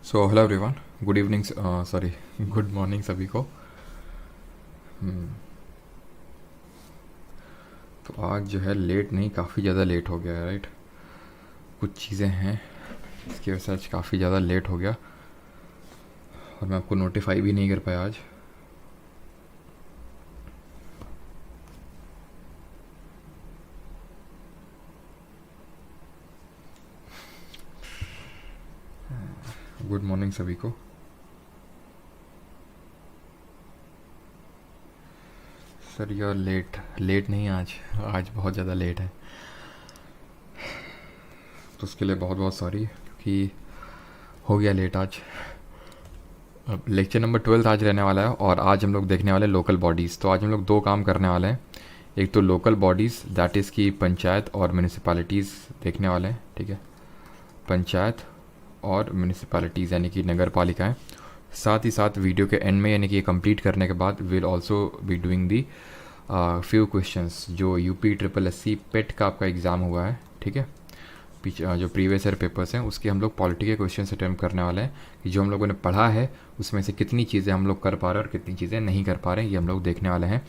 So hello everyone, good evening, sorry good morning सभी को। तो आज जो है लेट नहीं, काफ़ी ज़्यादा लेट हो गया है, राइट। कुछ चीज़ें हैं इसकी वजह से आज काफ़ी ज़्यादा लेट हो गया और मैं आपको नोटिफाई भी नहीं कर पाया आज। गुड मॉर्निंग सभी को। सर यार लेट लेट नहीं, आज आज बहुत ज़्यादा लेट है, तो उसके लिए बहुत बहुत सॉरी क्योंकि हो गया लेट आज। अब लेक्चर नंबर 12 आज रहने वाला है और आज हम लोग देखने वाले लोकल बॉडीज़। तो आज हम लोग दो काम करने वाले हैं। एक तो लोकल बॉडीज़ दैट इज़ की पंचायत और म्यूनिसिपैलिटीज़ देखने वाले हैं, ठीक है। पंचायत और म्यूनिसिपैलिटीज़ यानी कि नगर पालिकाएँ। साथ ही साथ वीडियो के एंड में यानी कि ये कंप्लीट करने के बाद will also be doing the few questions जो यूपी ट्रिपल एससी पेट का आपका एग्ज़ाम हुआ है, ठीक है। पीछे जो प्रीवियस ईयर पेपर्स हैं उसके हम लोग पॉलिटी के क्वेश्चन अटैम्प्ट करने वाले हैं कि जो हम लोगों ने पढ़ा है उसमें से कितनी चीज़ें हम लोग कर पा रहे हैं और कितनी चीज़ें नहीं कर पा रहे हैं, ये हम लोग देखने वाले हैं।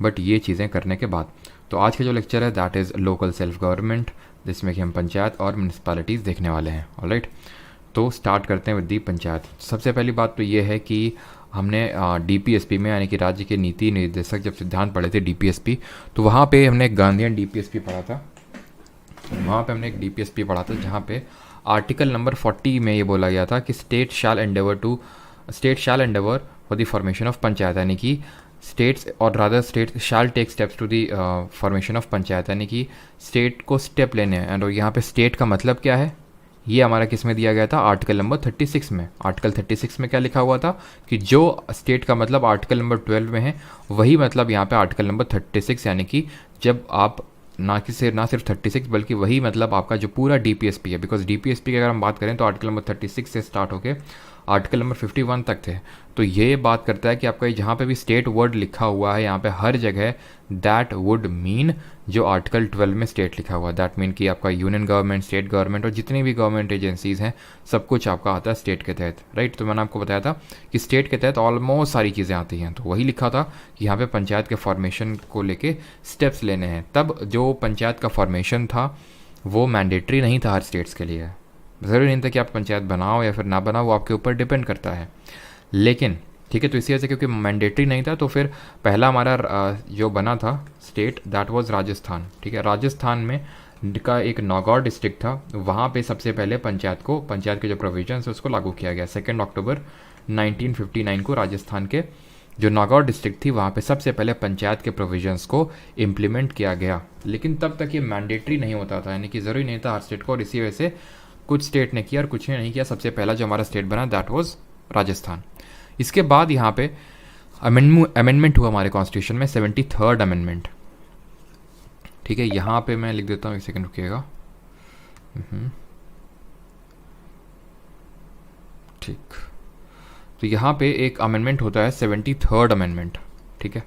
बट ये चीज़ें करने के बाद तो आज का जो लेक्चर है that is local self government, जिसमें कि हम पंचायत और म्यूनिसिपैलिटीज़ देखने वाले हैं। ऑलराइट, तो स्टार्ट करते हैं विद दी पंचायत। सबसे पहली बात तो ये है कि हमने डीपीएसपी में यानी कि राज्य के नीति निर्देशक जब सिद्धांत पढ़े थे डीपीएसपी, तो वहाँ पे हमने गांधीयन डीपीएसपी पढ़ा था। वहाँ पे हमने एक डीपीएसपी पढ़ा था जहाँ पे आर्टिकल नंबर 40 में ये बोला गया था कि state shall endeavour for the formation of panchayat, यानी कि स्टेट्स और rather state shall take steps to the formation of panchayat, यानी कि स्टेट को स्टेप लेने हैं। एंड यहाँ पे स्टेट का मतलब क्या है, ये हमारा किस में दिया गया था, आर्टिकल नंबर 36 में। आर्टिकल 36 में क्या लिखा हुआ था कि जो स्टेट का मतलब आर्टिकल नंबर 12 में है वही मतलब यहाँ पे आर्टिकल नंबर 36, यानी कि जब आप ना सिर्फ 36 बल्कि वही मतलब आपका जो पूरा डीपीएसपी है, बिकॉज डीपीएसपी की अगर हम बात करें तो आर्टिकल नंबर 36 से स्टार्ट होके आर्टिकल नंबर 51 तक थे। तो ये बात करता है कि आपका जहाँ पे भी स्टेट वर्ड लिखा हुआ है यहाँ पे हर जगह दैट वुड मीन जो आर्टिकल 12 में स्टेट लिखा हुआ है, दैट मीन कि आपका यूनियन गवर्नमेंट, स्टेट गवर्नमेंट और जितनी भी गवर्नमेंट एजेंसीज हैं सब कुछ आपका आता है स्टेट के तहत, राइट। तो मैंने आपको बताया था कि स्टेट के तहत ऑलमोस्ट सारी चीज़ें आती हैं। तो वही लिखा था कि यहाँ पे पंचायत के फॉर्मेशन को लेके स्टेप्स लेने हैं। तब जो पंचायत का फॉर्मेशन था वो मैंडेटरी नहीं था हर स्टेट्स के लिए। ज़रूरी नहीं था कि आप पंचायत बनाओ या फिर ना बनाओ, वो आपके ऊपर डिपेंड करता है। लेकिन ठीक है, तो इसी वजह से क्योंकि मैंडेटरी नहीं था तो फिर पहला हमारा जो बना था स्टेट दैट वाज राजस्थान, ठीक है। राजस्थान में का एक नागौर डिस्ट्रिक्ट था, वहाँ पे सबसे पहले पंचायत के जो प्रोविजंस है उसको लागू किया गया। 2 अक्टूबर 1959 को राजस्थान के जो नागौर डिस्ट्रिक्ट थी वहाँ पे सबसे पहले पंचायत के प्रोविजंस को इम्प्लीमेंट किया गया। लेकिन तब तक ये मैंडेटरी नहीं होता था, यानी कि ज़रूरी नहीं था हर स्टेट को, और इसी वजह से कुछ स्टेट ने किया और कुछ ने नहीं किया। सबसे पहला जो हमारा स्टेट बना दैट वाज राजस्थान। इसके बाद यहाँ पे अमेंडमेंट हुआ हमारे कॉन्स्टिट्यूशन में, 73rd अमेंडमेंट, ठीक है। यहाँ पे मैं लिख देता हूँ, एक सेकंड रुकिएगा। ठीक, तो यहाँ पे एक अमेंडमेंट होता है 73rd अमेंडमेंट, ठीक है।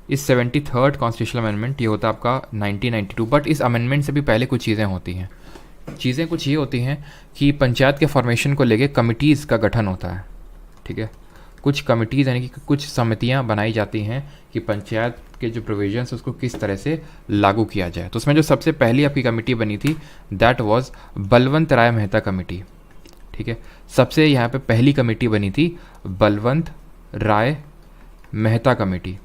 इस 73rd कॉन्स्टिट्यूशनल अमेंडमेंट ये होता है आपका 1992। बट इस अमेंडमेंट से भी पहले कुछ चीज़ें होती हैं। चीज़ें कुछ ये होती हैं कि पंचायत के फॉर्मेशन को लेके कमिटीज़ का गठन होता है, ठीक है। कुछ कमिटीज़ यानी कि कुछ समितियां बनाई जाती हैं कि पंचायत के जो प्रोविजंस उसको किस तरह से लागू किया जाए। तो उसमें जो सबसे पहली आपकी कमेटी बनी थी that was Balwant Rai Mehta committee, ठीक है। सबसे यहाँ पे पहली कमेटी बनी थी बलवंत राय मेहता कमेटी।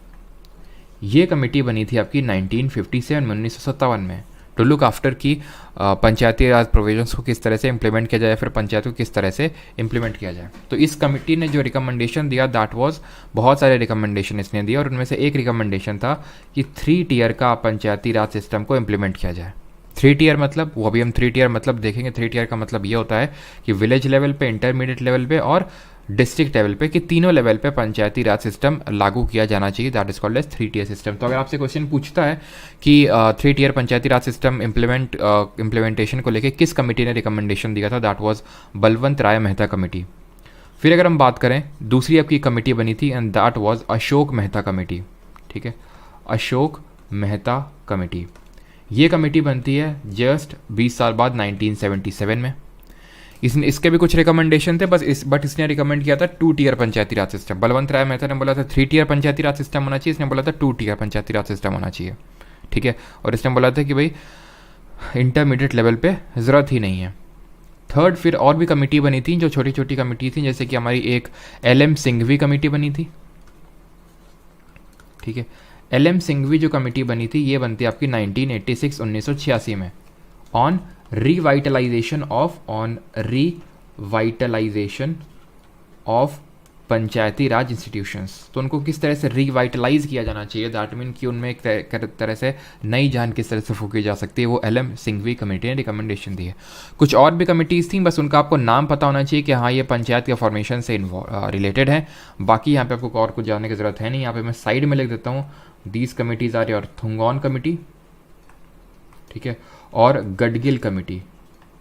ये कमेटी बनी थी आपकी 1957 में, टू लुक आफ्टर की पंचायती राज प्रोविजंस को किस तरह से इंप्लीमेंट किया जाए, फिर पंचायत को किस तरह से इंप्लीमेंट किया जाए। तो इस कमेटी ने जो रिकमेंडेशन दिया दैट वाज, बहुत सारे रिकमेंडेशन इसने दिया और उनमें से एक रिकमेंडेशन था कि 3 टियर का पंचायती राज सिस्टम को इंप्लीमेंट किया जाए। 3 टियर मतलब, वो अभी हम 3 टियर मतलब देखेंगे। 3 टियर का मतलब ये होता है कि विलेज लेवल पे, इंटरमीडिएट लेवल पे और डिस्ट्रिक्ट लेवल पे, कि तीनों लेवल पे पंचायती राज सिस्टम लागू किया जाना चाहिए। That is called as 3 tier system. तो अगर आपसे क्वेश्चन पूछता है कि 3 टियर पंचायती राज सिस्टम इम्प्लीमेंटेशन को लेके किस कमेटी ने रिकमेंडेशन दिया था, that was Balwant Rai Mehta committee. फिर अगर हम बात करें दूसरी आपकी कमेटी बनी थी and that was Ashok Mehta committee, ठीक है। अशोक मेहता कमेटी, ये कमेटी बनती है जस्ट 20 साल बाद 1977 में। इसने इसके भी कुछ रिकमेंडेशन थे, बट इसने रिकमेंड किया था 2 टियर पंचायती राज सिस्टम। बलवंत राय मेहता ने बोला था 3 टियर पंचायती राज सिस्टम होना चाहिए, इसने बोला था 2 टियर पंचायती राज सिस्टम होना चाहिए, ठीक है। और इसने बोला था कि भाई इंटरमीडिएट लेवल पे ज़रूरत ही नहीं है। थर्ड, फिर और भी कमेटी बनी थी जो छोटी छोटी कमेटी थी, जैसे कि हमारी एक LM सिंघवी कमेटी बनी थी, ठीक है। LM सिंघवी जो कमेटी बनी थी ये बनती है आपकी 1986 में, on revitalisation of Panchayati Raj institutions. तो उनको किस तरह से रिवाइटलाइज किया जाना चाहिए, दैट मीन कि उनमें एक तरह से नई जान किस तरह से फूकी जा सकती है, वो LM सिंघवी कमेटी ने रिकमेंडेशन दी है। कुछ और भी कमेटीज़ थी, बस उनका आपको नाम पता होना चाहिए कि हाँ ये पंचायत के फॉर्मेशन से रिलेटेड है। बाकी यहाँ पे आपको और कुछ जानने की ज़रूरत है नहीं। यहाँ पे मैं साइड में लिख देता हूँ, these committees are your Thungon committee, ठीक है, और गडगिल कमेटी।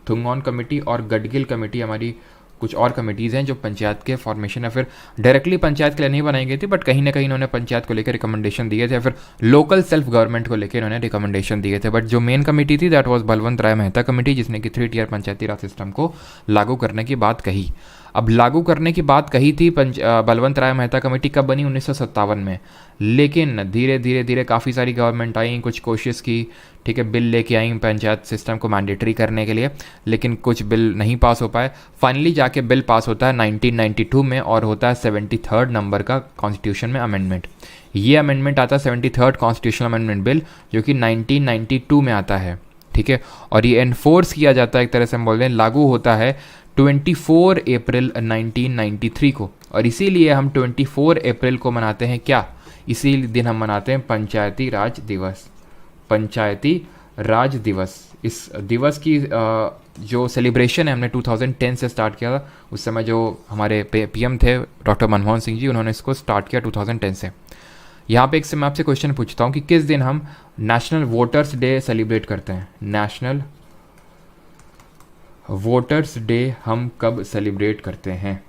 थुंगॉन कमेटी और गडगिल कमेटी हमारी कुछ और कमेटीज़ हैं जो पंचायत के फॉर्मेशन है, फिर डायरेक्टली पंचायत के लिए नहीं बनाई गई थी, बट कहीं ना कहीं इन्होंने पंचायत को लेकर रिकमेंडेशन दिए थे, फिर लोकल सेल्फ गवर्नमेंट को लेकर इन्होंने रिकमेंडेशन दिए थे। बट जो मेन कमेटी थी that was Balwant Rai Mehta committee, जिसने कि 3 टियर पंचायती राज सिस्टम को लागू करने की बात कही। अब लागू करने की बात कही थी बलवंत राय मेहता कमेटी कब बनी, 1957 में। लेकिन धीरे धीरे धीरे काफ़ी सारी गवर्नमेंट आई, कुछ कोशिश की, ठीक है, बिल लेके आई पंचायत सिस्टम को मैंडेटरी करने के लिए, लेकिन कुछ बिल नहीं पास हो पाए। फाइनली जाके बिल पास होता है 1992 में, और होता है 73rd नंबर का कॉन्स्टिट्यूशन में अमेंडमेंट। ये अमेंडमेंट आता है 73rd कॉन्स्टिट्यूशनल अमेंडमेंट बिल, जो कि 1992 में आता है, ठीक है। और ये एनफोर्स किया जाता है, एक तरह से हम बोल रहे हैं लागू होता है 24 अप्रैल 1993 को। और इसीलिए हम 24 अप्रैल को मनाते हैं क्या, इसी दिन हम मनाते हैं पंचायती राज दिवस। पंचायती राज दिवस, इस दिवस की जो सेलिब्रेशन है हमने 2010 से स्टार्ट किया था। उस समय जो हमारे PM थे डॉक्टर मनमोहन सिंह जी, उन्होंने इसको स्टार्ट किया 2010 से। यहाँ पे एक से मैं आपसे क्वेश्चन पूछता हूँ कि किस दिन हम नेशनल वोटर्स डे सेलिब्रेट करते हैं। नेशनल वोटर्स डे हम कब सेलिब्रेट करते हैं,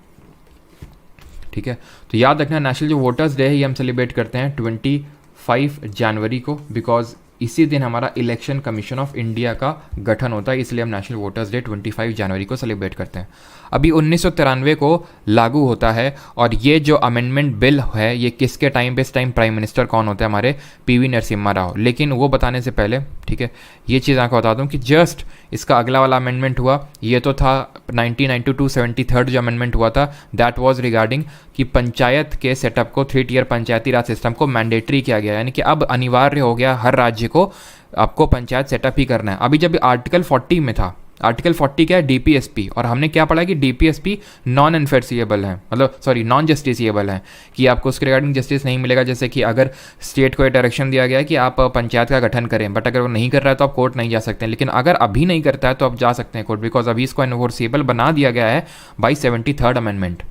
ठीक है। तो याद रखना, नेशनल जो वोटर्स डे है ये हम सेलिब्रेट करते हैं 25 जनवरी को, बिकॉज इसी दिन हमारा इलेक्शन कमीशन ऑफ इंडिया का गठन होता है, इसलिए हम नेशनल वोटर्स डे 25 जनवरी को सेलिब्रेट करते हैं। अभी 1993 को लागू होता है, और ये जो अमेंडमेंट बिल है ये किसके टाइम पे, इस टाइम प्राइम मिनिस्टर कौन होते हैं, हमारे PV नरसिम्हा राव। लेकिन वो बताने से पहले, ठीक है, ये चीज़ आपको बता दूं कि जस्ट इसका अगला वाला अमेंडमेंट हुआ, ये तो था 1992 73rd जो अमेंडमेंट हुआ था, दैट वाज रिगार्डिंग कि पंचायत के सेटअप को 3 टियर पंचायती राज सिस्टम को मैंडेटरी किया गया, यानी कि अब अनिवार्य हो गया हर राज्य को आपको पंचायत सेटअप ही करना है। अभी जब आर्टिकल 40 में था, आर्टिकल 40 क्या है, DPSP, और हमने क्या पढ़ा कि DPSP नॉन एनफोर्सिएबल है, मतलब सॉरी नॉन जस्टिसिएबल है, कि आपको उसके रिगार्डिंग जस्टिस नहीं मिलेगा। जैसे कि अगर स्टेट को ये डायरेक्शन दिया गया है कि आप पंचायत का गठन करें, बट अगर वो नहीं कर रहा है तो आप कोर्ट नहीं जा सकते हैं, लेकिन अगर अभी नहीं करता है तो आप जा सकते हैं कोर्ट, बिकॉज अभी इसको एनफोर्सिएबल बना दिया गया है बाई 73rd अमेंडमेंट,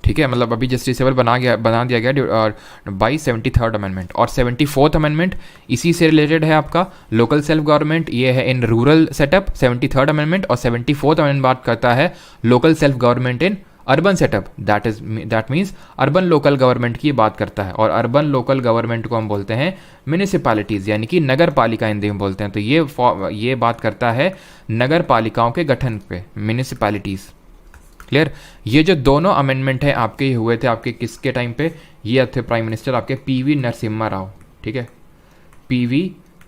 ठीक है। मतलब अभी जस्टिसेबल बना दिया गया बाई 73rd अमेंडमेंट। और 74th अमेंडमेंट इसी से रिलेटेड है आपका लोकल सेल्फ गवर्नमेंट, ये है in rural setup 73rd amendment, और 74th अमेंडमेंट बात करता है local self government in urban setup, that means urban local government की बात करता है। और अर्बन लोकल गवर्नमेंट को हम बोलते हैं म्यूनिसिपैलिटीज़, यानी कि नगर पालिका हिंदी में बोलते हैं। तो ये बात करता है नगर पालिकाओं के गठन पे, म्यूनिसिपैलिटीज़। क्लियर। ये जो दोनों अमेंडमेंट हैं आपके हुए थे, आपके किसके टाइम पे, ये थे प्राइम मिनिस्टर आपके PV नरसिम्हा राव, ठीक है। PV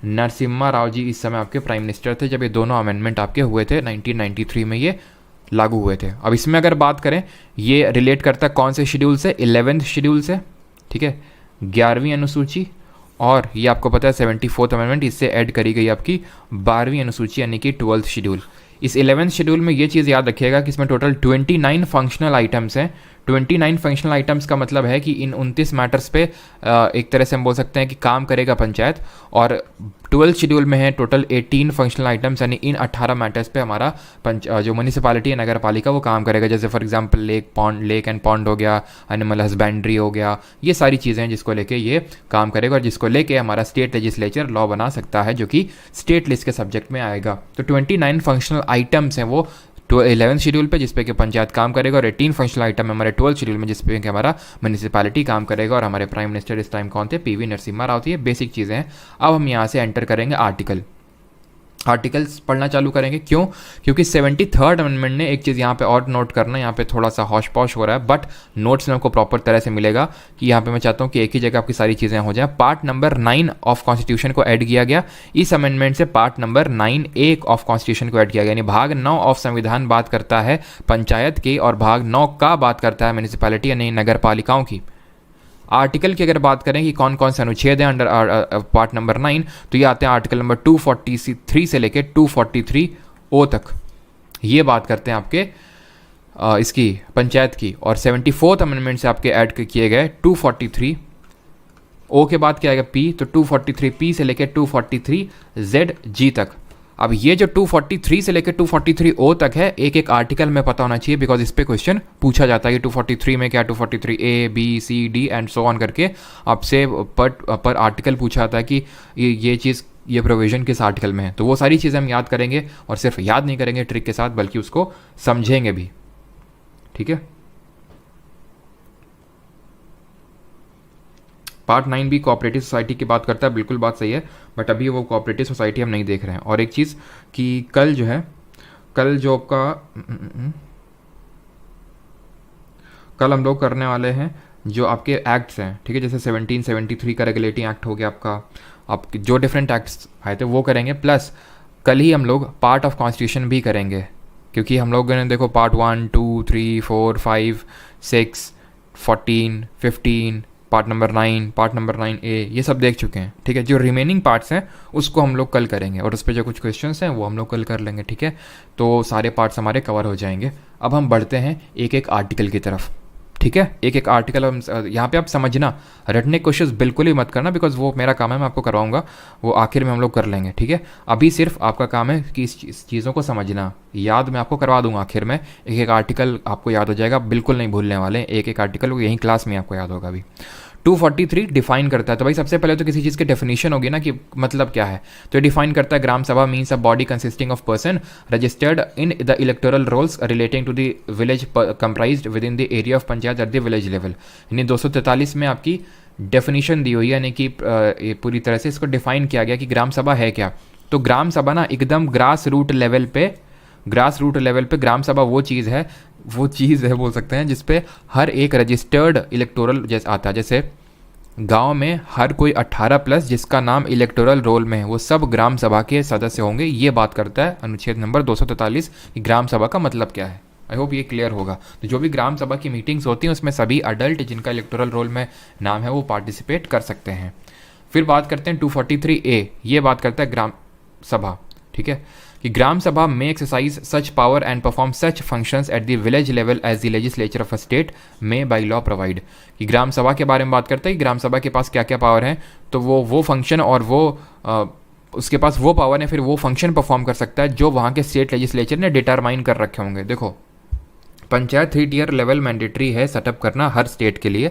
नरसिम्हा राव जी इस समय आपके प्राइम मिनिस्टर थे जब ये दोनों अमेंडमेंट आपके हुए थे, 1993 में ये लागू हुए थे। अब इसमें अगर बात करें, ये रिलेट करता है कौन से शेड्यूल से, 11th शेड्यूल से, ठीक है, 11वीं अनुसूची। और ये आपको पता है 74th अमेंडमेंट, इससे ऐड करी गई आपकी 12वीं अनुसूची, यानी कि 12th शेड्यूल। इस 11th शेड्यूल में ये चीज़ याद रखिएगा कि इसमें टोटल 29 फंक्शनल आइटम्स हैं। 29 फंक्शनल आइटम्स का मतलब है कि इन 29 मैटर्स पे एक तरह से हम बोल सकते हैं कि काम करेगा पंचायत। और 12th शेड्यूल में है टोटल 18 फंक्शनल आइटम्स, यानी इन 18 मैटर्स पे हमारा जो म्यूनिसिपैलिटी है, नगर पालिका, वो काम करेगा। जैसे for example lake and pond हो गया, एनिमल हस्बेंड्री हो गया, ये सारी चीज़ें हैं जिसको लेके ये काम करेगा, और जिसको लेके हमारा स्टेट लेजिस्लेचर लॉ बना सकता है, जो कि स्टेट लिस्ट के सब्जेक्ट में आएगा। तो 29 फंक्शनल आइटम्स हैं वो 11th शेड्यूल पे, जिसपे कि पंचायत काम करेगा, और 18 फंक्शनल आइटम है हमारे 12th शेड्यूल में, जिसपे कि हमारा म्यूनिसिपैलिटी काम करेगा। और हमारे प्राइम मिनिस्टर इस टाइम कौन थे, PV नरसिम्हा राव थे। ये बेसिक चीज़ें हैं। अब हम यहाँ से एंटर करेंगे आर्टिकल। आर्टिकल्स पढ़ना चालू करेंगे। क्यों? क्योंकि 73rd अमेंडमेंट ने एक चीज़ यहाँ पे और नोट करना, यहाँ पे थोड़ा सा हौश पौश हो रहा है, बट नोट्स में आपको प्रॉपर तरह से मिलेगा कि यहाँ पे मैं चाहता हूँ कि एक ही जगह आपकी सारी चीज़ें हो जाएं। पार्ट नंबर 9 ऑफ कॉन्स्टिट्यूशन को ऐड किया गया इस अमेंडमेंट से। Part number 9A of constitution को ऐड किया गया, यानी भाग 9 ऑफ संविधान बात करता है पंचायत की और भाग 9 का बात करता है म्यूनिसिपैलिटी यानी नगर पालिकाओं की। आर्टिकल की अगर बात करें कि कौन कौन से अनुच्छेद हैं अंडर पार्ट नंबर 9, तो ये आते हैं आर्टिकल नंबर 243 से लेके 243O तक। ये बात करते हैं आपके इसकी पंचायत की। और 74th अमेंडमेंट से आपके ऐड किए गए 243O के बाद क्या आएगा P, तो 243P से लेके 243ZG तक। अब ये जो 243 से लेकर 243O तक है, एक एक आर्टिकल में पता होना चाहिए, बिकॉज इस पे क्वेश्चन पूछा जाता है कि 243 में क्या, 243A B C D and so on करके आपसे पर आर्टिकल पूछा जाता है कि ये चीज़, ये प्रोविजन किस आर्टिकल में है। तो वो सारी चीज़ें हम याद करेंगे, और सिर्फ याद नहीं करेंगे ट्रिक के साथ, बल्कि उसको समझेंगे भी। ठीक है। पार्ट 9B कोऑपरेटिव सोसाइटी की बात करता है, बिल्कुल बात सही है, बट अभी वो कोऑपरेटिव सोसाइटी हम नहीं देख रहे हैं। और एक चीज़ कि कल जो आपका कल हम लोग करने वाले हैं जो आपके एक्ट्स हैं, ठीक है, जैसे 1773 का रेगुलेटिंग एक्ट हो गया आपके जो डिफरेंट एक्ट्स आए थे वो करेंगे, प्लस कल ही हम लोग पार्ट ऑफ कॉन्स्टिट्यूशन भी करेंगे, क्योंकि हम लोगों ने देखो part 1 2 3 4 5 6 14 15 part number 9 part number 9A ये सब देख चुके हैं। ठीक है, जो रिमेनिंग पार्ट्स हैं उसको हम लोग कल करेंगे, और उस पर जो कुछ क्वेश्चंस हैं वो हम लोग कल कर लेंगे। ठीक है, तो सारे पार्ट्स हमारे कवर हो जाएंगे। अब हम बढ़ते हैं एक एक आर्टिकल की तरफ। ठीक है, एक एक आर्टिकल हम यहाँ पे आप समझना, रटने क्वेश्चंस बिल्कुल ही मत करना, बिकॉज वो मेरा काम है, मैं आपको करवाऊंगा, वो आखिर में हम लोग कर लेंगे। ठीक है, अभी सिर्फ आपका काम है कि इस चीज़ों को समझना, याद मैं आपको करवा दूंगा आखिर में, एक एक आर्टिकल आपको याद हो जाएगा, बिल्कुल नहीं भूलने वाले, एक एक आर्टिकल यहीं क्लास में आपको याद होगा अभी। 243 डिफाइन करता है, तो भाई सबसे पहले तो किसी चीज़ की डेफिनेशन होगी ना कि मतलब क्या है, तो ये डिफाइन करता है Gram Sabha means a body consisting of person registered in the electoral rolls relating to the village comprised with in the area of panchayat at the village level. यानी 243 में आपकी डेफिनेशन दी हुई है, यानी कि पूरी तरह से इसको डिफाइन किया गया कि ग्राम सभा है क्या। तो ग्राम सभा ना एकदम ग्रास रूट लेवल पे ग्राम सभा वो चीज़ है बोल सकते हैं जिसपे हर एक रजिस्टर्ड इलेक्टोरल जैसे आता है, जैसे गांव में हर कोई 18+ जिसका नाम इलेक्टोरल रोल में है वो सब ग्राम सभा के सदस्य होंगे। ये बात करता है अनुच्छेद नंबर 243 कि ग्राम सभा का मतलब क्या है। आई होप ये क्लियर होगा। तो जो भी ग्राम सभा की मीटिंग्स होती हैं उसमें सभी अडल्ट जिनका इलेक्टोरल रोल में नाम है वो पार्टिसिपेट कर सकते हैं। फिर बात करते हैं 243A, ये बात करता है ग्राम सभा। ठीक है, कि ग्राम सभा में exercise such power and perform such functions at the village level as the legislature of a state में बाई लॉ प्रोवाइड। कि ग्राम सभा के बारे में बात करते हैं कि ग्राम सभा के पास क्या क्या पावर है, तो वो फंक्शन और उसके पास वो पावर है, फिर वो फंक्शन परफॉर्म कर सकता है जो वहाँ के स्टेट लेजिस्लेचर ने डिटरमाइन कर रखे होंगे। देखो, पंचायत 3 टियर लेवल मैंडेटरी है सेटअप करना हर स्टेट के लिए,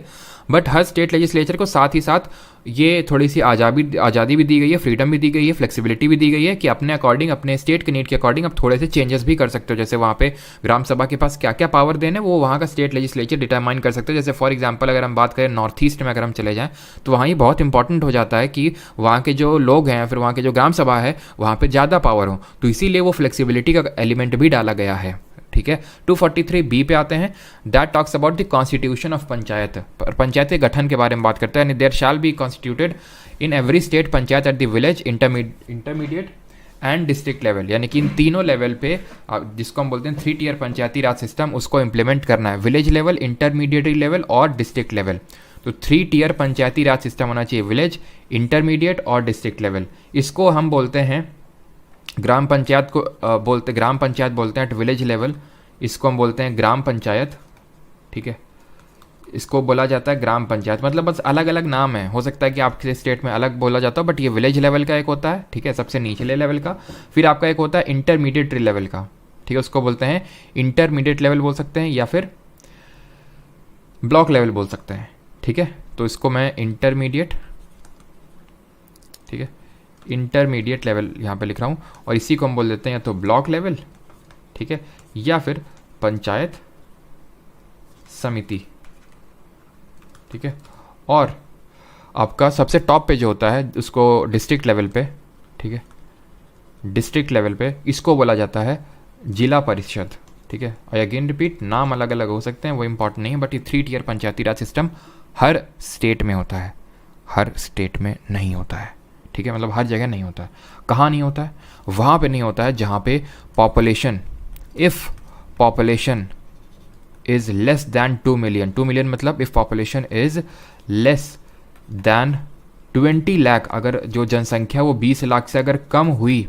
बट हर स्टेट लेजिस्लेचर को साथ ही साथ ये थोड़ी सी आज़ादी भी दी गई है, फ्रीडम भी दी गई है, फ्लेक्सिबिलिटी भी दी गई है कि अपने अकॉर्डिंग, अपने स्टेट के नीड के अकॉर्डिंग आप थोड़े से चेंजेस भी कर सकते हो। जैसे वहाँ पे ग्राम सभा के पास क्या क्या पावर देने वो वहाँ का स्टेट लेजिस्लेचर डिटरमाइन कर सकते हैं। जैसे फॉर एग्जाम्पल अगर हम बात करें नॉर्थ ईस्ट में अगर हम चले जाएँ तो वहाँ ये बहुत इंपॉर्टेंट हो जाता है कि वहाँ के जो लोग हैं, फिर वहाँ के जो ग्राम सभा है वहाँ पर ज़्यादा पावर हो, तो इसीलिए वो फ्लेक्सिबिलिटी का एलिमेंट भी डाला गया है। ठीक है, 243B पे आते हैं, that talks about the constitution of panchayat. Panchayat के गठन के बारे में बात करता है, यानी there shall be constituted in every state panchayat at the village intermediate and district level. यानी कि इन तीनों लेवल पे जिसको हम बोलते हैं 3 टियर पंचायती राज सिस्टम, उसको इंप्लीमेंट करना है, विलेज लेवल, इंटरमीडिएट लेवल और डिस्ट्रिक्ट लेवल। तो 3 टियर पंचायती राज सिस्टम होना चाहिए, विलेज, इंटरमीडिएट और डिस्ट्रिक्ट लेवल। इसको हम बोलते हैं ग्राम पंचायत बोलते हैं एट विलेज लेवल, इसको हम बोलते हैं ग्राम पंचायत। ठीक है, इसको बोला जाता है ग्राम पंचायत, मतलब बस अलग अलग नाम है, हो सकता है कि आपके स्टेट में अलग बोला जाता हो, बट ये विलेज लेवल का एक होता है। ठीक है, सबसे निचले लेवल का। फिर आपका एक होता है इंटरमीडिएट लेवल का। ठीक है, उसको बोलते हैं इंटरमीडिएट लेवल बोल सकते हैं या फिर ब्लॉक लेवल बोल सकते हैं। ठीक है, तो इसको मैं इंटरमीडिएट लेवल यहाँ पे लिख रहा हूँ, और इसी को हम बोल देते हैं या तो ब्लॉक लेवल, ठीक है, या फिर पंचायत समिति। ठीक है, और आपका सबसे टॉप पे जो होता है उसको डिस्ट्रिक्ट लेवल पे, ठीक है, डिस्ट्रिक्ट लेवल पे, इसको बोला जाता है जिला परिषद। ठीक है, आई अगेन रिपीट, नाम अलग अलग हो सकते हैं, वो इम्पॉर्टेंट नहीं है, बट ये 3 टियर पंचायती राज सिस्टम हर स्टेट में होता है, हर स्टेट में नहीं होता है। ठीक है, मतलब हर जगह नहीं होता है। कहाँ नहीं होता है? वहाँ पे नहीं होता है जहाँ पे population, if population is less than 2 million, 2 million मतलब if population is less than 20 lakh, अगर जो जनसंख्या वो 20 लाख से अगर कम हुई,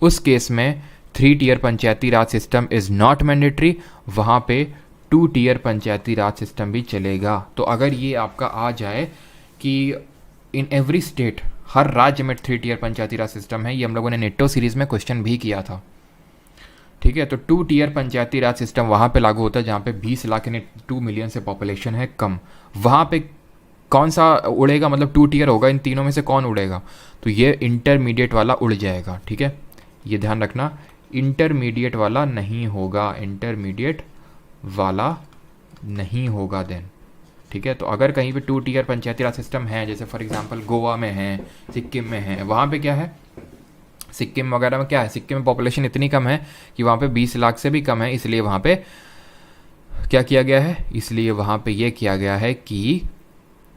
उस केस में 3 tier Panchayati Raj system is not mandatory, वहाँ पे 2 टियर पंचायती राज सिस्टम भी चलेगा। तो अगर ये आपका आ जाए कि इन एवरी स्टेट, हर राज्य में 3 टियर पंचायती राज सिस्टम है, ये हम लोगों ने नेटो सीरीज़ में क्वेश्चन भी किया था। ठीक है, तो 2 टियर पंचायती राज सिस्टम वहाँ पे लागू होता है जहाँ पे 20 लाख यानी 2 मिलियन से पॉपुलेशन है कम। वहाँ पे कौन सा उड़ेगा, मतलब 2 टियर होगा, इन तीनों में से कौन उड़ेगा? तो ये इंटरमीडिएट वाला उड़ जाएगा। ठीक है, ये ध्यान रखना, इंटरमीडिएट वाला नहीं होगा, इंटरमीडिएट वाला नहीं होगा देन। ठीक है, तो अगर कहीं पे 2 टियर पंचायती राज सिस्टम है, जैसे फॉर एग्जांपल गोवा में है, सिक्किम में है, वहाँ पे क्या है, सिक्किम वगैरह में क्या है, सिक्किम में पॉपुलेशन इतनी कम है कि वहाँ पे 20 लाख से भी कम है, इसलिए वहाँ पे क्या किया गया है, इसलिए वहाँ पे ये किया गया है कि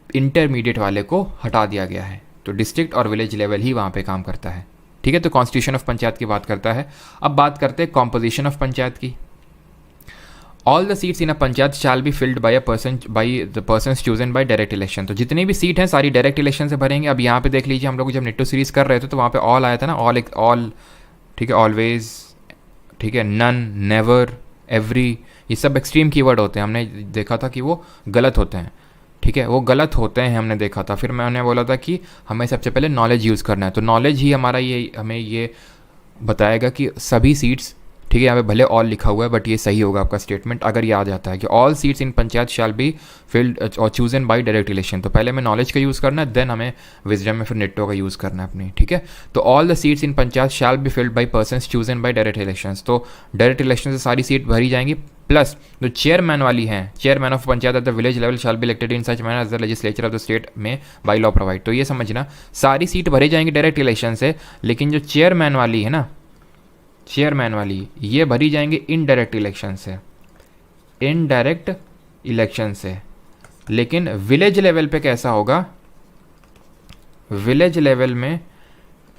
इंटरमीडिएट वाले को हटा दिया गया है। तो डिस्ट्रिक्ट और विलेज लेवल ही वहाँ पे काम करता है। ठीक है, तो कॉन्स्टिट्यूशन ऑफ पंचायत की बात करता है। अब बात करते हैं कॉम्पोजिशन ऑफ पंचायत की। All the seats in a panchayat shall be filled by the person chosen bye direct election. तो जितनी भी सीट हैं सारी डायरेक्ट इलेक्शन से भरेंगे। अब यहाँ पे देख लीजिए, हम लोग जब नेटो सीरीज कर रहे थे तो वहाँ पे ऑल आया था ना, ऑल, ठीक है, ऑलवेज, ठीक है, नन, नेवर, एवरी, ये सब एक्सट्रीम कीवर्ड होते हैं। हमने देखा था कि वो गलत होते हैं। ठीक है, वो गलत होते हैं, हमने देखा था। फिर मैंने बोला था कि हमें सबसे पहले नॉलेज यूज़ करना है, तो नॉलेज ही हमारा ये हमें ये बताएगा कि सभी सीट्स, ठीक है, यहाँ पे भले ऑल लिखा हुआ है बट ये सही होगा आपका स्टेटमेंट अगर ये आ जाता है कि all seats in panchayat shall be filled और चूजन बाय डायरेक्ट इलेक्शन। तो पहले हमें नॉलेज का यूज़ करना है, देन हमें विजडम में फिर नेटो का यूज़ करना है अपनी। ठीक है, तो all the seats in panchayat shall be filled by person chosen bye direct election. तो डायरेक्ट इलेक्शन से सारी सीट भरी जाएंगी, प्लस जो चेयरमैन वाली हैं, chairman of panchayat at the village level shall be elected in such manner as the legislature of the state में by law provide. तो ये समझना, सारी सीट भरी जाएंगी डायरेक्ट इलेक्शन से, लेकिन जो चेयरमैन वाली है ना, चेयरमैन वाली, ये भरी जाएंगे इनडायरेक्ट इलेक्शन से, इनडायरेक्ट इलेक्शन से। लेकिन विलेज लेवल पे कैसा होगा, विलेज लेवल में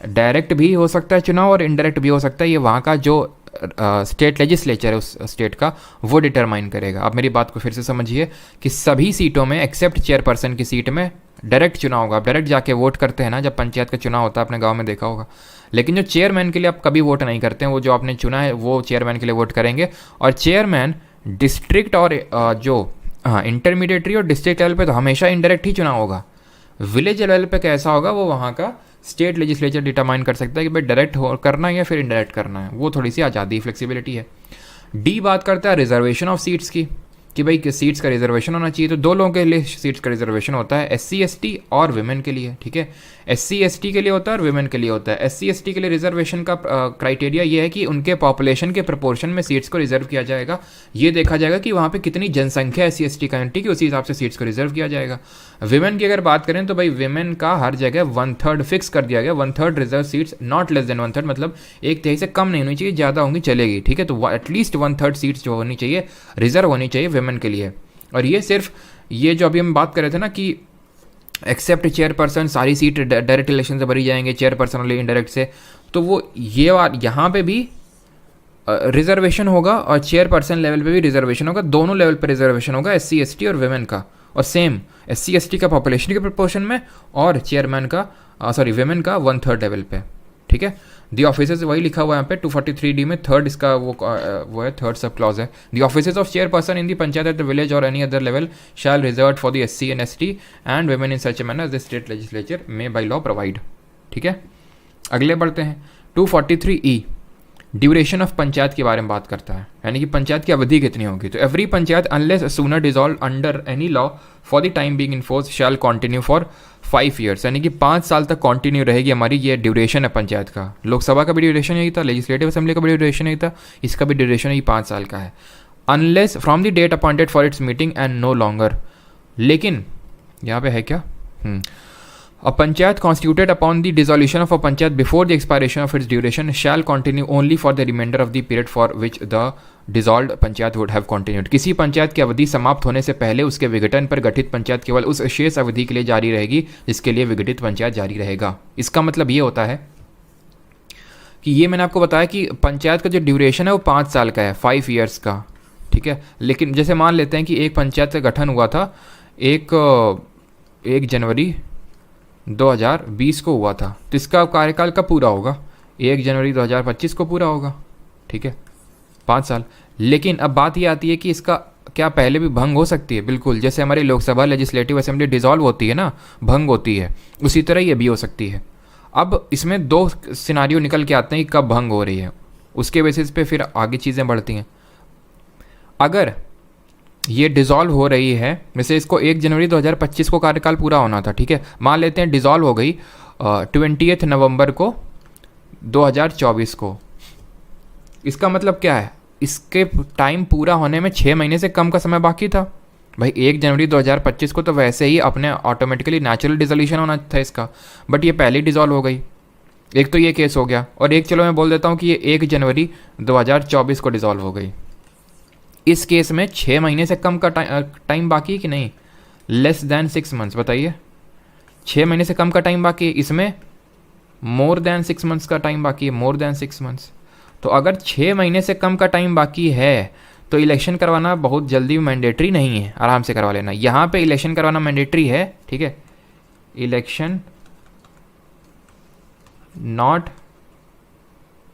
डायरेक्ट भी हो सकता है चुनाव और इनडायरेक्ट भी हो सकता है। ये वहाँ का जो स्टेट लेजिस्लेचर है उस स्टेट का, वो डिटरमाइन करेगा। अब मेरी बात को फिर से समझिए कि सभी सीटों में एक्सेप्ट चेयरपर्सन की सीट में डायरेक्ट चुनाव होगा। आप डायरेक्ट जाके वोट करते हैं ना जब पंचायत का चुनाव होता है, अपने गांव में देखा होगा। लेकिन जो चेयरमैन के लिए आप कभी वोट नहीं करते हैं, वो जो आपने चुना है वो चेयरमैन के लिए वोट करेंगे। और चेयरमैन डिस्ट्रिक्ट और इंटरमीडिएटरी और डिस्ट्रिक्ट लेवल पे तो हमेशा इनडायरेक्ट ही चुनाव होगा। विलेज लेवल पे कैसा होगा वो वहाँ का स्टेट लेजिस्लेचर डिटरमाइन कर सकता है कि भाई डायरेक्ट करना है या फिर इनडायरेक्ट करना है। वो थोड़ी सी आज़ादी, फ्लेक्सिबिलिटी है। डी बात करता है रिजर्वेशन ऑफ सीट्स की, कि भाई किस सीट्स का रिजर्वेशन होना चाहिए। तो 2 लोगों के लिए सीट्स का रिजर्वेशन होता है, SC ST और विमेन के लिए। ठीक है, SC ST के लिए होता है और विमेन के लिए होता है। SC ST के लिए रिजर्वेशन का क्राइटेरिया ये है कि उनके पॉपुलेशन के प्रपोर्शन में सीट्स को रिजर्व किया जाएगा। ये देखा जाएगा कि वहाँ पे कितनी जनसंख्या है SC ST कम्युनिटी की, उसी हिसाब से सीट्स को रिजर्व किया जाएगा। विमेन की अगर बात करें तो भाई विमेन का हर जगह 1/3 फिक्स कर दिया गया, 1/3 reserve seats, not less than 1/3, मतलब 1/3 से कम नहीं होनी चाहिए, ज़्यादा होंगी चलेगी। ठीक है, तो एटलीस्ट 1/3 सीट्स जो होनी चाहिए रिजर्व होनी चाहिए विमेन के लिए। और ये सिर्फ ये जो अभी हम बात कर रहे थे ना कि एक्सेप्ट चेयरपर्सन, सारी सीट डायरेक्ट इलेक्शन से भरी जाएंगे, चेयरपर्सन वाले इनडायरेक्ट से, तो वो ये यहाँ पे भी रिजर्वेशन होगा और चेयरपर्सन लेवल पे भी रिजर्वेशन होगा। दोनों लेवल पे रिजर्वेशन होगा, SC ST और विमेन का। और सेम SC ST का पॉपुलेशन के प्रपोर्शन में और चेयरमैन का विमेन का 1/3 लेवल पे। ठीक है, दी ऑफिसेज वही लिखा हुआ है यहाँ पे 243D में, थर्ड इसका वो है, थर्ड सब क्लॉज है। The offices of chairperson in the panchayat at the village और any other level shall reserve for the SC and ST and women in such manner as the state legislature में by law provide. ठीक है, अगले बढ़ते हैं। 243E duration of panchayat के बारे में बात करता है, यानी कि पंचायत की अवधि कितनी होगी। तो every panchayat unless sooner dissolve under any law for the time being in force shall continue for 5 years, यानी कि 5 साल तक कंटिन्यू रहेगी हमारी ये ड्यूरेशन है पंचायत का। लोकसभा का भी ड्यूरेशन यही था, लेजिस्लेटिव असेंबली का भी ड्यूरेशन यही था, इसका भी ड्यूरेशन ही 5 साल का है। Unless from the date appointed for its meeting and no longer. लेकिन यहाँ पे है क्या, A panchayat constituted upon the dissolution of a panchayat before the expiration of its duration shall continue only for the remainder of the period for which the dissolved panchayat would have continued। किसी पंचायत की अवधि समाप्त होने से पहले उसके विघटन पर गठित पंचायत केवल उस शेष अवधि के लिए जारी रहेगी जिसके लिए विघटित पंचायत जारी रहेगा। इसका मतलब ये होता है कि ये मैंने आपको बताया कि पंचायत का जो ड्यूरेशन है वो 5 साल का है, 5 ईयर्स का, ठीक है। लेकिन जैसे मान लेते हैं कि एक पंचायत का गठन हुआ था 1 जनवरी 2020 को हुआ था, तो इसका कार्यकाल कब पूरा होगा? 1 जनवरी 2025 को पूरा होगा, ठीक है, 5 साल। लेकिन अब बात ये आती है कि इसका क्या पहले भी भंग हो सकती है? बिल्कुल, जैसे हमारी लोकसभा लेजिस्लेटिव असेंबली डिसॉल्व होती है ना, भंग होती है, उसी तरह ये भी हो सकती है। अब इसमें 2 सिनारियो निकल के आते हैं कि कब भंग हो रही है, उसके बेसिस पे फिर आगे चीज़ें बढ़ती हैं। अगर ये डिज़ोल्व हो रही है, वैसे इसको 1 जनवरी 2025 को कार्यकाल पूरा होना था, ठीक है, मान लेते हैं डिज़ोल्व हो गई 20 नवंबर को 2024 को। इसका मतलब क्या है? इसके टाइम पूरा होने में 6 महीने से कम का समय बाकी था भाई। 1 जनवरी 2025 को तो वैसे ही अपने ऑटोमेटिकली नेचुरल डिसोल्यूशन होना था इसका, बट ये पहले ही डिज़ोल्व हो गई। एक तो ये केस हो गया, और एक चलो मैं बोल देता हूँ कि ये 1 जनवरी 2024 को डिज़ोल्व हो गई। इस केस में 6 महीने से कम का टाइम बाकी है कि नहीं? लेस दैन 6 मंथ्स, बताइए। 6 महीने से कम का टाइम बाकी है, इसमें मोर देन 6 मंथ्स का टाइम बाकी है, मोर देन 6 मंथ्स। तो अगर 6 महीने से कम का टाइम बाकी है तो इलेक्शन करवाना बहुत जल्दी मैंडेटरी नहीं है, आराम से करवा लेना। यहाँ पे इलेक्शन करवाना मैंडेटरी है, ठीक है, इलेक्शन नॉट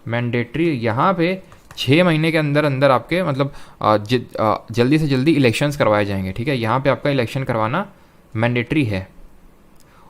मैंडेटरी। यहाँ पे 6 महीने के अंदर अंदर आपके मतलब जल्दी से जल्दी इलेक्शंस करवाए जाएंगे, ठीक है। यहाँ पे आपका इलेक्शन करवाना मैंडेटरी है,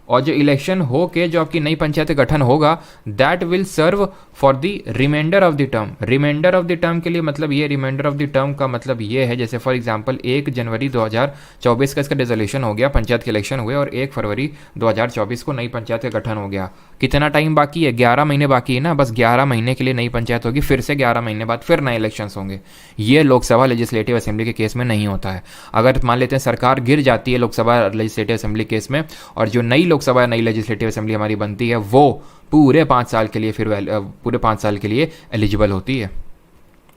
और जो इलेक्शन हो के जो आपकी नई पंचायत गठन होगा that will serve for the reminder of the term. Reminder of the term के लिए मतलब ये, रिमाइंडर ऑफ द टर्म का मतलब ये है, जैसे फॉर एग्जांपल 1 जनवरी 2024 का इसका डिसोल्यूशन हो गया, पंचायत के इलेक्शन हुए, और 1 फरवरी 2024 को नई पंचायत का गठन हो गया। कितना टाइम बाकी है? 11 महीने बाकी है ना, बस 11 महीने के लिए नई पंचायत होगी, फिर से 11 महीने बाद फिर नए इलेक्शंस होंगे। ये लोकसभा लेजिस्लेटिव असेंबली के केस में नहीं होता है। अगर मान लेते हैं सरकार गिर जाती है लोकसभा लेजिस्लेटिव असेंबली केस में, और जो नई लोकसभा नई लेजिस्लेटिव असेंबली हमारी बनती है वो पूरे 5 साल के लिए फिर पूरे 5 साल के लिए एलिजिबल होती है।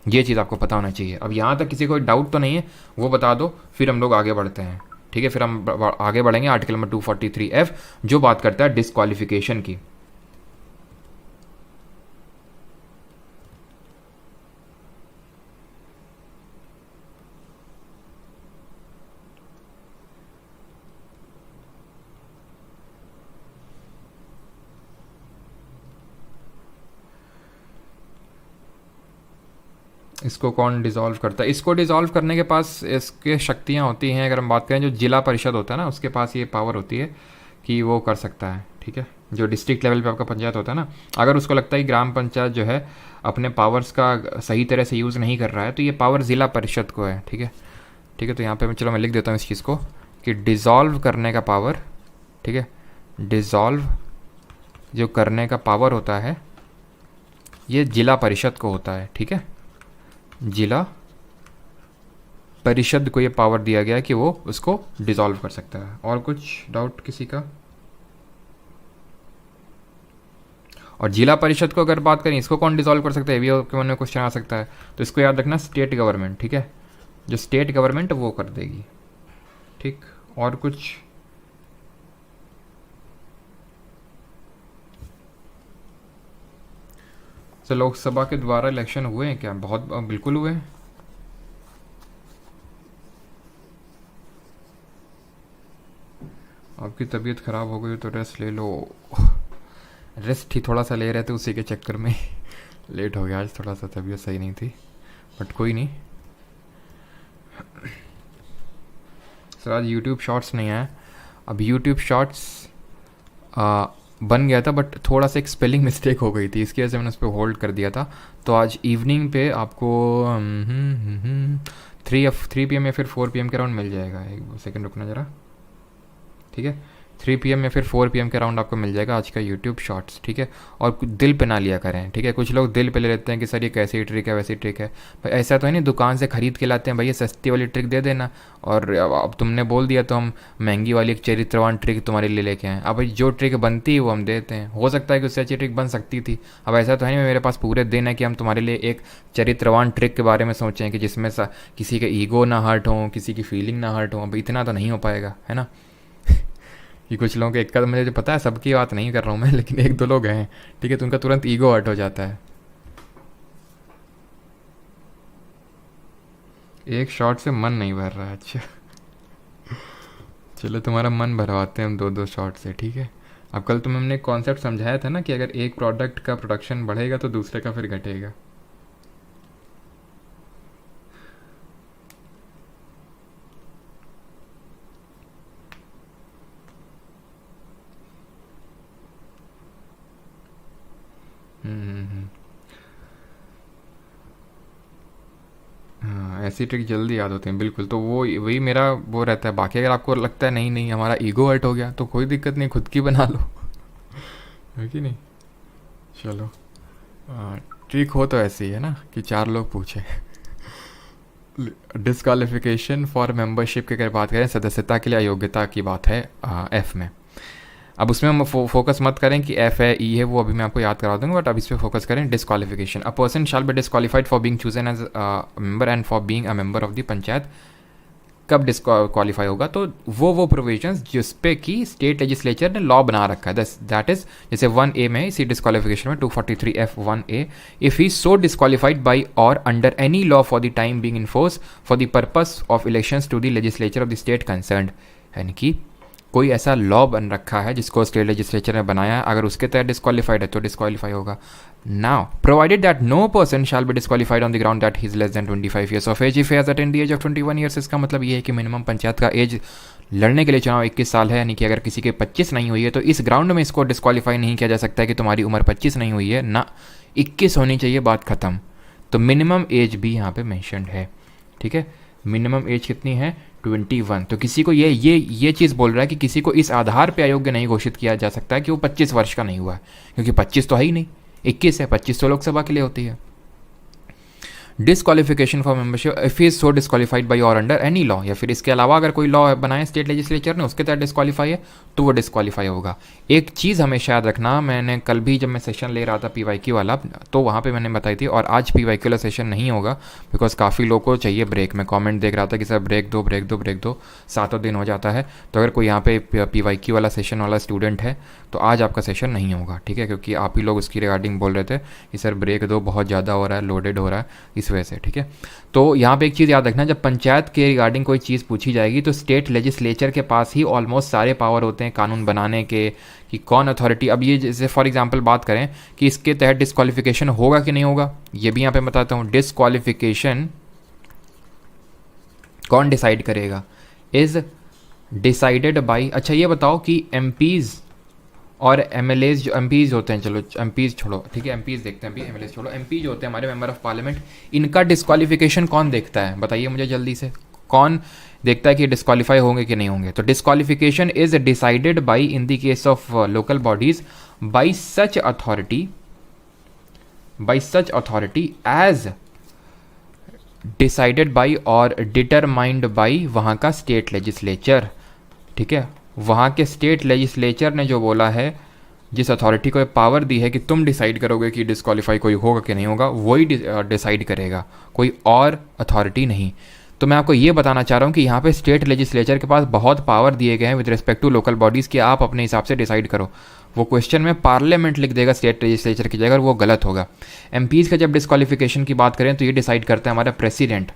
ये चीज़ आपको पता होना चाहिए। अब यहाँ तक किसी को डाउट तो नहीं है, वो बता दो, फिर हम लोग आगे बढ़ते हैं, ठीक है। फिर हम आगे बढ़ेंगे आर्टिकल नंबर 243F जो बात करता है डिस्क्वालिफिकेशन की। इसको कौन डिज़ोल्व करता है? इसको डिज़ोल्व करने के पास इसके शक्तियाँ होती हैं। अगर हम बात करें जो जिला परिषद होता है ना, उसके पास ये पावर होती है कि वो कर सकता है, ठीक है। जो डिस्ट्रिक्ट लेवल पे आपका पंचायत होता है ना, अगर उसको लगता है कि ग्राम पंचायत जो है अपने पावर्स का सही तरह से यूज़ नहीं कर रहा है, तो ये पावर ज़िला परिषद को है, ठीक है, ठीक है। तो यहाँ पे चलो मैं लिख देता हूँ इस चीज़ को कि डिज़ोल्व करने का पावर, ठीक है, डिज़ोल्व जो करने का पावर होता है ये जिला परिषद को होता है, ठीक है। जिला परिषद को ये पावर दिया गया है कि वो उसको डिसॉल्व कर सकता है। और कुछ डाउट किसी का? और जिला परिषद को अगर बात करें, इसको कौन डिसॉल्व कर सकता है, ये भी आपके मन में क्वेश्चन आ सकता है। तो इसको याद रखना, स्टेट गवर्नमेंट, ठीक है, जो स्टेट गवर्नमेंट वो कर देगी, ठीक। और कुछ? तो लोकसभा के द्वारा इलेक्शन हुए हैं क्या? बहुत बिल्कुल हुए हैं। आपकी तबीयत ख़राब हो गई तो रेस्ट ले लो। रेस्ट ही थोड़ा सा ले रहे थे, उसी के चक्कर में लेट हो गया आज, थोड़ा सा तबीयत सही नहीं थी, बट कोई नहीं। सर आज यूट्यूब शॉर्ट्स नहीं आया। अब यूट्यूब शॉर्ट्स बन गया था, बट थोड़ा सा एक स्पेलिंग मिस्टेक हो गई थी, इसकी वजह से मैंने उस पर होल्ड कर दिया था। तो आज इवनिंग पे आपको 3 PM या फिर 4 PM के अराउंड मिल जाएगा। एक सेकंड रुकना ज़रा, ठीक है। 3 PM या फिर 4 PM के अराउंड आपको मिल जाएगा आज का यूट्यूब शॉर्ट्स, ठीक है। और कुछ दिल पे ना लिया करें, ठीक है। कुछ लोग दिल पे ले लेते हैं कि सर ये कैसी ट्रिक है वैसी ट्रिक है। भाई ऐसा तो है नहीं दुकान से ख़रीद के लाते हैं, भाई ये सस्ती वाली ट्रिक दे देना, और अब तुमने बोल दिया तो हम महंगी वाली एक चरित्रवान ट्रिक तुम्हारे लिए लेके आए। अब भाई जो ट्रिक बनती है वो हम देते हैं, हो सकता है कि उससे अच्छी ट्रिक बन सकती थी। अब ऐसा तो है नहीं मेरे पास पूरे दिन है कि हम तुम्हारे लिए एक चरित्रवान ट्रिक के बारे में सोचें कि जिसमें किसी के ईगो ना हर्ट हो, किसी की फीलिंग ना हर्ट हो। अब इतना तो नहीं हो पाएगा, है ना। कि कुछ लोगों के एक मुझे जो पता है, सबकी बात नहीं कर रहा हूँ मैं, लेकिन 1-2 लोग हैं, ठीक है, तो उनका तुरंत ईगो हर्ट हो जाता है। एक शॉट से मन नहीं भर रहा है, अच्छा। चलो तुम्हारा मन भरवाते हैं हम 2-2 शॉट से, ठीक है। अब कल तुम्हें हमने कॉन्सेप्ट समझाया था ना कि अगर एक प्रोडक्ट का प्रोडक्शन बढ़ेगा तो दूसरे का फिर घटेगा। हम्म। हाँ, ऐसी ट्रिक जल्दी याद होती हैं, बिल्कुल। तो वो वही मेरा वो रहता है। बाकी अगर आपको लगता है नहीं नहीं हमारा ईगो हर्ट हो गया तो कोई दिक्कत नहीं, खुद की बना लो। है कि नहीं। चलो, ट्रिक हो तो ऐसी है ना कि 4 लोग पूछे। डिस्क्वालिफिकेशन फॉर मेंबरशिप की अगर बात करें, सदस्यता के लिए अयोग्यता की बात है एफ में। अब उसमें हम फोकस मत करें कि एफ है ई है, वो अभी मैं आपको याद करा दूंगा, बट अब इस पर फोकस करें disqualification. A person shall be disqualified for being chosen as member and for being a member of the panchayat. कब डिस्क्वालीफाई होगा, तो वो प्रोविजंस जिस पे कि स्टेट लेजिस्लेचर ने लॉ बना रखा है, दैट इज जैसे 1A में इसी डिस्क्वालिफिकेशन में 243F1A, if he so disqualified by और under any law for the time being in force for the purpose of elections to the legislature of the state concerned. यानी कि कोई ऐसा लॉ बन रखा है जिसको स्टेट लेजिस्लेचर ने बनाया है, अगर उसके तहत डिस्क्वालीफाइड है तो डिस्क्वालीफाई होगा। Now provided that no person shall be disqualified on the ground that he is less than 25 years of age if he has attend the age of 21 years. इसका मतलब ये है कि मिनिमम पंचायत का एज लड़ने के लिए चुनाव 21 साल है, यानी कि अगर किसी के 25 नहीं हुई है तो इस ग्राउंड में इसको डिस्क्वालीफाई नहीं किया जा सकता है कि तुम्हारी उम्र 25 नहीं हुई है ना, 21 होनी चाहिए, बात खत्म। तो मिनिमम एज भी यहाँ पे मैंशनड है, ठीक है। मिनिमम एज कितनी है, 21। तो किसी को ये चीज़ बोल रहा है कि किसी को इस आधार पे अयोग्य नहीं घोषित किया जा सकता है कि वो 25 वर्ष का नहीं हुआ है, क्योंकि 25 तो है ही नहीं, 21 है। 25 तो लोकसभा के लिए होती है। Disqualification for membership if is so disqualified by और अंडर एनी लॉ, या फिर इसके अलावा अगर कोई लॉ बनाए स्टेट लेजिस्लेचर ने उसके तहत डिस्क्वालीफाई है तो वो डिस्क्वालीफाई होगा। एक चीज़ हमेशा याद रखना, मैंने कल भी जब मैं सेशन ले रहा था PYQ वाला तो वहाँ पे मैंने बताई थी, और आज PYQ वाला सेशन नहीं होगा बिकॉज काफ़ी लोगों को चाहिए ब्रेक। मैं कॉमेंट देख रहा था कि सर ब्रेक दो ब्रेक दो ब्रेक दो, 7 दिन हो जाता है। तो अगर कोई यहाँ पे PYQ वाला सेशन वाला स्टूडेंट है तो आज आपका सेशन नहीं होगा, ठीक है, क्योंकि आप ही लोग उसकी रिगार्डिंग बोल रहे थे कि सर ब्रेक दो, बहुत ज़्यादा हो रहा है, लोडेड हो रहा है, इस वजह से, ठीक है। तो यहाँ पे एक चीज़ याद रखना, जब पंचायत के रिगार्डिंग कोई चीज़ पूछी जाएगी तो स्टेट लेजिस्लेचर के पास ही ऑलमोस्ट सारे पावर होते हैं कानून बनाने के, कि कौन अथॉरिटी। अब ये जैसे फॉर एग्जांपल बात करें कि इसके तहत डिस्क्वालिफिकेशन होगा कि नहीं होगा, ये भी यहाँ पे बताता हूँ। डिस्क्वालिफिकेशन कौन डिसाइड करेगा, इज डिसाइडेड बाई, अच्छा ये बताओ कि MPs और MLAs, जो MPs होते हैं, चलो MPs छोड़ो, ठीक है, MPs देखते हैं, अभी MLAs छोड़ो, MP जो होते हैं हमारे मेंबर ऑफ पार्लियामेंट, इनका डिस्क्वालिफिकेशन कौन देखता है, बताइए मुझे जल्दी से, कौन देखता है कि डिस्क्वालीफाई होंगे कि नहीं होंगे। तो disqualification is decided by in the case of local bodies by such authority as decided by और डिटरमाइंड बाई वहाँ का स्टेट लेजिस्लेचर, ठीक है। वहाँ के स्टेट लेजिस्लेचर ने जो बोला है, जिस अथॉरिटी को पावर दी है कि तुम डिसाइड करोगे कि डिस्क्वालीफाई कोई होगा कि नहीं होगा, वही डिसाइड करेगा, कोई और अथॉरिटी नहीं। तो मैं आपको ये बताना चाह रहा हूँ कि यहाँ पे स्टेट लेजिस्लेचर के पास बहुत पावर दिए गए हैं with respect to local bodies कि आप अपने हिसाब से डिसाइड करो। वो क्वेश्चन में पार्लियामेंट लिख देगा स्टेट लेजिस्लेचर की जगह, और वो गलत होगा। MPs का जब डिस्क्वालिफिकेशन की बात करें तो ये डिसाइड करता है हमारा प्रेसिडेंट।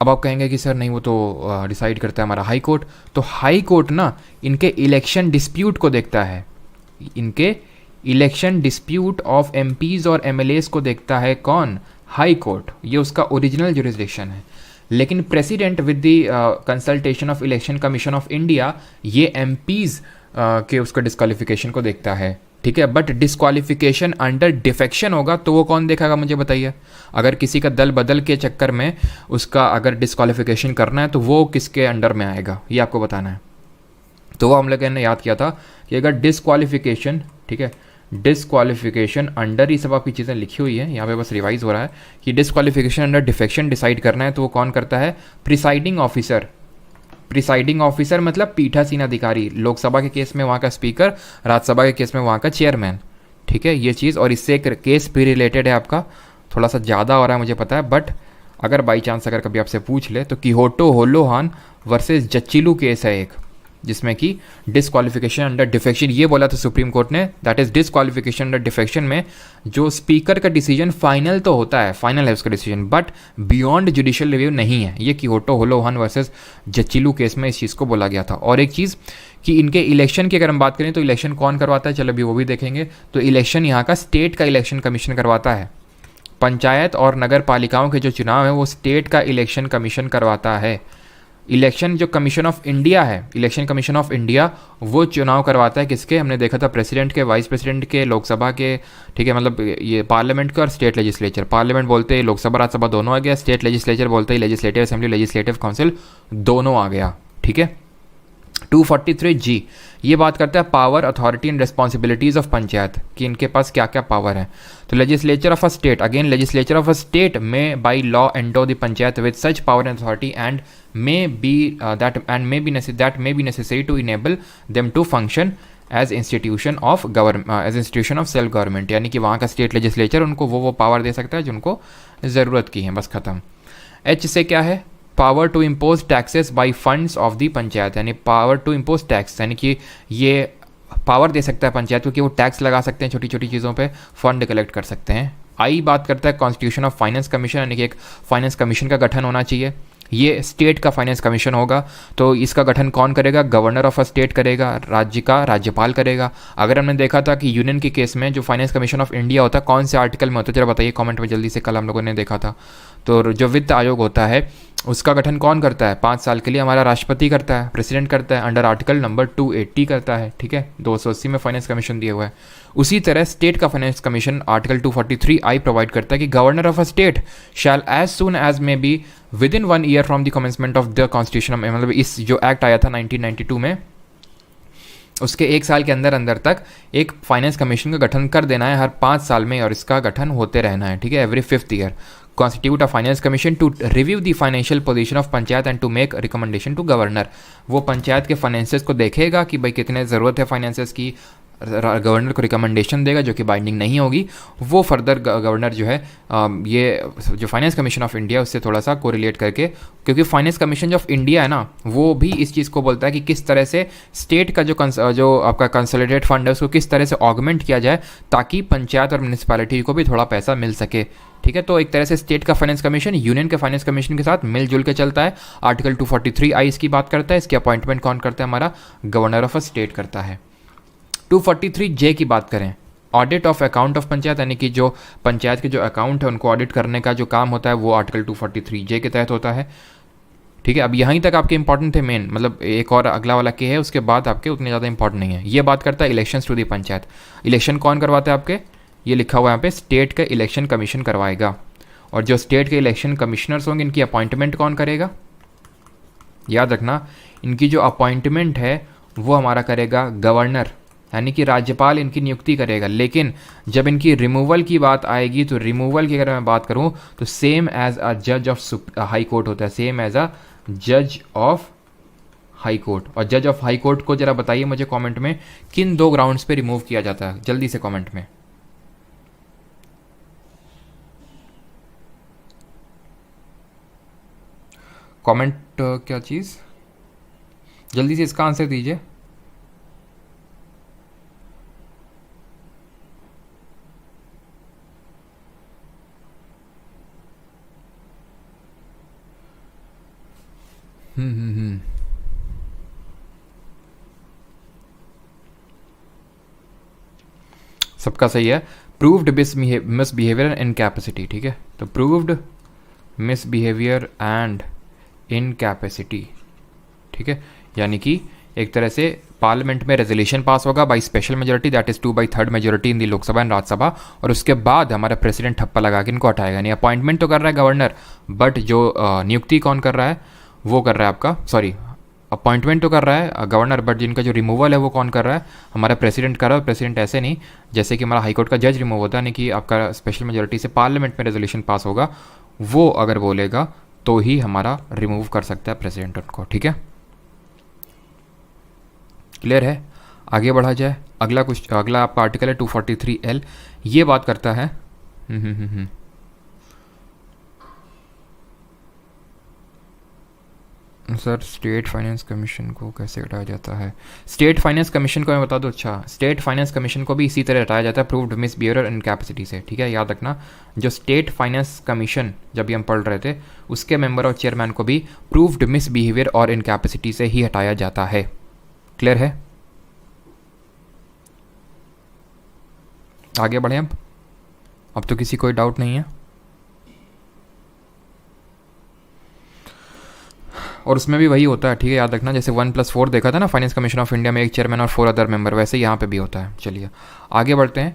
अब आप कहेंगे कि सर नहीं, वो तो डिसाइड करता है हमारा हाई कोर्ट। तो हाई कोर्ट ना इनके इलेक्शन डिस्प्यूट को देखता है, इनके इलेक्शन डिस्प्यूट ऑफ MPs और MLAs को देखता है कौन, हाई कोर्ट। ये उसका ओरिजिनल जुरिस्डिक्शन है। लेकिन president with the consultation of election commission of India ये MPs के उसका डिस्क्वालिफिकेशन को देखता है, ठीक है। बट डिस्क्वालिफिकेशन अंडर डिफेक्शन होगा तो वो कौन देखेगा, मुझे बताइए। अगर किसी का दल बदल के चक्कर में उसका अगर डिस्क्वालिफिकेशन करना है तो वो किसके अंडर में आएगा, ये आपको बताना है। तो वो हम लोग ने याद किया था कि अगर डिसक्वालिफिकेशन, ठीक है, डिसक्वालिफिकेशन अंडर, ये सब आपकी चीज़ें लिखी हुई है यहाँ पे, बस रिवाइज हो रहा है कि डिसक्वालिफिकेशन अंडर डिफेक्शन डिसाइड करना है तो वो कौन करता है? Presiding officer. प्रिसाइडिंग ऑफिसर मतलब पीठासीन अधिकारी, लोकसभा के केस में वहाँ का स्पीकर, राज्यसभा के केस में वहाँ का चेयरमैन, ठीक है, ये चीज़। और इससे एक केस भी रिलेटेड है आपका, थोड़ा सा ज़्यादा हो रहा है मुझे पता है, बट अगर बाई चांस अगर कभी आपसे पूछ ले तो किहोटो होलोहान वर्सेस जच्चिलू केस है एक, जिसमें कि डिसक्वालिफिकेशन अंडर डिफेक्शन ये बोला था सुप्रीम कोर्ट ने, that is disqualification under defection में जो स्पीकर का डिसीजन फाइनल तो होता है, फाइनल है उसका decision, but beyond judicial review नहीं है। ये किहोटो होलोहान वर्सेस जच्चिलू केस में इस चीज़ को बोला गया था। और एक चीज़ कि इनके इलेक्शन की अगर हम बात करें तो इलेक्शन कौन करवाता है, चलो अभी वो भी देखेंगे। तो इलेक्शन यहाँ का स्टेट का इलेक्शन कमीशन करवाता है। पंचायत और नगर पालिकाओं के जो चुनाव है वो स्टेट का इलेक्शन कमीशन करवाता है। इलेक्शन जो कमीशन ऑफ इंडिया है, इलेक्शन कमीशन ऑफ इंडिया, वो चुनाव करवाता है किसके? हमने देखा था प्रेसिडेंट के, वाइस प्रेसिडेंट के, लोकसभा के, ठीक है, मतलब ये पार्लियामेंट के और स्टेट लेजिस्लेचर। पार्लियामेंट बोलते हैं लोकसभा राज्यसभा दोनों आ गया, स्टेट लेजिस्लेचर बोलते हैं लेजिस्लेटिव असेंबली लेजिस्लेटिव काउंसिल दोनों आ गया, ठीक है। 243G ये बात करता है power, authority and responsibilities of panchayat, कि इनके पास क्या क्या पावर है। तो legislature of a state, again legislature of a state में by law endow the panchayat with such power and authority and may be necessary to enable them to function as institution of self government, यानी कि वहाँ का state legislature उनको वो power दे सकता है जिनको ज़रूरत की है, बस खत्म। H से क्या है? Power to impose taxes by funds of the panchayat, यानी पावर टू इम्पोज टैक्स, यानी कि ये पावर दे सकता है पंचायत को कि वो टैक्स लगा सकते हैं, छोटी छोटी चीज़ों पे फंड कलेक्ट कर सकते हैं। आई बात करता है कॉन्स्टिट्यूशन ऑफ फाइनेंस कमीशन, यानी कि एक फाइनेंस कमीशन का गठन होना चाहिए। ये स्टेट का फाइनेंस कमीशन होगा, तो इसका गठन कौन करेगा? गवर्नर ऑफ अ स्टेट करेगा, राज्य का राज्यपाल करेगा। अगर हमने देखा था कि यूनियन के केस में जो फाइनेंस कमीशन ऑफ इंडिया होता है कौन से आर्टिकल में होता है, जरा बताइए कमेंट में जल्दी से, कल हम लोगों ने देखा था। तो जो वित्त आयोग होता है उसका गठन कौन करता है? 5 साल के लिए हमारा राष्ट्रपति करता है, प्रेसिडेंट करता है, अंडर आर्टिकल नंबर 280 करता है, ठीक है, 280 में फाइनेंस कमीशन दिया हुआ है। उसी तरह स्टेट का finance commission article 243I provide करता है कि governor of a state shall as soon as may be within 1 year from the commencement of the constitution, मतलब इस जो एक्ट आया था 1992 में, उसके 1 साल के अंदर अंदर तक एक फाइनेंस कमीशन का गठन कर देना है हर 5 साल में, और इसका गठन होते रहना है, ठीक है, every 5th year. Constitute a finance commission to review the financial position of panchayat and to make recommendation to governor. वो पंचायत के फाइनेंसेस को देखेगा कि भाई कितने ज़रूरत है फाइनेंसेस की, गवर्नर को रिकमेंडेशन देगा जो कि बाइंडिंग नहीं होगी। वो फर्दर गवर्नर जो है ये जो फाइनेंस कमीशन ऑफ इंडिया उससे थोड़ा सा कोरिलेट करके, क्योंकि फाइनेंस कमीशन ऑफ इंडिया है ना, वो भी इस चीज़ को बोलता है कि किस तरह से स्टेट का जो आपका कंसोलिडेटेड फंड है उसको किस तरह से ऑगमेंट किया जाए ताकि पंचायत और म्यूनिसिपैलिटी को भी थोड़ा पैसा मिल सके, ठीक है। तो एक तरह से स्टेट का फाइनेंस कमीशन यूनियन के फाइनेंस कमीशन के साथ मिलजुल के चलता है। आर्टिकल 243I इसकी बात करता है, इसकी अपॉइंटमेंट कौन करता है? हमारा गवर्नर ऑफ अ स्टेट करता है। 243J की बात करें, audit of account of panchayat, यानी कि जो पंचायत के जो अकाउंट है उनको ऑडिट करने का जो काम होता है वो आर्टिकल 243J के तहत होता है, ठीक है। अब यहीं तक आपके इंपॉर्टेंट थे मेन, मतलब एक और अगला वाला के है, उसके बाद आपके उतने ज़्यादा इंपॉर्टेंट नहीं है। ये बात करता है elections to the panchayat, election कौन करवाते हैं आपके? ये लिखा हुआ है यहाँ पे, स्टेट का इलेक्शन कमीशन करवाएगा। और जो स्टेट के इलेक्शन कमिश्नर्स होंगे इनकी अपॉइंटमेंट कौन करेगा? याद रखना, इनकी जो अपॉइंटमेंट है वो हमारा करेगा गवर्नर, यानी कि राज्यपाल इनकी नियुक्ति करेगा। लेकिन जब इनकी रिमूवल की बात आएगी तो रिमूवल की अगर मैं बात करूं तो सेम एज अ जज ऑफ हाई कोर्ट होता है, सेम एज अ जज ऑफ हाई कोर्ट। और जज ऑफ हाई कोर्ट को जरा बताइए मुझे कमेंट में किन 2 ग्राउंड्स पे रिमूव किया जाता है, जल्दी से कमेंट में। कमेंट क्या चीज़, जल्दी से इसका आंसर दीजिए। सबका सही है। प्रूव्ड मिसबिहेवियर एंड कैपेसिटी, ठीक है, तो प्रूव्ड मिसबिहेवियर एंड इनकैपेसिटी, ठीक है, यानी कि एक तरह से पार्लियामेंट में रेजोल्यूशन पास होगा by special majority, that is 2/3 majority in the Lok Sabha and Rajya Sabha, और उसके बाद हमारा प्रेसिडेंट ठप्पा लगा के इनको हटाएगा। यानी अपॉइंटमेंट तो कर रहा है गवर्नर, बट जो नियुक्ति कौन कर रहा है वो कर रहा है आपका, सॉरी अपॉइंटमेंट तो कर रहा है गवर्नर, बट जिनका जो रिमूवल है वो कौन कर रहा है? हमारा प्रेसिडेंट कर रहा है। प्रेसिडेंट ऐसे नहीं जैसे कि हमारा हाईकोर्ट का जज रिमूव होता है, यानी कि आपका स्पेशल मेजोरिटी से पार्लियामेंट में रेजोल्यूशन पास होगा, वो अगर बोलेगा तो ही हमारा रिमूव कर सकता है प्रेसिडेंट उनको। ठीक है, क्लियर है? आगे बढ़ा जाए। अगला आपका आर्टिकल है 243L। ये बात करता है सर स्टेट फाइनेंस कमीशन को कैसे हटाया जाता है? स्टेट फाइनेंस कमीशन को मैं बता दूं। अच्छा, स्टेट फाइनेंस कमीशन को भी इसी तरह हटाया जाता है, प्रूव्ड मिसबिहेवियर एंड इनकैपेसिटी से। ठीक है, याद रखना, जो स्टेट फाइनेंस कमीशन जब भी हम पढ़ रहे थे, उसके मेंबर और चेयरमैन को भी प्रूव्ड मिसबिहेवियर और इनकैपेसिटी से ही हटाया जाता है। क्लियर है? आगे बढ़े अब तो किसी कोई डाउट नहीं है। और उसमें भी वही होता है, ठीक है, याद रखना, जैसे 1+4 देखा था ना फाइनेंस कमीशन ऑफ इंडिया में, एक चेयरमैन और 4 अदर मेंबर, वैसे यहाँ पे भी होता है। चलिए आगे बढ़ते हैं।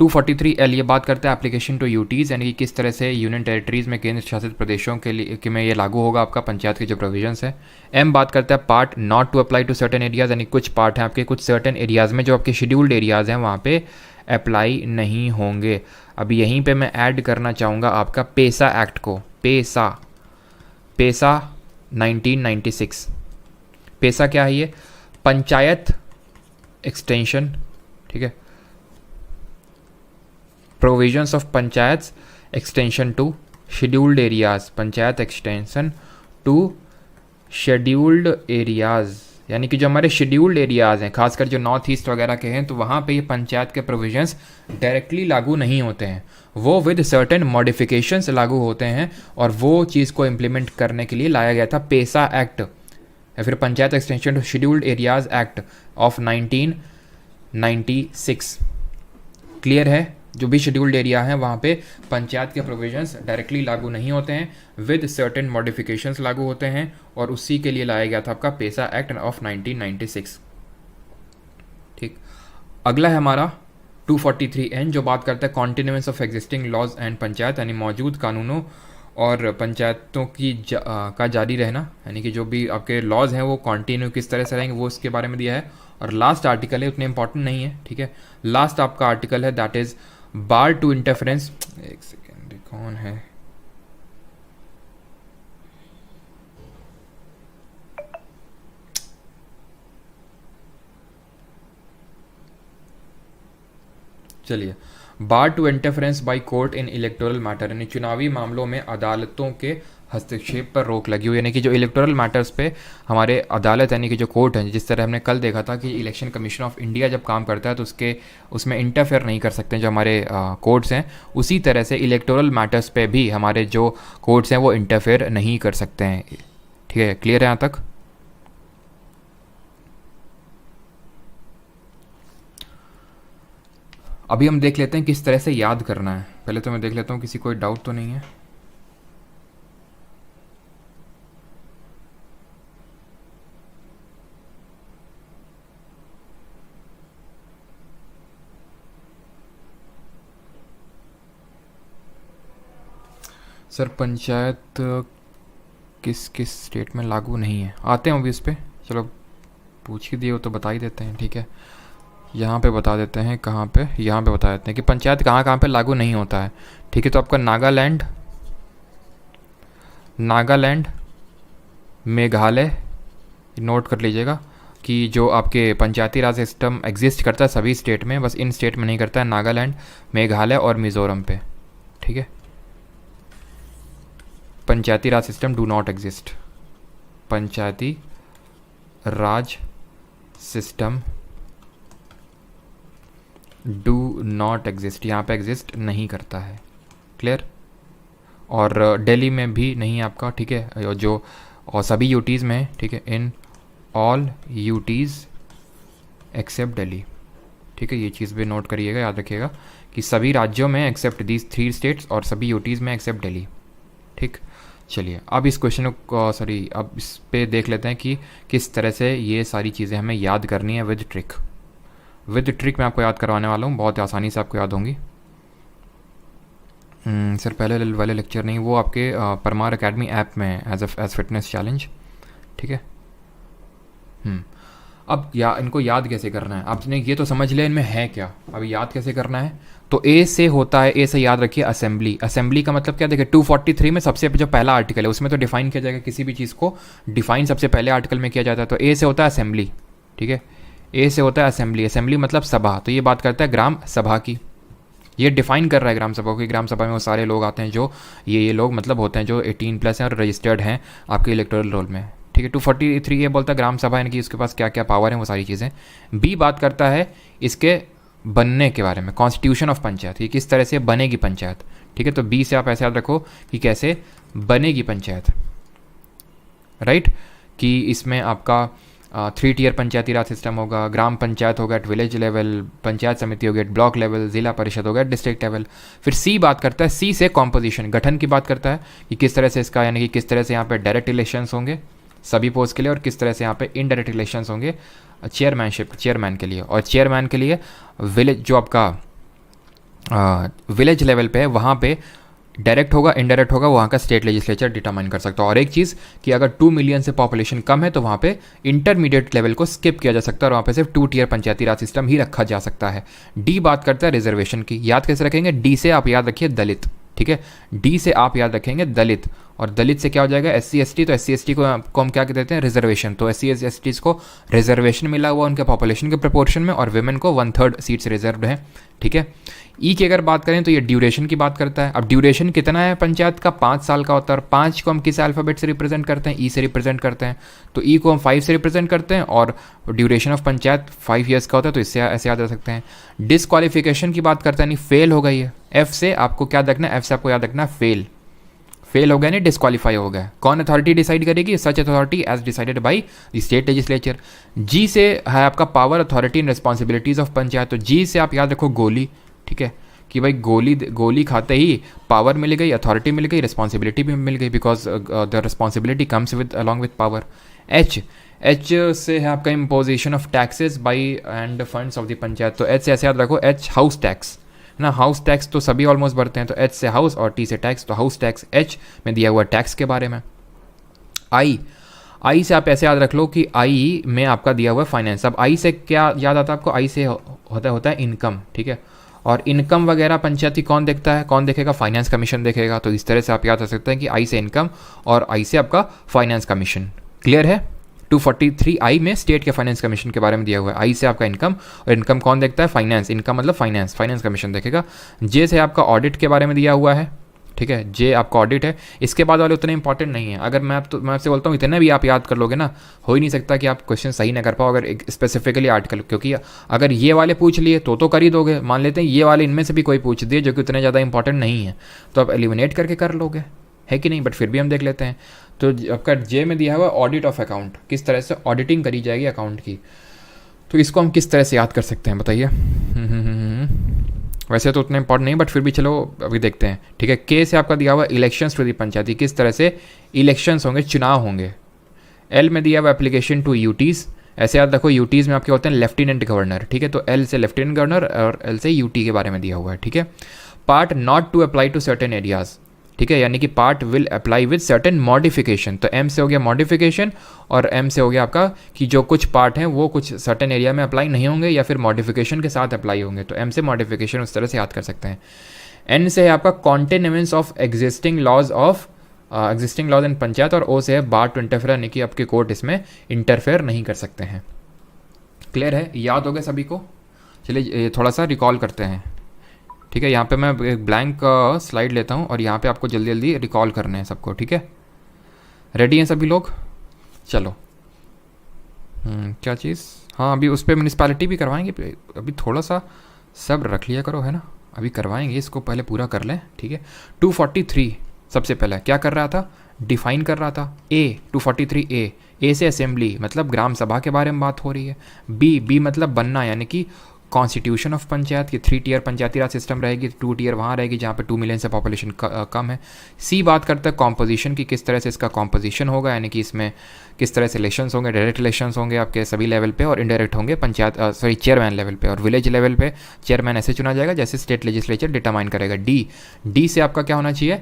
243L ये बात करता है एप्लीकेशन टू यूटीज़, यानी कि किस तरह से यूनियन टेरिटरीज़ में केंद्र शासित प्रदेशों के लिए कि में ये लागू होगा आपका पंचायत के जो प्रोविजंस है। एम बात करता है part not to apply to certain areas, यानी कुछ पार्ट हैं आपके, कुछ सर्टेन एरियाज़ में जो आपके शेड्यूल्ड एरियाज़ हैं वहाँ पे अप्लाई नहीं होंगे। अभी यहीं पे मैं ऐड करना चाहूँगा आपका पेसा एक्ट को। पेसा 1996। पेसा क्या है? ये पंचायत एक्सटेंशन, ठीक है, provisions of panchayat extension to scheduled areas, panchayat extension to scheduled areas, यानी कि जो हमारे शेड्यूल्ड एरियाज़ हैं, खासकर जो नॉर्थ ईस्ट वगैरह के हैं, तो वहाँ पे ये पंचायत के प्रोविजंस डायरेक्टली लागू नहीं होते हैं, वो विद सर्टेन मॉडिफिकेशंस लागू होते हैं। और वो चीज़ को इम्प्लीमेंट करने के लिए लाया गया था पेसा एक्ट, या फिर panchayat extension to scheduled areas act of 1996। Clear है? जो भी शेड्यूल्ड एरिया है वहाँ पे पंचायत के प्रोविजंस डायरेक्टली लागू नहीं होते हैं, विद सर्टेन मॉडिफिकेशंस लागू होते हैं, और उसी के लिए लाया गया था आपका पेसा एक्ट ऑफ 1996। ठीक, अगला है हमारा 243N जो बात करता है continuance of existing laws and panchayat, यानी मौजूद कानूनों और पंचायतों की का जारी रहना, यानी कि जो भी आपके लॉज हैं वो कंटिन्यू किस तरह से रहेंगे, वो इसके बारे में दिया है। और लास्ट आर्टिकल है, उतने इंपॉर्टेंट नहीं है, ठीक है, लास्ट आपका आर्टिकल है that is bar to interference. एक सेकेंड, कौन है? चलिए, bar to interference by court in electoral matter, यानी चुनावी मामलों में अदालतों के हस्तक्षेप पर रोक लगी हुई, यानी कि जो इलेक्टोरल मैटर्स पे हमारे अदालत यानी कि जो कोर्ट है, जिस तरह हमने कल देखा था कि इलेक्शन कमीशन ऑफ इंडिया जब काम करता है तो उसमें इंटरफेयर नहीं कर सकते जो हमारे कोर्ट्स हैं, उसी तरह से इलेक्टोरल मैटर्स पे भी हमारे जो कोर्ट्स हैं वो इंटरफेयर नहीं कर सकते हैं। ठीक है, क्लियर है यहाँ तक? अभी हम देख लेते हैं किस तरह से याद करना है। पहले तो मैं देख लेता हूँ किसी कोई डाउट तो नहीं है। सर पंचायत किस किस स्टेट में लागू नहीं है, आते हैं अभी उस पर। चलो पूछ ही दिए हो तो बता ही देते हैं, ठीक है। यहाँ पे बता देते हैं कहाँ पे, यहाँ पे बता देते हैं कि पंचायत कहाँ कहाँ पे लागू नहीं होता है। ठीक है, तो आपका नागालैंड, मेघालय, नोट कर लीजिएगा कि जो आपके पंचायती राज सिस्टम एग्जिस्ट करता है सभी स्टेट में, बस इन स्टेट में नहीं करता है, नागालैंड, मेघालय और मिज़ोरम पे। ठीक है, पंचायती राज system do not exist, panchayati Raj system do not exist, यहाँ पे एग्जिस्ट नहीं करता है। क्लियर? और दिल्ली में भी नहीं है आपका, ठीक है, जो और सभी यूटीज़ में है, ठीक है, in all UTs except Delhi. ठीक है, ये चीज़ भी नोट करिएगा, याद रखिएगा कि सभी राज्यों में एक्सेप्ट दीज 3 स्टेट्स और सभी यूटीज़ में एक्सेप्ट दिल्ली। ठीक, चलिए अब इस क्वेश्चन को अब इस पे देख लेते हैं कि किस तरह से ये सारी चीज़ें हमें याद करनी है विद ट्रिक। विद ट्रिक मैं आपको याद करवाने वाला हूँ, बहुत आसानी से आपको याद होंगी। सर पहले वाले लेक्चर नहीं, वो आपके परमार एकेडमी ऐप में एज फिटनेस चैलेंज। ठीक है, अब इनको याद कैसे करना है, आपने ये तो समझ लिया इनमें है क्या, अभी याद कैसे करना है। तो ए से होता है, ए से याद रखिए असेंबली। असेंबली का मतलब क्या, देखिए 243 में सबसे जो पहला आर्टिकल है उसमें तो डिफाइन किया जाएगा, किसी भी चीज़ को डिफाइन सबसे पहले आर्टिकल में किया जाता है। तो ए से होता है असेंबली, ठीक है, ए से होता है असेंबली। असेंबली मतलब सभा, तो ये बात करता है ग्राम सभा की, ये डिफाइन कर रहा है ग्राम सभा को। ग्राम सभा में वो सारे लोग आते हैं जो ये लोग मतलब होते हैं जो 18+ हैं और रजिस्टर्ड हैं आपके इलेक्टोरल रोल में, ठीक है। 243 ये बोलता है ग्राम सभा यानी कि उसके पास क्या क्या पावर है वो सारी चीज़ें। बी बात करता है इसके बनने के बारे में, कॉन्स्टिट्यूशन ऑफ पंचायत, ये किस तरह से बनेगी पंचायत, ठीक है। तो बी से आप ऐसे याद रखो कि कैसे बनेगी पंचायत, राइट, कि इसमें आपका 3 टियर पंचायती राज सिस्टम होगा, ग्राम पंचायत होगा एट विलेज लेवल, पंचायत समिति होगी एट ब्लॉक लेवल, जिला परिषद होगा एट डिस्ट्रिक्ट लेवल। फिर सी बात करता है, सी से कॉम्पोजिशन, गठन की बात करता है कि किस तरह से इसका, यानी कि किस तरह से यहाँ पे डायरेक्ट इलेक्शंस होंगे सभी पोस्ट के लिए और किस तरह से यहाँ पे इनडायरेक्ट इलेक्शंस होंगे चेयरमैन के लिए। और चेयरमैन के लिए विलेज जो आपका विलेज लेवल पे है वहाँ पे डायरेक्ट होगा इनडायरेक्ट होगा, वहाँ का स्टेट लेजिस्लेचर डिटरमाइन कर सकता है। और एक चीज़ कि अगर 2 मिलियन से पॉपुलेशन कम है तो वहाँ पे इंटरमीडिएट लेवल को स्किप किया जा सकता है और वहाँ पे सिर्फ 2 टियर पंचायती राज सिस्टम ही रखा जा सकता है। डी बात करता है रिजर्वेशन की, याद कैसे रखेंगे, डी से आप याद रखिए दलित, ठीक है, डी से आप याद रखेंगे दलित, और दलित से क्या हो जाएगा SC ST, तो SC ST को हम क्या कहते हैं, रिजर्वेशन। तो SC ST को रिजर्वेशन मिला हुआ उनके पॉपुलेशन के प्रपोर्शन में, और वुमेन को 1/3 सीट्स रिजर्व्ड है, ठीक है। ई की अगर बात करें तो ये ड्यूरेशन की बात करता है। अब ड्यूरेशन कितना है पंचायत का, 5 साल का होता है, और 5 को हम किस अल्फ़ाबेट से रिप्रेजेंट करते हैं, ई से रिप्रेजेंट करते हैं। तो ई को हम 5 से रिप्रेजेंट करते हैं और ड्यूरेशन ऑफ पंचायत 5 ईयर्स का होता है, तो इससे ऐसे याद रख सकते हैं। डिसक्वालिफिकेशन की बात करता है, नहीं फेल हो गई है, एफ से आपको क्या रखना है, एफ से आपको याद रखना है फेल हो गया नहीं डिस्क्वालीफाई हो गया। कौन अथॉरिटी डिसाइड करेगी, such authority as decided by the state legislature. G से है आपका power authority and responsibilities of panchayat, तो जी से आप याद रखो गोली, ठीक है, कि भाई गोली खाते ही पावर मिल गई, अथॉरिटी मिल गई, रिस्पॉन्सिबिलिटी भी मिल गई, because the responsibility comes with along with power. H से है आपका imposition of taxes by end funds of the panchayat, तो एच से ऐसे याद रखो, एच हाउस टैक्स ना, हाउस टैक्स तो सभी ऑलमोस्ट भरते हैं, तो एच से हाउस और टी से टैक्स, तो हाउस टैक्स एच में दिया हुआ टैक्स के बारे में। आई से आप ऐसे याद रख लो कि आई में आपका दिया हुआ फाइनेंस। अब आई से क्या याद आता है आपको, आई से होता है इनकम, ठीक है, और इनकम वगैरह पंचायती कौन देखता है, कौन देखेगा, फाइनेंस कमीशन देखेगा। तो इस तरह से आप याद रख सकते हैं कि आई से इनकम और आई से आपका फाइनेंस कमीशन। क्लियर है, 243 आई में स्टेट के फाइनेंस कमीशन के बारे में दिया हुआ है। आई से आपका इनकम, और इनकम कौन देखता है, फाइनेंस, इनकम मतलब फाइनेंस कमीशन देखेगा। जे से आपका ऑडिट के बारे में दिया हुआ है, ठीक है, जे आपका ऑडिट है। इसके बाद वाले उतने इंपॉर्टेंट नहीं है, अगर मैं आपसे बोलता हूँ इतने भी आप याद कर लोगे ना, हो ही नहीं सकता कि आप क्वेश्चन सही ना कर पाओ अगर एक स्पेसिफिकली आर्टिकल, क्योंकि अगर ये वाले पूछ लिए तो कर ही दोगे। मान लेते हैं ये वाले इनमें से भी कोई पूछ दिए जो कि उतने ज़्यादा इंपॉर्टेंट नहीं है, तो आप एलिमिनेट करके कर लोगे, है कि नहीं, बट फिर भी हम देख लेते हैं। तो आपका जे में दिया हुआ ऑडिट ऑफ अकाउंट, किस तरह से ऑडिटिंग करी जाएगी अकाउंट की, तो इसको हम किस तरह से याद कर सकते हैं बताइए। वैसे तो उतना इंपॉर्टेंट नहीं, बट फिर भी चलो अभी देखते हैं, ठीक है। के से आपका दिया हुआ इलेक्शंस टू दी पंचायती, किस तरह से इलेक्शंस होंगे, चुनाव होंगे। एल में दिया हुआ एप्लीकेशन टू यूटीज़, ऐसे याद रखो यूटीज़ में आपके होते हैं लेफ्टिनेंट गवर्नर, ठीक है, तो एल से लेफ्टिनेंट गवर्नर और एल से यूटी के बारे में दिया हुआ है, ठीक है। Part not to apply to certain areas, ठीक है, यानी कि part will apply with certain modification, तो एम से हो गया मॉडिफिकेशन और एम से हो गया आपका कि जो कुछ पार्ट हैं वो कुछ सर्टेन एरिया में अप्लाई नहीं होंगे या फिर मॉडिफिकेशन के साथ अप्लाई होंगे, तो एम से मॉडिफिकेशन उस तरह से याद कर सकते हैं। एन से है आपका कॉन्टिन्यूएंस ऑफ एग्जिस्टिंग लॉज इन पंचायत, और ओ से है बार टू इंटरफेयर, यानी कि आपके कोर्ट इसमें इंटरफेयर नहीं कर सकते हैं। क्लियर है, याद हो गया सभी को। चलिए थोड़ा सा रिकॉल करते हैं, ठीक है। यहाँ पे मैं एक ब्लैंक स्लाइड लेता हूँ और यहाँ पे आपको जल्दी जल्दी रिकॉल करने हैं सबको, ठीक है। रेडी हैं सभी लोग, चलो। क्या चीज़, हाँ अभी उस पर म्यूनिसपैलिटी भी करवाएंगे, अभी थोड़ा सा सब्र रख लिया करो, है ना, अभी करवाएंगे, इसको पहले पूरा कर लें, ठीक है। 243 सबसे पहले क्या कर रहा था, डिफाइन कर रहा था। 243 ए से असेंबली मतलब ग्राम सभा के बारे में बात हो रही है। बी मतलब बनना, यानी कि कॉन्स्टिट्यूशन ऑफ पंचायत की 3 टियर पंचायती राज सिस्टम रहेगी, 2 टियर वहाँ रहेगी जहाँ पे 2 मिलियन से पॉपुलेशन कम है। सी बात करता है कॉम्पोजिशन की, किस तरह से इसका कॉम्पोजिशन होगा, यानी कि इसमें किस तरह से इलेक्शंस होंगे, डायरेक्ट इलेक्शंस होंगे आपके सभी लेवल पे और इनडायरेक्ट होंगे चेयरमैन लेवल पे, और विलेज लेवल पे चेयरमैन ऐसे चुना जाएगा जैसे स्टेट लेजिस्लेचर डिटरमाइन करेगा। डी से आपका क्या होना चाहिए,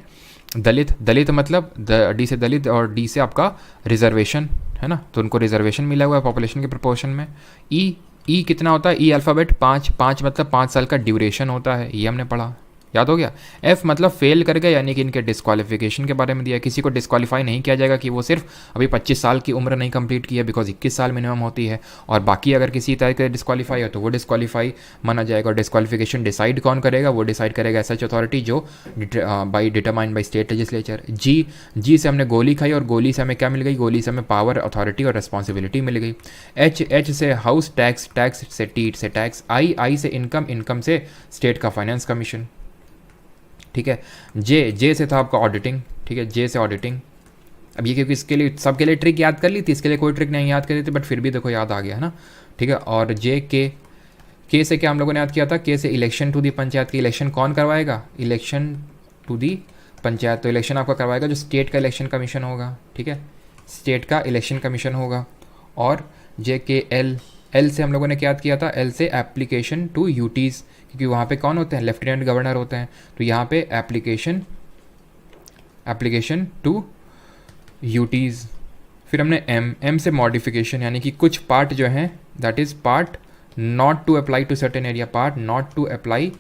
दलित, दलित मतलब डी से दलित और डी से आपका रिजर्वेशन है ना, तो उनको रिजर्वेशन मिला हुआ है पॉपुलेशन के प्रोपोर्शन में। ई कितना होता है, ई अल्फ़ाबेट 5, 5 मतलब 5 साल का ड्यूरेशन होता है, ये हमने पढ़ा, याद हो गया। एफ मतलब फेल कर गए, यानी कि इनके डिस्क्वालिफिकेशन के बारे में दिया, किसी को डिस्क्वालीफाई नहीं किया जाएगा कि वो सिर्फ अभी 25 साल की उम्र नहीं कंप्लीट की है, बिकॉज 21 साल मिनिमम होती है, और बाकी अगर किसी तरह के डिस्क्वालीफाई है तो वो डिस्क्वालीफाई माना जाएगा। और डिस्क्वालिफिकेशन डिसाइड कौन करेगा, वो डिसाइड करेगा एसएच अथॉरिटी, जो by determined by state legislature. G से हमने गोली खाई, और गोली से हमें क्या मिल गई, गोली से हमें पावर, अथॉरिटी और रिस्पॉन्सिबिलिटी मिल गई। एच से हाउस, टैक्स से टीट से टैक्स, आई से इनकम से स्टेट का फाइनेंस कमीशन, ठीक है। जे से था आपका ऑडिटिंग, ठीक है, जे से ऑडिटिंग। अब ये क्योंकि इसके लिए सबके लिए ट्रिक याद कर ली थी, इसके लिए कोई ट्रिक नहीं याद कर रही थी, बट फिर भी देखो याद आ गया है ना, ठीक है। और जे के से क्या हम लोगों ने याद किया था, के से इलेक्शन टू दी पंचायत की, इलेक्शन कौन करवाएगा, इलेक्शन टू दी पंचायत, तो इलेक्शन आपका करवाएगा जो स्टेट का इलेक्शन कमीशन होगा, ठीक है, स्टेट का इलेक्शन कमीशन होगा। और जे के एल से हम लोगों ने क्या याद किया था, एल से एप्लीकेशन टू यूटीज़, क्योंकि वहाँ पे कौन होते हैं, लेफ्टिनेंट गवर्नर होते हैं, तो यहाँ पे एप्लीकेशन टू यूटीज़। फिर हमने एम से मॉडिफिकेशन, यानी कि कुछ पार्ट जो हैं, that is part not to apply to certain area, part not to apply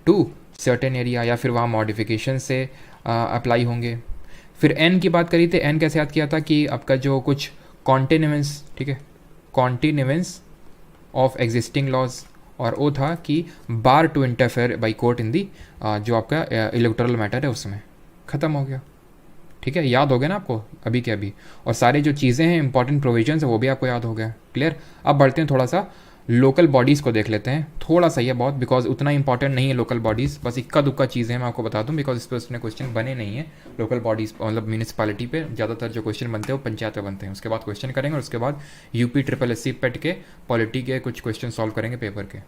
to certain area, या फिर वहाँ मॉडिफिकेशन से अप्लाई होंगे। फिर एन की बात करी थी, एन कैसे याद किया था कि आपका जो कुछ कॉन्टिन्यूएंस, ठीक है, कॉन्टिन्यूएंस ऑफ एग्जिस्टिंग लॉज, और वो था कि बार टू इंटरफेयर बाई कोर्ट इन दी, जो आपका इलेक्टोरल मैटर है उसमें, ख़त्म हो गया, ठीक है, याद हो गया ना आपको अभी के अभी। और सारी जो चीज़ें हैं, इंपॉर्टेंट प्रोविजंस है, वो भी आपको याद हो गया, क्लियर। अब बढ़ते हैं थोड़ा सा लोकल बॉडीज़ को देख लेते हैं, थोड़ा सा ही है बहुत, बिकॉज उतना इंपॉर्टेंट नहीं है लोकल बॉडीज़, बस इक्का दुक्का चीज़ें हैं मैं आपको बता दूं, बिकॉज इस पर उसने क्वेश्चन बने नहीं है लोकल बॉडीज़, मतलब म्यूनिसिपैलिटी पे ज़्यादातर जो क्वेश्चन बनते हैं वो पंचायत में बनते हैं। उसके बाद क्वेश्चन करेंगे, और उसके बाद UP SSC पेट के पॉलिटी के कुछ क्वेश्चन सॉल्व करेंगे पेपर के।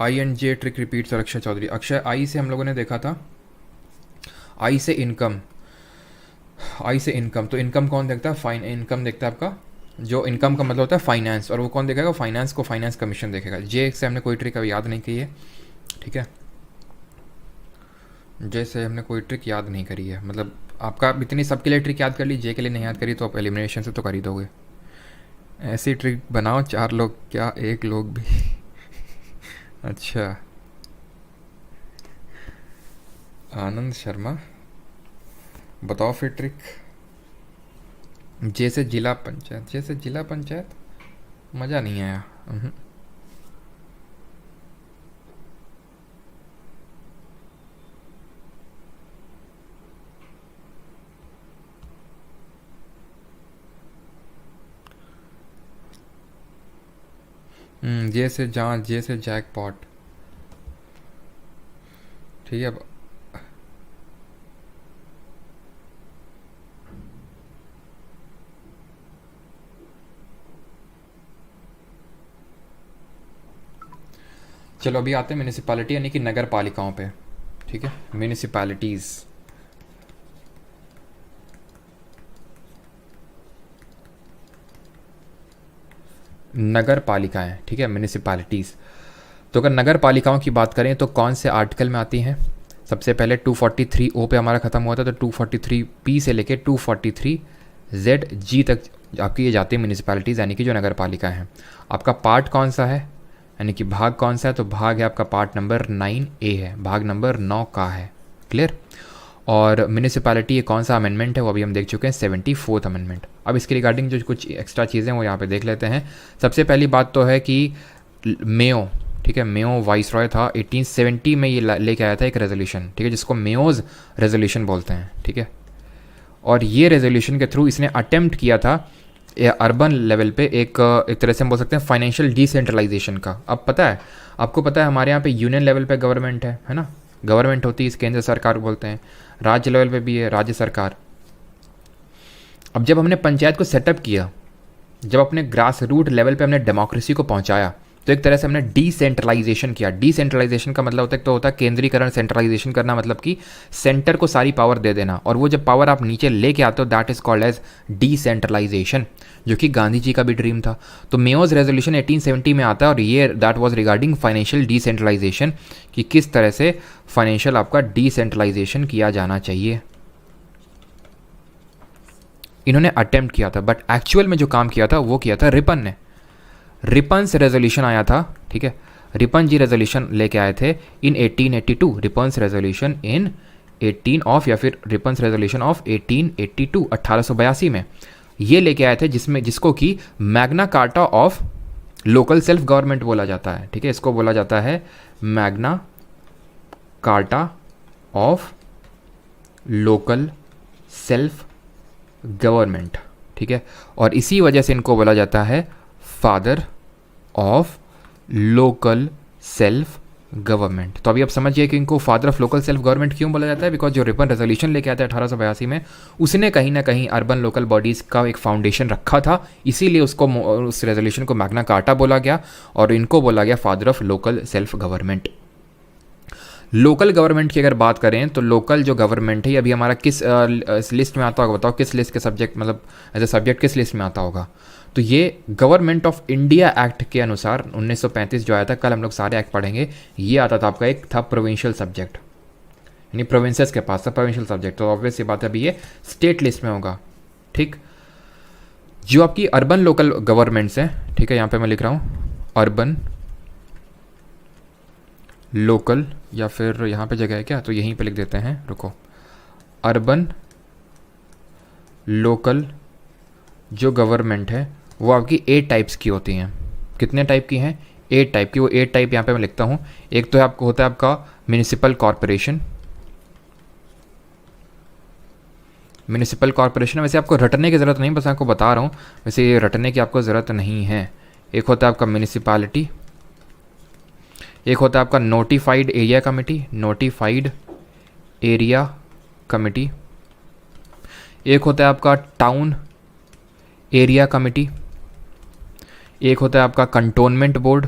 आई एंड जे ट्रिक रिपीट्स और अक्षय चौधरी। अक्षय, आई से हम लोगों ने देखा था, आई से इनकम, तो इनकम कौन देखता है, इनकम देखता है आपका, जो इनकम का मतलब होता है फाइनेंस, और वो कौन देखेगा, फाइनेंस को फाइनेंस कमीशन देखेगा। जे से हमने कोई ट्रिक अभी याद नहीं की है, ठीक है, जे से हमने कोई ट्रिक याद नहीं करी है, मतलब आपका इतनी सबके लिए ट्रिक याद कर ली, जे के लिए नहीं याद करी तो आप एलिमिनेशन से तो कर ही दोगे। ऐसी ट्रिक बनाओ 4 लोग क्या, 1 लोग भी अच्छा, आनंद शर्मा बताओ फिर ट्रिक। जैसे जिला पंचायत मज़ा नहीं आया। जैसे जैकपॉट, ठीक है। अब चलो अभी आते हैं म्यूनिसिपैलिटी यानी कि नगर पालिकाओं पे, ठीक है, म्यूनिसिपैलिटीज़। नगर पालिकाएँ, ठीक है, म्यूनिसिपैलिटीज़। तो अगर नगर पालिकाओं की बात करें तो कौन से आर्टिकल में आती हैं, सबसे पहले 243 पे हमारा ख़त्म हुआ था, तो 243 से लेके 243 तक आपकी ये जाती है म्यूनिसिपैलिटीज़, यानी कि जो नगर पालिका हैं। आपका पार्ट कौन सा है, यानी कि भाग कौन सा है, तो भाग है आपका पार्ट नंबर 9A है, भाग नंबर 9 का है, क्लियर। और म्यूनिसिपैलिटी ये कौन सा अमेंडमेंट है, वो अभी हम देख चुके हैं, 74th अमेंडमेंट। अब इसके रिगार्डिंग जो कुछ एक्स्ट्रा चीज़ें वो यहाँ पे देख लेते हैं। सबसे पहली बात तो है कि मेयो, ठीक है, मेयो वाइस रॉय था, 1870 में ये लेके आया था एक रेजोल्यूशन, ठीक है, जिसको मेयोज़ रेजोल्यूशन बोलते हैं, ठीक है। और ये रेजोल्यूशन के थ्रू इसने अटेम्प्ट किया था अर्बन लेवल पे एक तरह से हम बोल सकते हैं फाइनेंशियल डिसेंट्रलाइजेशन का। अब पता है आपको, पता है हमारे यहाँ पे यूनियन लेवल पे गवर्नमेंट है ना, गवर्नमेंट होती है, इस केंद्र सरकार बोलते हैं, राज्य लेवल पे भी है राज्य सरकार। अब जब हमने पंचायत को सेटअप किया, जब अपने ग्रास रूट लेवल पे हमने डेमोक्रेसी को पहुंचाया, तो एक तरह से हमने डिसेंट्रलाइजेशन किया। डिसेंट्रलाइजेशन का मतलब होता है केंद्रीकरण, सेंट्रलाइजेशन करना मतलब कि सेंटर को सारी पावर दे देना, और वो जब पावर आप नीचे लेके आते हो that is called as decentralisation, जो कि गांधी जी का भी ड्रीम था। तो मेयोज रेजोल्यूशन 1870 में आता है, और ये that was regarding financial decentralisation, कि किस तरह से फाइनेंशियल आपका डिसेंट्रलाइजेशन किया जाना चाहिए। इन्होंने अटेम्प्ट किया था, बट एक्चुअल में जो काम किया था वो किया था रिपन ने। रिपन्स रेजोल्यूशन आया था, ठीक है, रिपन जी रेजोल्यूशन लेके आए थे इन 1882, रिपन्स रेजोल्यूशन इन 18 ऑफ, या फिर रिपन्स रेजोल्यूशन ऑफ 1882, 1882 में ये लेके आए थे, जिसको कि Magna carta of local self government बोला जाता है, ठीक है, इसको बोला जाता है Magna carta of local self government, ठीक है, और इसी वजह से इनको बोला जाता है father of local self government. तो अभी आप समझिए कि इनको father of local self government क्यों बोला जाता है, बिकॉज जो रिपन रेजोल्यूशन लेके आया था 1882 में, उसने कहीं ना कहीं अर्बन लोकल बॉडीज़ का एक फाउंडेशन रखा था, इसीलिए उसको, उस रेजोल्यूशन को मैग्ना कार्टा बोला गया, और इनको बोला गया father of local self government. Local government की अगर बात करें तो लोकल जो गवर्नमेंट है, अभी हमारा किस लिस्ट में आता होगा, बताओ किस लिस्ट के सब्जेक्ट, मतलब एज ए सब्जेक्ट किस लिस्ट में आता होगा। तो ये गवर्नमेंट ऑफ इंडिया एक्ट के अनुसार 1935 जो आया था, कल हम लोग सारे एक्ट पढ़ेंगे, ये आता था आपका, एक था प्रोविंशियल सब्जेक्ट, यानी प्रोविंसेस के पास था प्रोविंशियल सब्जेक्ट। तो ऑब्वियस ये बात है, अभी ये स्टेट लिस्ट में होगा, ठीक। जो आपकी अर्बन लोकल गवर्नमेंट्स हैं, ठीक है, यहाँ पे मैं लिख रहा हूँ अर्बन लोकल, या फिर यहाँ पे जगह है क्या, तो यहीं पे लिख देते हैं, रुको, अर्बन लोकल जो गवर्नमेंट है वो आपकी 8 टाइप्स की होती हैं। कितने टाइप की हैं? 8 टाइप की। वो 8 टाइप यहाँ पे मैं लिखता हूँ। एक तो है आपको होता है आपका म्यूनिसिपल कॉरपोरेशन। म्यूनिसिपल कॉरपोरेशन वैसे आपको रटने की ज़रूरत नहीं, बस आपको बता रहा हूँ, वैसे ये रटने की आपको ज़रूरत नहीं है। एक होता है आपका म्यूनिसिपैलिटी, एक होता है आपका notified area committee, notified area committee. एक होता है आपका टाउन एरिया कमेटी। एक होता है आपका कंटोनमेंट बोर्ड,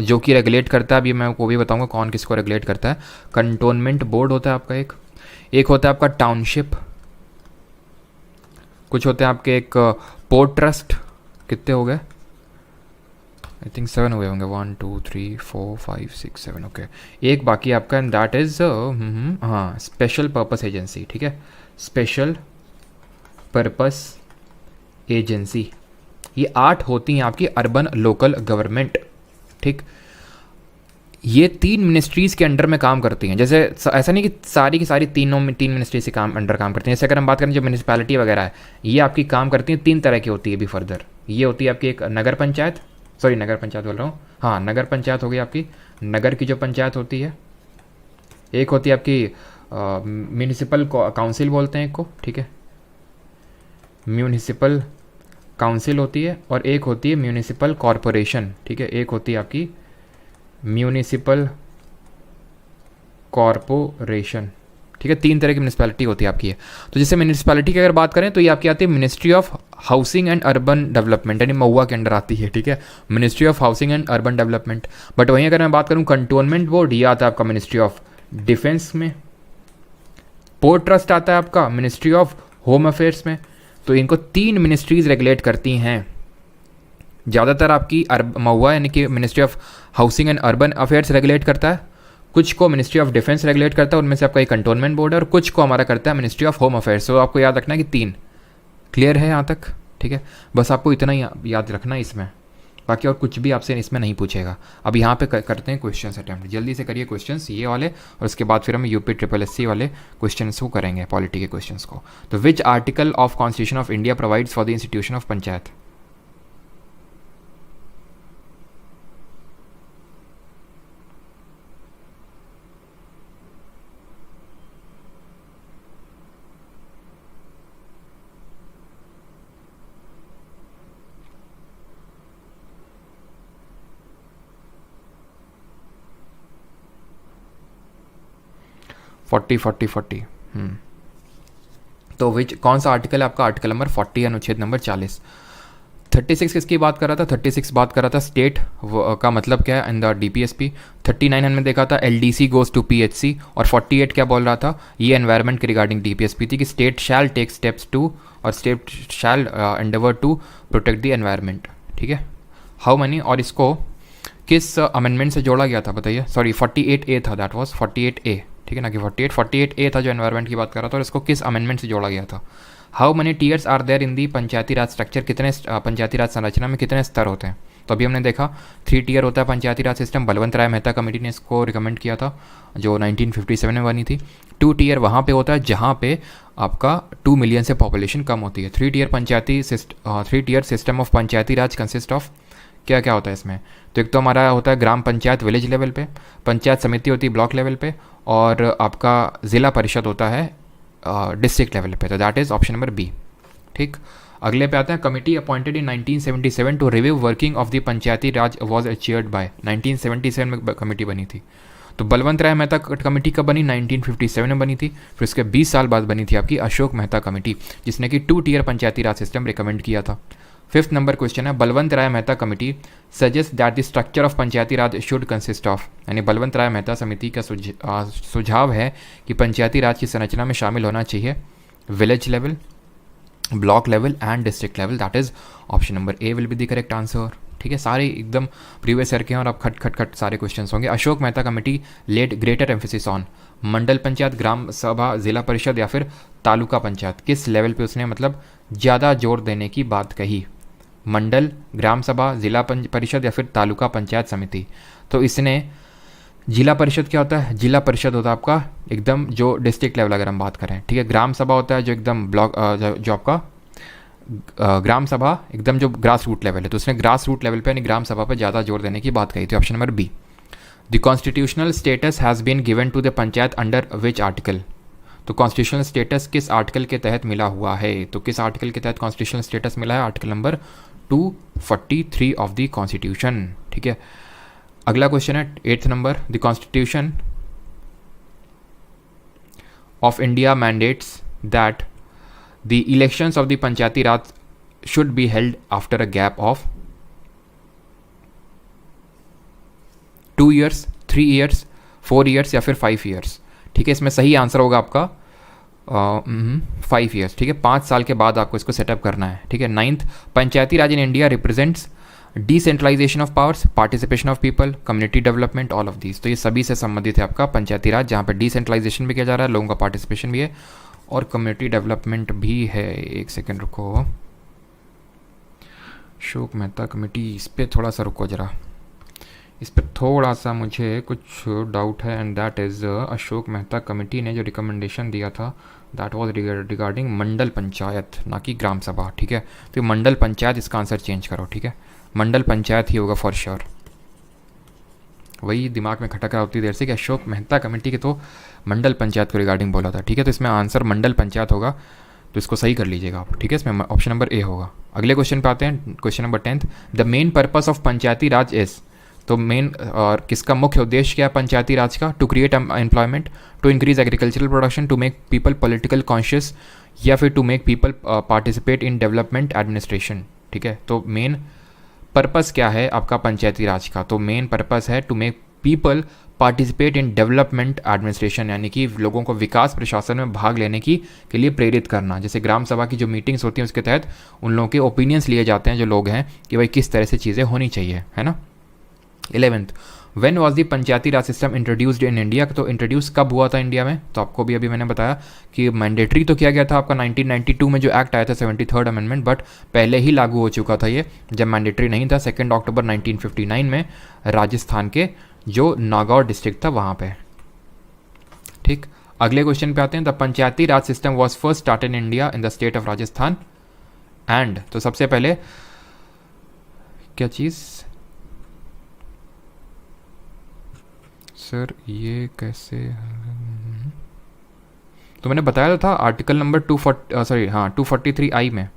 जो कि रेगुलेट करता है, अभी मैं वो भी बताऊंगा कौन किसको रेगुलेट करता है। कंटोनमेंट बोर्ड होता है आपका एक होता है आपका टाउनशिप। कुछ होते हैं आपके एक पोर्ट ट्रस्ट। कितने हो गए? आई थिंक 7 हुए होंगे, 1 2 3 4 5 6 7, ओके। एक बाकी आपका, एंड दैट इज हाँ, स्पेशल पर्पस एजेंसी, ठीक है, स्पेशल पर्पस एजेंसी। ये 8 होती हैं आपकी अर्बन लोकल गवर्नमेंट, ठीक। ये 3 मिनिस्ट्रीज़ के अंडर में काम करती हैं। जैसे ऐसा नहीं कि सारी की सारी 3 मिनिस्ट्रीज के अंडर काम करती हैं। जैसे अगर हम बात करें जो म्यूनिसिपैलिटी वगैरह है, ये आपकी काम करती हैं 3 तरह की होती है। भी फर्दर ये होती है आपकी एक नगर पंचायत, सॉरी नगर पंचायत बोल रहा हूँ, हाँ नगर पंचायत हो गई आपकी, नगर की जो पंचायत होती है। एक होती है आपकी म्यूनिसिपल काउंसिल बोलते हैं एक को, ठीक है, म्यूनिसिपल काउंसिल होती है। और एक होती है म्यूनिसिपल कॉरपोरेशन, ठीक है, एक होती है आपकी म्यूनिसिपल कॉरपोरेशन, ठीक है। 3 तरह की म्यूनिसिपैलिटी होती है आपकी है। तो जैसे म्यूनिसिपैलिटी की अगर बात करें तो ये आपकी आती है ministry of housing and urban development, यानी महुआ के अंडर आती है, ठीक है, ministry of housing and urban development. But वहीं अगर मैं बात करूँ कंटोनमेंट बोर्ड, ये आता है आपका मिनिस्ट्री ऑफ डिफेंस में। पोर्ट ट्रस्ट आता है आपका मिनिस्ट्री ऑफ होम अफेयर्स में। तो इनको 3 मिनिस्ट्रीज रेगुलेट करती हैं। ज़्यादातर आपकी महुआ यानी कि ministry of housing and urban affairs regulate करता है, कुछ को मिनिस्ट्री ऑफ डिफेंस रेगुलेट करता है, उनमें से आपका एक कंटोनमेंट बोर्ड है, और कुछ को हमारा करता है मिनिस्ट्री ऑफ होम अफेयर्स। तो आपको याद रखना है कि 3 क्लियर है यहाँ तक, ठीक है। बस आपको इतना ही याद रखना है इसमें, बाकी और कुछ भी आपसे इसमें नहीं पूछेगा। अब यहाँ पे करते हैं क्वेश्चन अटैम्प्ट, जल्दी से करिए क्वेश्चंस ये वाले, और उसके बाद फिर हम यूपी SSC वाले क्वेश्चंस को करेंगे, पॉलिटी के क्वेश्चंस को। तो which article of constitution of India provides for the institution of panchayat? Forty. तो विच कौन सा आर्टिकल है आपका? आर्टिकल नंबर 40, अनुच्छेद नंबर 40। 36 किसकी बात कर रहा था? 36 बात कर रहा था स्टेट का मतलब क्या है इन द डीपीएसपी। 39 हमने देखा था एलडीसी गोज टू पीएचसी। और 48 क्या बोल रहा था? ये एनवायरनमेंट के रिगार्डिंग डीपीएसपी थी कि state shall take steps to, और state shall endeavour to protect the environment. ठीक है, हाउ मनी, और इसको किस अमेंडमेंट से जोड़ा गया था बताइए? सॉरी 48A था, दैट वाज 48A, ठीक है ना, कि 48A था जो एनवायरनमेंट की बात कर रहा था, और इसको किस अमेंडमेंट से जोड़ा गया था? How many tiers are there in the Panchayati Raj structure, कितने पंचायती राज संरचना में कितने स्तर होते हैं? तो अभी हमने देखा 3 टीयर होता है पंचायती राज सिस्टम। बलवंत राय मेहता कमेटी ने इसको रिकमेंड किया था जो 1957 में बनी थी। 2 टीयर वहाँ पे होता है जहाँ पे आपका 2 मिलियन से पॉपुलेशन कम होती है। 3 tier system of Panchayati Raj consist of, क्या क्या होता है इसमें? तो एक तो हमारा होता है ग्राम पंचायत विलेज लेवल पे, पंचायत समिति होती है ब्लॉक लेवल पे, और आपका ज़िला परिषद होता है डिस्ट्रिक्ट लेवल पे। तो that is option number B. ठीक, अगले पे आते हैं committee appointed in 1977 to review working of the Panchayati Raj was chaired by. 1977 में कमेटी बनी थी। तो बलवंत राय मेहता कमेटी कब बनी? 1957 में बनी थी। फिर उसके 20 साल बाद बनी थी आपकी अशोक मेहता कमेटी, जिसने कि 2 टीयर पंचायती राज सिस्टम रिकमेंड किया था। 5th नंबर क्वेश्चन है, Balwant Rai Mehta committee suggest that the structure of Panchayati raj should consist of, यानी बलवंत राय मेहता समिति का सुझाव है कि पंचायती राज की संरचना में शामिल होना चाहिए village level, block level and district level. That is option number A will be the correct answer. ठीक है, सारे एकदम प्रीवियस ईयर के हैं और अब खट खट खट सारे क्वेश्चंस होंगे। Ashok Mehta committee laid greater emphasis on mandal panchayat, gram sabha, zila परिषद या फिर तालुका पंचायत। किस लेवल पे उसने मतलब ज़्यादा जोर देने की बात कही? मंडल, ग्राम सभा, जिला परिषद या फिर तालुका पंचायत समिति। तो इसने जिला परिषद क्या होता है? जिला परिषद होता है आपका एकदम जो डिस्ट्रिक्ट लेवल अगर हम बात करें। ठीक है, ग्राम सभा होता है जो एकदम ब्लॉक जो आपका ग्राम सभा एकदम जो ग्रास रूट लेवल है। तो उसने ग्रास रूट लेवल पे यानी ग्राम सभा पे ज़्यादा जोर देने की बात कही थी। Option number B. The constitutional status has been given to the panchayat under which article? तो कॉन्स्टिट्यूशनल स्टेटस किस आर्टिकल के तहत मिला हुआ है? तो किस आर्टिकल के तहत कॉन्स्टिट्यूशनल स्टेटस मिला है? Article number 243 of the constitution. ठीक है, अगला क्वेश्चन है 8th number, the constitution of India mandates that the elections of the Panchayati raj should be held after a gap of 2 years, 3 years, 4 years या फिर 5 ईयर्स। ठीक है, इसमें सही आंसर होगा आपका 5 ईयर्स। ठीक है, 5 साल के बाद आपको इसको सेटअप करना है। ठीक है, 9th, Panchayati Raj in India represents decentralisation of powers, participation of people, community development, all of these. तो ये सभी से संबंधित है आपका पंचायती राज, जहाँ पे डिसेंट्रलाइजेशन भी किया जा रहा है, लोगों का पार्टिसिपेशन भी है और कम्युनिटी डेवलपमेंट भी है। एक सेकेंड रुको, अशोक मेहता कमेटी, इस पर थोड़ा सा रुको जरा, इस पर थोड़ा सा मुझे कुछ डाउट है and that is Ashok Mehta committee ने जो रिकमेंडेशन दिया था दैट वाज रिगार्डिंग मंडल पंचायत, ना कि ग्राम सभा। ठीक है, तो मंडल पंचायत, इसका आंसर चेंज करो। ठीक है, मंडल पंचायत ही होगा फॉर श्योर। वही दिमाग में खटक रहा होती देर से कि अशोक मेहता कमेटी के तो मंडल पंचायत को रिगार्डिंग बोला था। ठीक है, तो इसमें आंसर मंडल पंचायत होगा, तो इसको सही कर लीजिएगा आप। ठीक है, इसमें ऑप्शन नंबर ए होगा। अगले क्वेश्चन पे आते हैं, question number 10th, the main purpose of Panchayati Raj is. तो मेन और किसका मुख्य उद्देश्य क्या है पंचायती राज का? To create employment, to increase agricultural production, to make people political conscious, या फिर to make people participate in development administration. ठीक है, तो मेन पर्पस क्या है आपका पंचायती राज का? तो मेन पर्पस है to make people participate in development administration, यानी कि लोगों को विकास प्रशासन में भाग लेने के लिए प्रेरित करना। जैसे ग्राम सभा की जो मीटिंग्स होती हैं उसके तहत उन लोगों के ओपिनियंस लिए जाते हैं जो लोग हैं कि भाई किस तरह से चीज़ें होनी चाहिए, है ना। 11th, when was the Panchayati Raj system introduced in India? तो इंट्रोड्यूस कब हुआ था इंडिया में? तो आपको भी अभी मैंने बताया कि मैंडेटरी तो किया गया था आपका 1992 में जो एक्ट आया था 73rd अमेंडमेंट, बट पहले ही लागू हो चुका था ये, जब मैंडेटरी नहीं था 2 अक्टूबर 1959 में राजस्थान के जो नागौर डिस्ट्रिक्ट था वहाँ पे। ठीक, अगले क्वेश्चन पे आते हैं, the Panchayati Raj system was first started in India in the state of Rajasthan and. तो सबसे पहले क्या चीज़ सर, ये कैसे? तो मैंने बताया था आर्टिकल नंबर 243I में।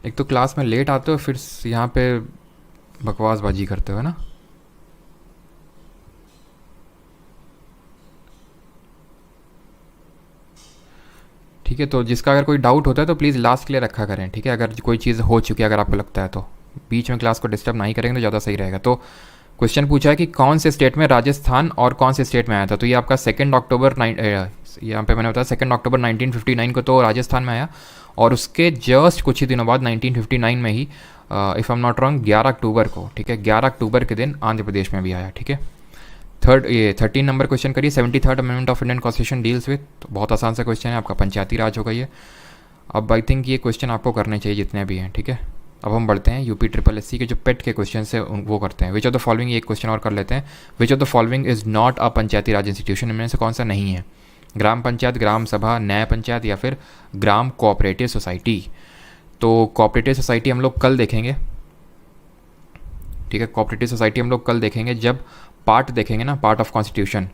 एक तो क्लास में लेट आते हो, फिर यहाँ पे बकवासबाजी करते हो ना। ठीक है, तो जिसका अगर कोई डाउट होता है तो प्लीज़ लास्ट के लिए रखा करें, ठीक है, अगर कोई चीज़ हो चुकी है अगर आपको लगता है तो बीच में क्लास को डिस्टर्ब नहीं करेंगे तो ज़्यादा सही रहेगा। तो क्वेश्चन पूछा है कि कौन से स्टेट में राजस्थान और कौन से स्टेट में आया था, तो ये आपका 2 अक्टूबर यहाँ पे मैंने बताया 2 अक्टूबर 1959 को तो राजस्थान में आया, और उसके जस्ट कुछ ही दिनों बाद 1959 में ही if I am not wrong 11 October को, ठीक है, 11 अक्टूबर के दिन आंध्र प्रदेश में भी आया, ठीक है। 13 नंबर क्वेश्चन करिए, 73rd amendment of Indian constitution deals with, तो बहुत आसान सा क्वेश्चन है, आपका पंचायती राज होगा ये। अब आई थिंक ये क्वेश्चन आपको करने चाहिए जितने भी हैं, ठीक है। अब हम बढ़ते हैं यूपी ट्रिपल एस सी के जो पेट के क्वेश्चन है वो करते हैं। विच ऑफ द फॉलोइंग, एक क्वेश्चन और कर लेते हैं। विच of the following is not a Panchayati Raj institution, इनमें से कौन सा नहीं है? ग्राम पंचायत, ग्राम सभा, न्याय पंचायत या फिर ग्राम कोऑपरेटिव सोसाइटी। तो कोऑपरेटिव सोसाइटी हम लोग कल देखेंगे, ठीक है, कोऑपरेटिव सोसाइटी हम लोग कल देखेंगे जब पार्ट देखेंगे ना, पार्ट ऑफ कॉन्स्टिट्यूशन,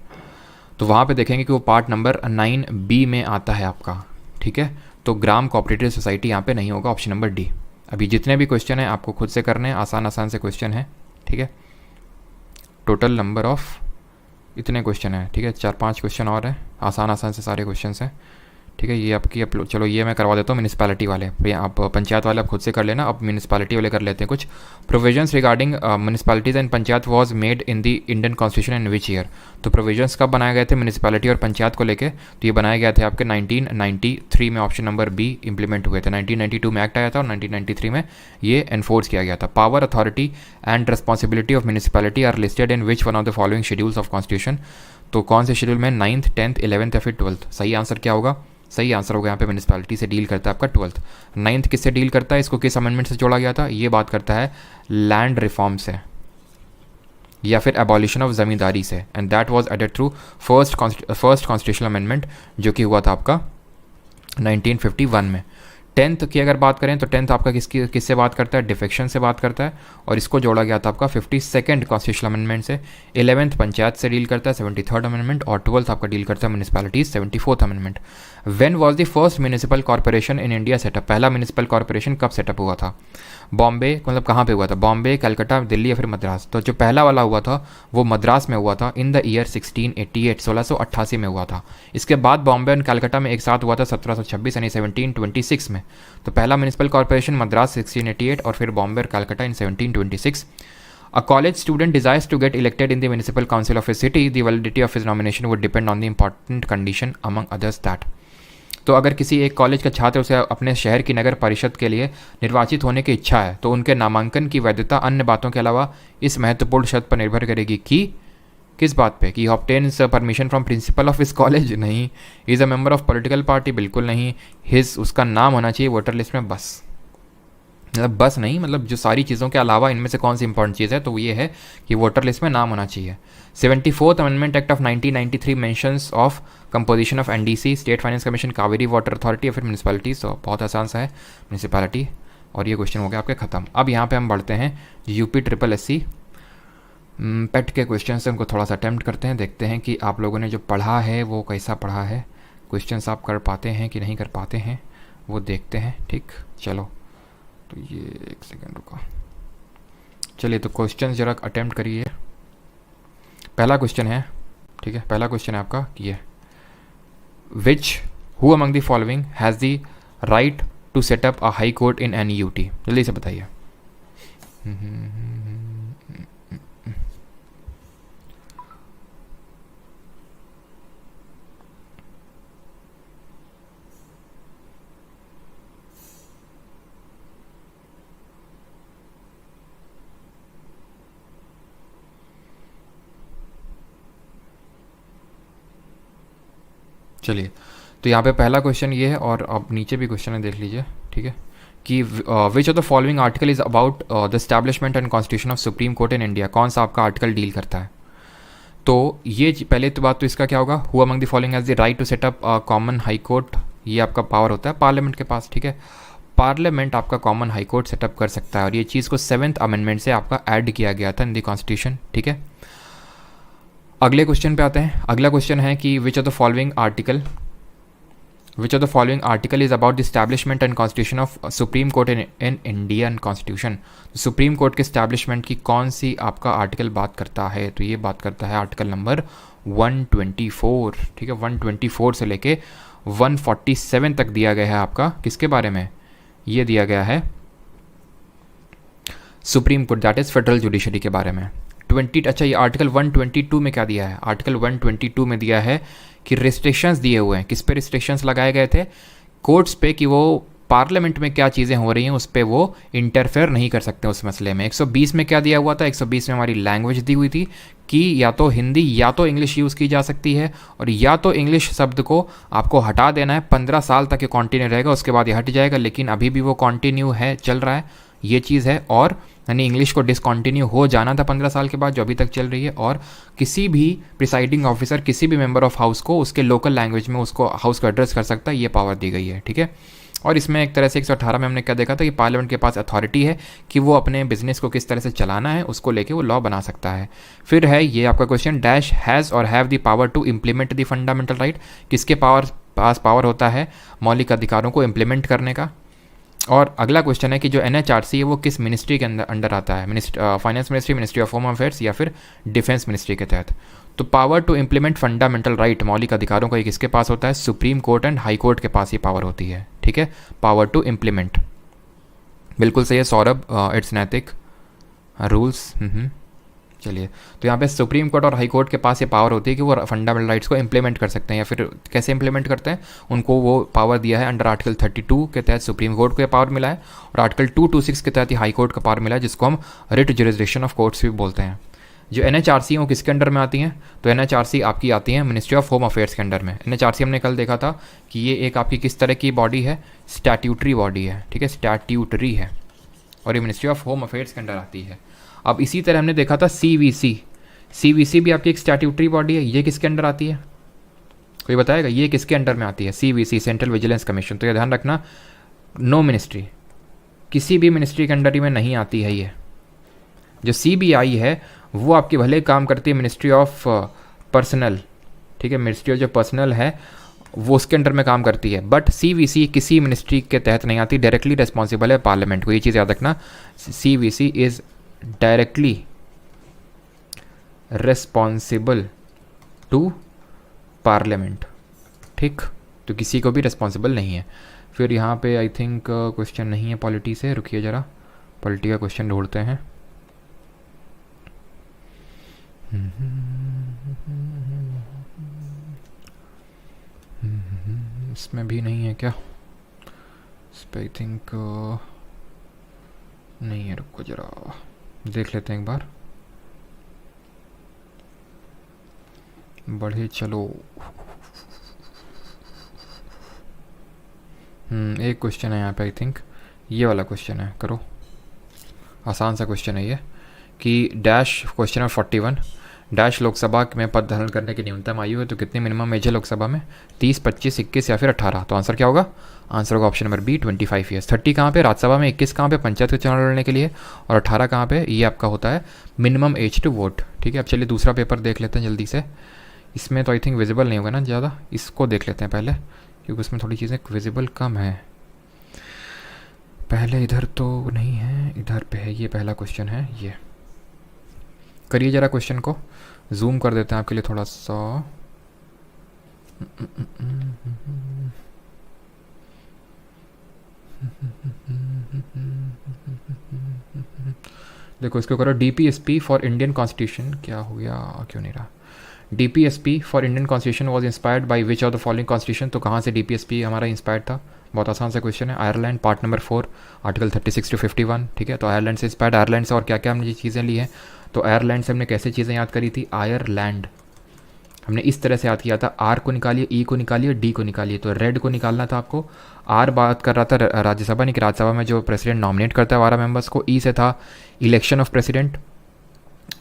तो वहाँ पे देखेंगे कि वो पार्ट नंबर 9B में आता है आपका, ठीक है। तो ग्राम कोऑपरेटिव सोसाइटी यहाँ पे नहीं होगा, ऑप्शन नंबर डी। अभी जितने भी क्वेश्चन हैं आपको खुद से करने हैं, आसान आसान से क्वेश्चन है, ठीक है। टोटल नंबर ऑफ इतने क्वेश्चन हैं, ठीक है, 4-5 क्वेश्चन और हैं, आसान आसान से सारे क्वेश्चन हैं, ठीक है। ये आपकी अपलोड, चलो ये मैं करवा देता हूँ म्यूनिसिपैलिटी वाले, आप पंचायत वाले आप खुद से कर लेना, अब म्यूनिसिपैलिटी वाले कर लेते हैं कुछ। Provisions regarding municipalities and panchayat was made in the Indian constitution in which year, तो प्रोविजंस कब बनाए गए थे म्यूनिसिपैलिटी और पंचायत को लेके, तो ये बनाए गए थे आपके 1993 में, ऑप्शन नंबर बी इंप्लीमेंट हुए थे। 1992 में एक्ट आया था और 1993 में ये एनफोर्स किया गया था। Power, authority and responsibility of municipality are listed in which one of the following schedules of constitution, तो कौन से शेड्यूल में? 9th, 10th, 11th या फिर 12th। सही आंसर क्या होगा? सही आंसर होगा यहाँ पे म्यूनिसिपैलिटी से डील करता है आपका 12th। 9th किससे डील करता है, इसको किस अमेंडमेंट से जोड़ा गया था? ये बात करता है लैंड रिफॉर्म से या फिर एबॉलिशन ऑफ ज़मींदारी से, and that was added through first constitutional amendment जो कि हुआ था आपका 1951 में। 10th की अगर बात करें तो 10th आपका किससे बात करता है? डिफेक्शन से बात करता है, और इसको जोड़ा गया था आपका 52nd कॉन्स्टिट्यूशनल अमेंडमेंट से। 11th पंचायत से डील करता है 73rd अमेंडमेंट, और 12th आपका डील करता है municipalities 74th amendment. When was the first municipal corporation in India setup, पहला म्यूनिसिपल कॉर्पोरेशन कब सेटअप हुआ था? बॉम्बे, मतलब कहाँ पे हुआ था? बॉम्बे, कलकत्ता, दिल्ली या फिर मद्रास। तो जो पहला वाला हुआ था वो मद्रास में हुआ था इन द ईयर 1688, 1688 में हुआ था। इसके बाद बॉम्बे और कलकत्ता में एक साथ हुआ था 1726 यानी 1726 में। तो पहला म्यूनिसिपल कॉर्पोरेशन मद्रास 1688 और फिर बॉम्बे और कलकत्ता इन 1726। A college student desires to get elected in the municipal council of his city. The validity of his nomination would depend on the important condition among others that. तो अगर किसी एक कॉलेज का छात्र उसे अपने शहर की नगर परिषद के लिए निर्वाचित होने की इच्छा है तो उनके नामांकन की वैधता अन्य बातों के अलावा इस महत्वपूर्ण शर्त पर निर्भर करेगी कि किस बात पे? कि obtains permission from principal of his college? नहीं। Is a member of political party? बिल्कुल नहीं। हिज, उसका नाम होना चाहिए वोटर लिस्ट में, बस। मतलब बस नहीं, मतलब जो सारी चीज़ों के अलावा इनमें से कौन सी इंपॉर्टेंट चीज़ है, तो ये है कि वोटर लिस्ट में नाम होना चाहिए। 74th amendment act of 1993 mentions of composition of NDC, state finance commission, Kaveri water authority या फिर म्यूनिसिपैलिटी। तो बहुत आसान सा है, म्यूनिसिपैलिटी। और ये क्वेश्चन हो गया आपके ख़त्म। अब यहाँ पे हम बढ़ते हैं यूपी ट्रिपल एस सी पेट के क्वेश्चन से, उनको थोड़ा सा अटैम्प्ट करते हैं, देखते हैं कि आप लोगों ने जो पढ़ा है वो कैसा पढ़ा है, क्वेश्चन आप कर पाते हैं कि नहीं कर पाते हैं, वो देखते हैं। ठीक, चलो तो ये एक सेकेंड रुको, चलिए तो क्वेश्चन जरा अटैम्प्ट करिए। पहला क्वेश्चन है, ठीक है, पहला क्वेश्चन है आपका ये, which who among the following has the right to set up a high court in any UT? जल्दी से बताइए। चलिए तो यहाँ पे पहला क्वेश्चन ये है, और अब नीचे भी क्वेश्चन है, देख लीजिए, ठीक है, कि विच of the following article is about the establishment and constitution of supreme court in India? कौन सा आपका आर्टिकल डील करता है? तो ये पहले तो बात तो इसका क्या होगा, who among the following has the right to set up common high court? ये आपका पावर होता है पार्लियामेंट के पास, ठीक है। पार्लियामेंट आपका कॉमन हाई कोर्ट सेटअप कर सकता है, और ये चीज़ को 7th अमेंडमेंट से आपका ऐड किया गया था इन द कॉन्स्टिट्यूशन, ठीक है। अगले क्वेश्चन पे आते हैं। अगला क्वेश्चन है कि विच of the following article is about the establishment and constitution of supreme court in Indian constitution? Supreme court के एस्टैब्लिशमेंट की कौन सी आपका आर्टिकल बात करता है? तो ये बात करता है आर्टिकल नंबर 124, ठीक है, 124 से लेके 147 तक दिया गया है आपका किसके बारे में, ये दिया गया है supreme court that is federal judiciary के बारे में। अच्छा ये आर्टिकल 122 में क्या दिया है, आर्टिकल 122 में दिया है कि रिस्ट्रिक्शंस दिए हुए हैं, किस पे रिस्ट्रिक्शंस लगाए गए थे, कोर्ट्स पे, कि वो पार्लियामेंट में क्या चीज़ें हो रही हैं उस पर वो इंटरफेयर नहीं कर सकते उस मसले में। 120 में क्या दिया हुआ था, 120 में हमारी लैंग्वेज दी हुई थी कि या तो हिंदी या तो इंग्लिश यूज़ की जा सकती है, और या तो इंग्लिश शब्द को आपको हटा देना है, 15 साल तक ये कॉन्टिन्यू रहेगा, उसके बाद ये हट जाएगा, लेकिन अभी भी वो कॉन्टिन्यू है, चल रहा है, ये चीज़ है। और यानी इंग्लिश को डिसकॉन्टिन्यू हो जाना था 15 साल के बाद, जो अभी तक चल रही है। और किसी भी प्रिसाइडिंग ऑफिसर किसी भी मेंबर ऑफ हाउस को उसके लोकल लैंग्वेज में उसको हाउस को एड्रेस कर सकता है, ये पावर दी गई है, ठीक है। और इसमें एक तरह से 118 में हमने क्या देखा था कि पार्लियामेंट के पास अथॉरिटी है कि वो अपने बिजनेस को किस तरह से चलाना है, उसको लेके वो लॉ बना सकता है। फिर है ये आपका क्वेश्चन, डैश हैज़ और have the power to implement the fundamental right, किसके पास पावर होता है मौलिक अधिकारों को इम्प्लीमेंट करने का। और अगला क्वेश्चन है कि जो NHRC है वो किस मिनिस्ट्री के अंडर आता है, finance ministry, ministry of home affairs या फिर डिफेंस मिनिस्ट्री के तहत। तो power to implement fundamental right, मौलिक अधिकारों का ये किसके पास होता है, supreme court and high court के पास ये पावर होती है, ठीक है, पावर टू इम्प्लीमेंट। बिल्कुल सही है सौरभ, इट्स नैतिक रूल्स। चलिए, तो यहाँ पे सुप्रीम कोर्ट और हाई कोर्ट के पास ये पावर होती है कि वो फंडामेंटल राइट्स को इम्प्लीमेंट कर सकते हैं, या फिर कैसे इम्प्लीमेंट करते हैं, उनको वो पावर दिया है अंडर आर्टिकल 32 के तहत सुप्रीम कोर्ट को ये पावर मिला है, और आर्टिकल 226 के तहत ही हाई कोर्ट का पावर मिला है, जिसको हम रिट जुरिसडिक्शन ऑफ कोर्ट्स भी बोलते हैं। जो NHRC वो किसके अंडर में आती हैं, तो NHRC आपकी आती हैं मिनिस्ट्री ऑफ होम अफेयर्स के अंडर में। NHRC हमने कल देखा था कि ये एक आपकी किस तरह की बॉडी है, स्टैट्यूटरी बॉडी है, ठीक है, स्टैट्यूटरी है, और ये मिनिस्ट्री ऑफ होम अफेयर्स के अंडर आती है। अब इसी तरह हमने देखा था CVC भी आपकी एक स्टैट्यूटरी बॉडी है, ये किसके अंडर आती है, कोई बताएगा ये किसके अंडर में आती है, CVC सेंट्रल विजिलेंस कमीशन। तो ये ध्यान रखना, नो मिनिस्ट्री, किसी भी मिनिस्ट्री के अंडर ही में नहीं आती है ये। जो CBI है वो आपकी भले काम करती है मिनिस्ट्री ऑफ पर्सनल, ठीक है, मिनिस्ट्री ऑफ जो पर्सनल है वो उसके अंडर में काम करती है, बट CVC किसी मिनिस्ट्री के तहत नहीं आती, डायरेक्टली रिस्पॉन्सिबल है पार्लियामेंट को, ये चीज़ याद रखना। CVC is directly responsible to parliament, ठीक, तो किसी को भी रिस्पॉन्सिबल नहीं है। फिर यहाँ पे आई थिंक क्वेश्चन नहीं है पॉलिटी से, रुकिए ज़रा, पॉलिटी का क्वेश्चन ढूंढते हैं। इसमें भी नहीं है क्या, इस पर आई थिंक नहीं है, रुको जरा देख लेते हैं एक बार, बढ़े चलो। एक क्वेश्चन है यहाँ पे, आई थिंक ये वाला क्वेश्चन है, करो, आसान सा क्वेश्चन है ये, कि dash question number 41, dash Lok Sabha में पद धारण करने की न्यूनतम आयु है, तो कितनी मिनिमम एज है लोकसभा में, 30, 25, 21 या फिर 18। तो आंसर क्या होगा, आंसर होगा ऑप्शन नंबर बी 25 ईयर्स। 30 कहाँ पे, राज्यसभा में, 21 कहाँ पे, पंचायत के चुनाव लड़ने के लिए, और 18 कहाँ पे, ये आपका होता है मिनिमम एज टू वोट, ठीक है। अब चलिए दूसरा पेपर देख लेते हैं जल्दी से, इसमें तो आई थिंक विजिबल नहीं होगा ना ज़्यादा, इसको देख लेते हैं पहले, क्योंकि उसमें थोड़ी चीज़ें विजिबल कम है। पहले इधर तो नहीं है, इधर पे है, ये पहला क्वेश्चन है, ये करिए ज़रा क्वेश्चन को जूम कर देते हैं आपके लिए थोड़ा सा। देखो इसको करो, DPSP फॉर इंडियन कॉन्स्टिट्यूशन, क्या हो गया, क्यों नहीं रहा, DPSP for Indian constitution was inspired by which of the following constitution. तो कहाँ से DPSP हमारा इंस्पायर्ड था, बहुत आसान सा क्वेश्चन है, Ireland, part number 4, article 36 to 51, ठीक है। तो आयरलैंड से इंस्पायर्ड, आयरलैंड से और क्या क्या हमने ये चीज़ें ली हैं, तो आयरलैंड से हमने कैसे चीज़ें याद करी थी, आयरलैंड हमने इस तरह से याद किया था, R को निकालिए, E को निकालिए, D को निकालिए। तो रेड को निकालना था आपको, R बात कर रहा था राज्यसभा नहीं कि राज्यसभा में जो प्रेसिडेंट नॉमिनेट करता है 12 मेंबर्स को, E से था इलेक्शन ऑफ प्रेसिडेंट,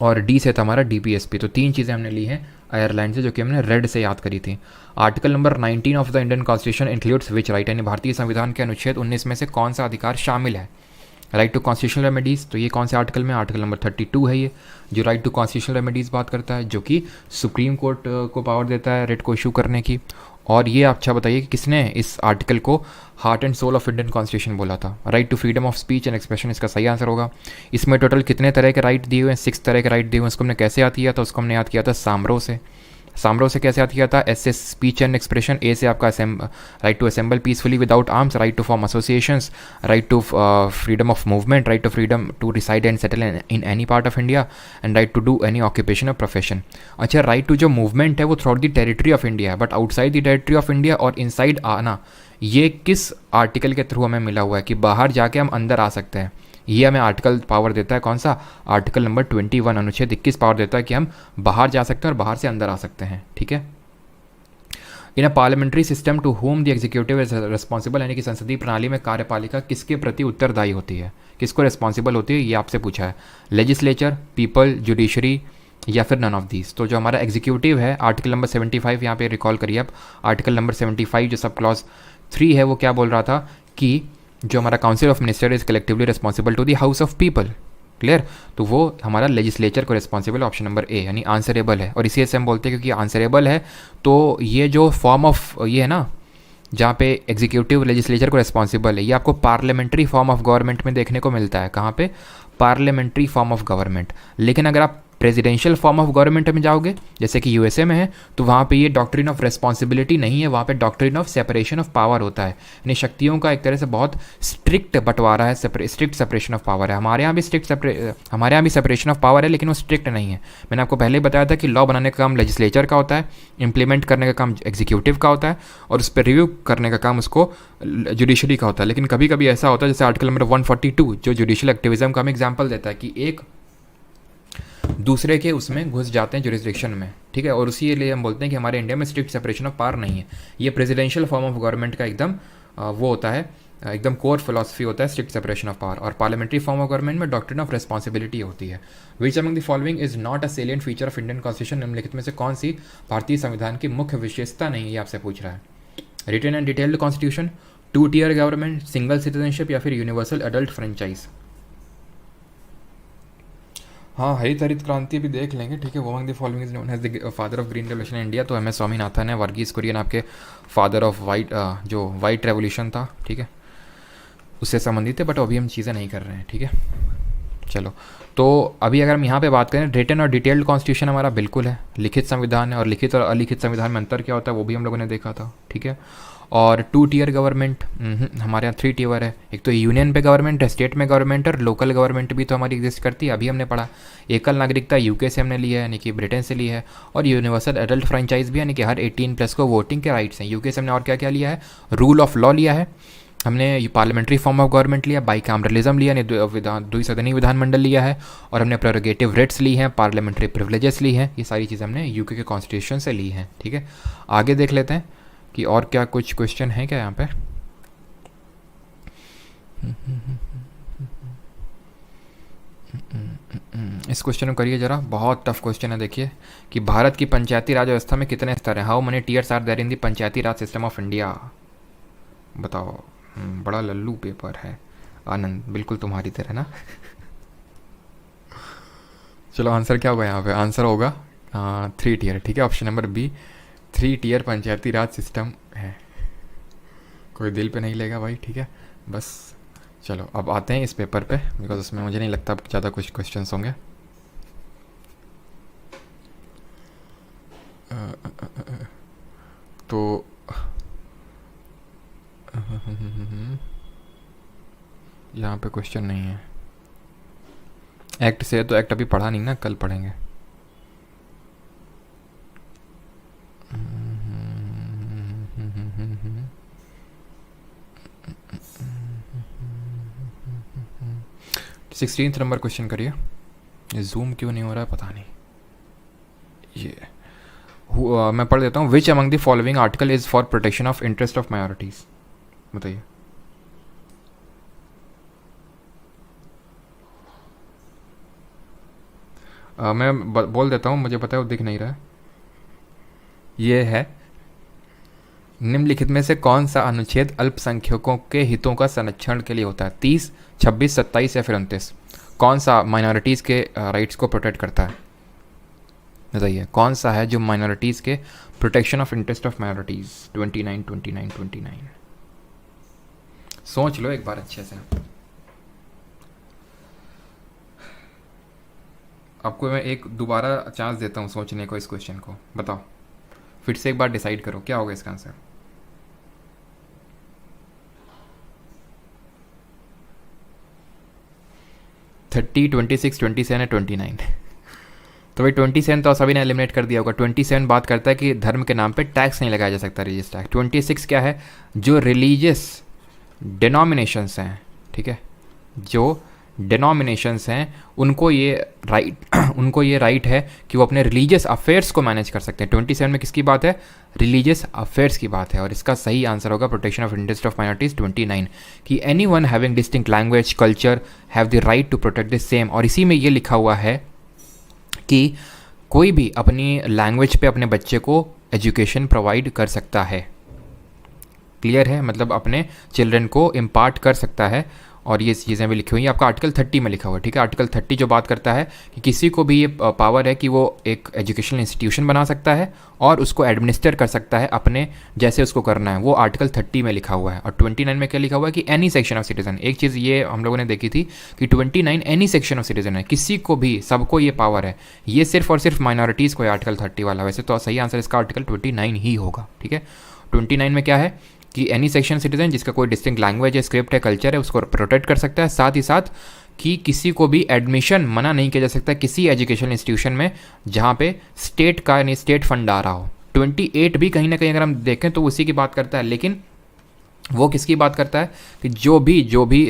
और D से था हमारा DPSP। तो 3 चीज़ें हमने ली हैं आयरलैंड से, जो कि हमने रेड से याद करी थी। Article number 19 of the Indian constitution includes which right, यानी भारतीय संविधान के अनुच्छेद 19 में से कौन सा अधिकार शामिल है, राइट टू कॉन्स्टिट्यूशनल रेमेडीज़। तो ये कौन से आर्टिकल में, आर्टिकल नंबर 32 है ये, जो राइट टू कॉन्स्टिट्यूशनल रेमेडीज़ बात करता है, जो कि सुप्रीम कोर्ट को पावर देता है रिट को इशू करने की। और ये अच्छा बताइए कि किसने इस आर्टिकल को heart and soul of Indian constitution बोला था, right to freedom of speech and expression, इसका सही आंसर होगा। इसमें टोटल कितने तरह के राइट दिए हुए हैं, 6 तरह के राइट दिए हुए हैं। उसको हमने कैसे याद किया था, उसको हमने याद किया था सामरो से, सामरो से कैसे याद किया था? एस से स्पीच एंड एक्सप्रेशन, ए से आपका right to assemble peacefully without arms, right to form associations, right to freedom of movement, right to freedom to reside and settle in any part of India, and right to do any occupation और profession. अच्छा, right to जो movement है वो throughout the territory of India है, but outside the territory of India और inside आना, ये किस आर्टिकल के थ्रू हमें मिला हुआ है कि बाहर जाके हम अंदर आ सकते हैं? ये हमें आर्टिकल पावर देता है, कौन सा? आर्टिकल नंबर 21 अनुच्छेद 21 पावर देता है कि हम बाहर जा सकते हैं और बाहर से अंदर आ सकते हैं। ठीक है। In a parliamentary system to whom the executive is responsible, यानी कि संसदीय प्रणाली में कार्यपालिका किसके प्रति उत्तरदायी होती है, किसको रिस्पॉन्सिबल होती है, ये आपसे पूछा है। लेजिस्लेचर, पीपल, जुडिशरी या फिर नन ऑफ दीज। तो जो हमारा एग्जीक्यूटिव है, आर्टिकल नंबर 75 यहाँ पे रिकॉल करिए आप। आर्टिकल नंबर 75 जो सब क्लॉज 3 है वो क्या बोल रहा था कि जो हमारा council of minister is collectively responsible to the house of people. Clear? तो वो हमारा लेजिस्लेचर को रिस्पॉन्सिबल, ऑप्शन नंबर ए, यानी आंसरेबल है। और इसी से हम बोलते हैं क्योंकि आंसरेबल है तो ये जो फॉर्म ऑफ ये है ना, जहाँ पे एग्जीक्यूटिव लेजिस्लेचर को रिस्पॉन्सिबल है, ये आपको पार्लियामेंट्री फॉर्म ऑफ गवर्नमेंट में देखने को मिलता है। कहाँ पे? Parliamentary form of government. लेकिन अगर आप प्रेसिडेंशियल फॉर्म ऑफ गवर्नमेंट में जाओगे, जैसे कि यूएसए में है, तो वहाँ पे ये डॉक्ट्रिन ऑफ रिस्पॉन्सिबिलिटी नहीं है, वहाँ पे doctrine of separation of power होता है, यानी शक्तियों का एक तरह से बहुत स्ट्रिक्ट बंटवारा है, स्ट्रिक्ट सेपरेशन ऑफ पावर है। हमारे यहाँ भी हमारे यहाँ भी सेपरेशन ऑफ पावर है, लेकिन वो स्ट्रिक्ट नहीं है। मैंने आपको पहले ही बताया था कि लॉ बनाने का काम लेजिस्लेचर का होता है, इंप्लीमेंट करने का काम एग्जीक्यूटिव का होता है, और उस पर रिव्यू करने का काम उसको जुडिशरी का होता है। लेकिन कभी कभी ऐसा होता है, जैसे आर्टिकल नंबर 142 जो जुडिशियल एक्टिविज्म का हम एग्जाम्पल देता है कि एक दूसरे के उसमें घुस जाते हैं जुरिस्डिक्शन में। ठीक है। और उसी लिए हम बोलते हैं कि हमारे इंडिया में स्ट्रिक्ट सेपरेशन ऑफ पावर नहीं है। ये प्रेसिडेंशियल फॉर्म ऑफ गवर्नमेंट का एकदम वो होता है, एकदम कोर फिलॉसफी होता है स्ट्रिक्ट सेपरेशन ऑफ पावर। और पार्लियामेंट्री फॉर्म ऑफ गवर्नमेंट में डॉक्ट्रिन ऑफ रिस्पॉन्सिबिलिटी होती है। विच among the following is not a salient feature of Indian constitution, निम्नलिखित में से कौन सी भारतीय संविधान की मुख्य विशेषता नहीं है, ये आपसे पूछ रहा है। Written and detailed constitution, 2 tier government, single citizenship या फिर यूनिवर्सल एडल्ट फ्रेंचाइज। हाँ, हरित हरित क्रांति भी देख लेंगे। ठीक है। वो among the following is known as the father of green revolution in India, तो एम एस स्वामीनाथन है। वर्गीज कुरियन आपके फादर ऑफ वाइट, जो वाइट रेवोल्यूशन था, ठीक है, उससे संबंधित है, बट अभी हम चीज़ें नहीं कर रहे हैं। ठीक है। चलो, तो अभी अगर हम यहाँ पे बात करें, रिटन और डिटेल्ड कॉन्स्टिट्यूशन हमारा बिल्कुल है, लिखित संविधान है, और लिखित और अलिखित संविधान में अंतर क्या होता है वो भी हम लोगों ने देखा था। ठीक है। और 2 टियर गवर्नमेंट, हमारे यहाँ 3 टियर है। एक तो यूनियन पे गवर्नमेंट है, स्टेट में गवर्नमेंट, और लोकल गवर्नमेंट भी तो हमारी एग्जिस्ट करती है। अभी हमने पढ़ा एकल नागरिकता यूके से हमने ली है, यानी कि ब्रिटेन से ली है। और यूनिवर्सल एडल्ट फ्रेंचाइज भी, यानी कि हर 18+ को वोटिंग के राइट्स हैं। यूके से हमने और क्या क्या लिया है? रूल ऑफ लॉ लिया है हमने, पार्लियामेंट्री फॉर्म ऑफ गवर्नमेंट लिया, बाईकैमरलिज्म लिया, यानी द्विसदनीय विधानमंडल लिया है, और हमने प्रेरोगेटिव राइट्स ली हैं, पार्लियामेंट्री प्रिविलेजेस ली हैं। ये सारी चीज़ें हमने यूके के कॉन्स्टिट्यूशन से ली हैं। ठीक है। आगे देख लेते हैं कि और क्या कुछ क्वेश्चन है क्या यहाँ पे। इस क्वेश्चन को करिए जरा, बहुत टफ क्वेश्चन है। देखिए कि भारत की पंचायती राज व्यवस्था में कितने स्तर हैं? How many tiers are there in the Panchayati Raj system of India? बताओ। बड़ा लल्लू पेपर है आनंद, बिल्कुल तुम्हारी तरह ना। चलो, आंसर क्या होगा यहाँ पे? आंसर होगा 3 टियर। ठीक है। Option number B, 3 tier Panchayati राज सिस्टम है। कोई दिल पे नहीं लेगा भाई। ठीक है। बस चलो, अब आते हैं इस पेपर पे, बिकॉज उसमें मुझे नहीं लगता ज़्यादा कुछ क्वेश्चंस होंगे। तो यहाँ पे क्वेश्चन नहीं है। एक्ट से तो एक्ट अभी पढ़ा नहीं ना, कल पढ़ेंगे। सिक्सटीन्थ नंबर क्वेश्चन करिए। ये जूम क्यों नहीं हो रहा है पता नहीं। ये मैं पढ़ देता हूँ। विच among the following article is for protection of interest of minorities? बताइए। मैं बोल देता हूँ, मुझे पता है वो दिख नहीं रहा है। ये है, निम्नलिखित में से कौन सा अनुच्छेद अल्पसंख्यकों के हितों का संरक्षण के लिए होता है? 30, 26, 27 या फिर 29? कौन सा माइनॉरिटीज़ के राइट्स को प्रोटेक्ट करता है? बताइए कौन सा है जो माइनॉरिटीज़ के protection of interest of minorities? 29, 29, 29। सोच लो एक बार अच्छे से। आपको मैं एक दोबारा चांस देता हूँ सोचने को इस क्वेश्चन को। बताओ। फिर से एक बार डिसाइड करो क्या होगा इसका आंसर। थर्टी, 26, 27 और 29। तो भाई 27 तो सभी ने एलिमिनेट कर दिया होगा। 27 बात करता है कि धर्म के नाम पे टैक्स नहीं लगाया जा सकता, रिलीजियस टैक्स। 26 क्या है, जो रिलीजियस डिनोमिनेशंस हैं, ठीक है, जो डिनोमिनेशंस हैं उनको ये राइट है कि वो अपने रिलीजियस अफेयर्स को मैनेज कर सकते हैं। 27 में किसकी बात है, रिलीजियस अफेयर्स की बात है। और इसका सही आंसर होगा protection of interest of minorities 29, कि any one having distinct language culture have the right to protect the same. और इसी में ये लिखा हुआ है कि कोई भी अपनी लैंग्वेज पे अपने बच्चे को एजुकेशन प्रोवाइड कर सकता है। क्लियर है, मतलब अपने चिल्ड्रन को इम्पार्ट कर सकता है। और ये चीज़ें भी लिखी हुई हैं, आपका आर्टिकल 30 में लिखा हुआ है, ठीक है। आर्टिकल 30 जो बात करता है कि किसी को भी ये पावर है कि वो एक एजुकेशनल इंस्टीट्यूशन बना सकता है और उसको एडमिनिस्टर कर सकता है अपने जैसे उसको करना है, वो आर्टिकल 30 में लिखा हुआ है। और 29 में क्या लिखा हुआ है कि एनी सेक्शन ऑफ सिटीजन। एक चीज़ ये हम लोगों ने देखी थी कि 29 एनी सेक्शन ऑफ सिटीजन है, किसी को भी, सबको ये पावर है। ये सिर्फ और सिर्फ माइनॉरिटीज़ को है आर्टिकल 30 वाला। वैसे तो सही आंसर इसका आर्टिकल 29 ही होगा, ठीक है। 29 में क्या है कि एनी सेक्शन सिटीजन जिसका कोई डिस्टिंक्ट लैंग्वेज है, स्क्रिप्ट है, कल्चर है, उसको प्रोटेक्ट कर सकता है। साथ ही साथ कि किसी को भी एडमिशन मना नहीं किया जा सकता किसी एजुकेशनल इंस्टीट्यूशन में जहाँ पे स्टेट का यानी स्टेट फंड आ रहा हो। 28 भी कहीं ना कहीं अगर हम देखें तो उसी की बात करता है, लेकिन वो किसकी बात करता है कि जो भी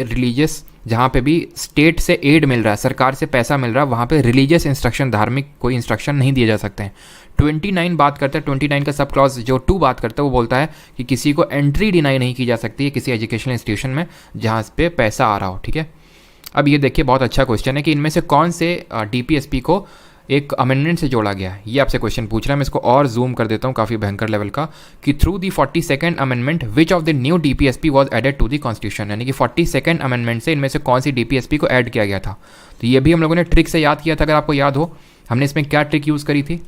रिलीजियस, जहाँ पे भी स्टेट से एड मिल रहा है, सरकार से पैसा मिल रहा है, वहाँ पे रिलीजियस इंस्ट्रक्शन, धार्मिक कोई इंस्ट्रक्शन नहीं दिए जा सकते हैं। 29 बात करता है, 29 का सब क्लॉज जो 2 बात करता है वो बोलता है कि किसी को एंट्री डिनाई नहीं की जा सकती है किसी एजुकेशनल इंस्टीट्यूशन में जहाँ पे पैसा आ रहा हो, ठीक है। अब ये देखिए बहुत अच्छा क्वेश्चन है कि इनमें से कौन से DPSP को एक अमेंडमेंट से जोड़ा गया है, ये आपसे क्वेश्चन पूछ रहा है। मैं इसको और जूम कर देता हूँ काफ़ी भयंकर लेवल का, कि through the 42nd amendment which of the new DPSP was added to the constitution, यानी कि 42nd अमेंडमेंट से इनमें से कौन सी DPSP को ऐड किया गया था। तो ये भी हम लोगों ने ट्रिक से याद किया था, अगर आपको याद हो हमने इसमें क्या ट्रिक यूज़ करी थी।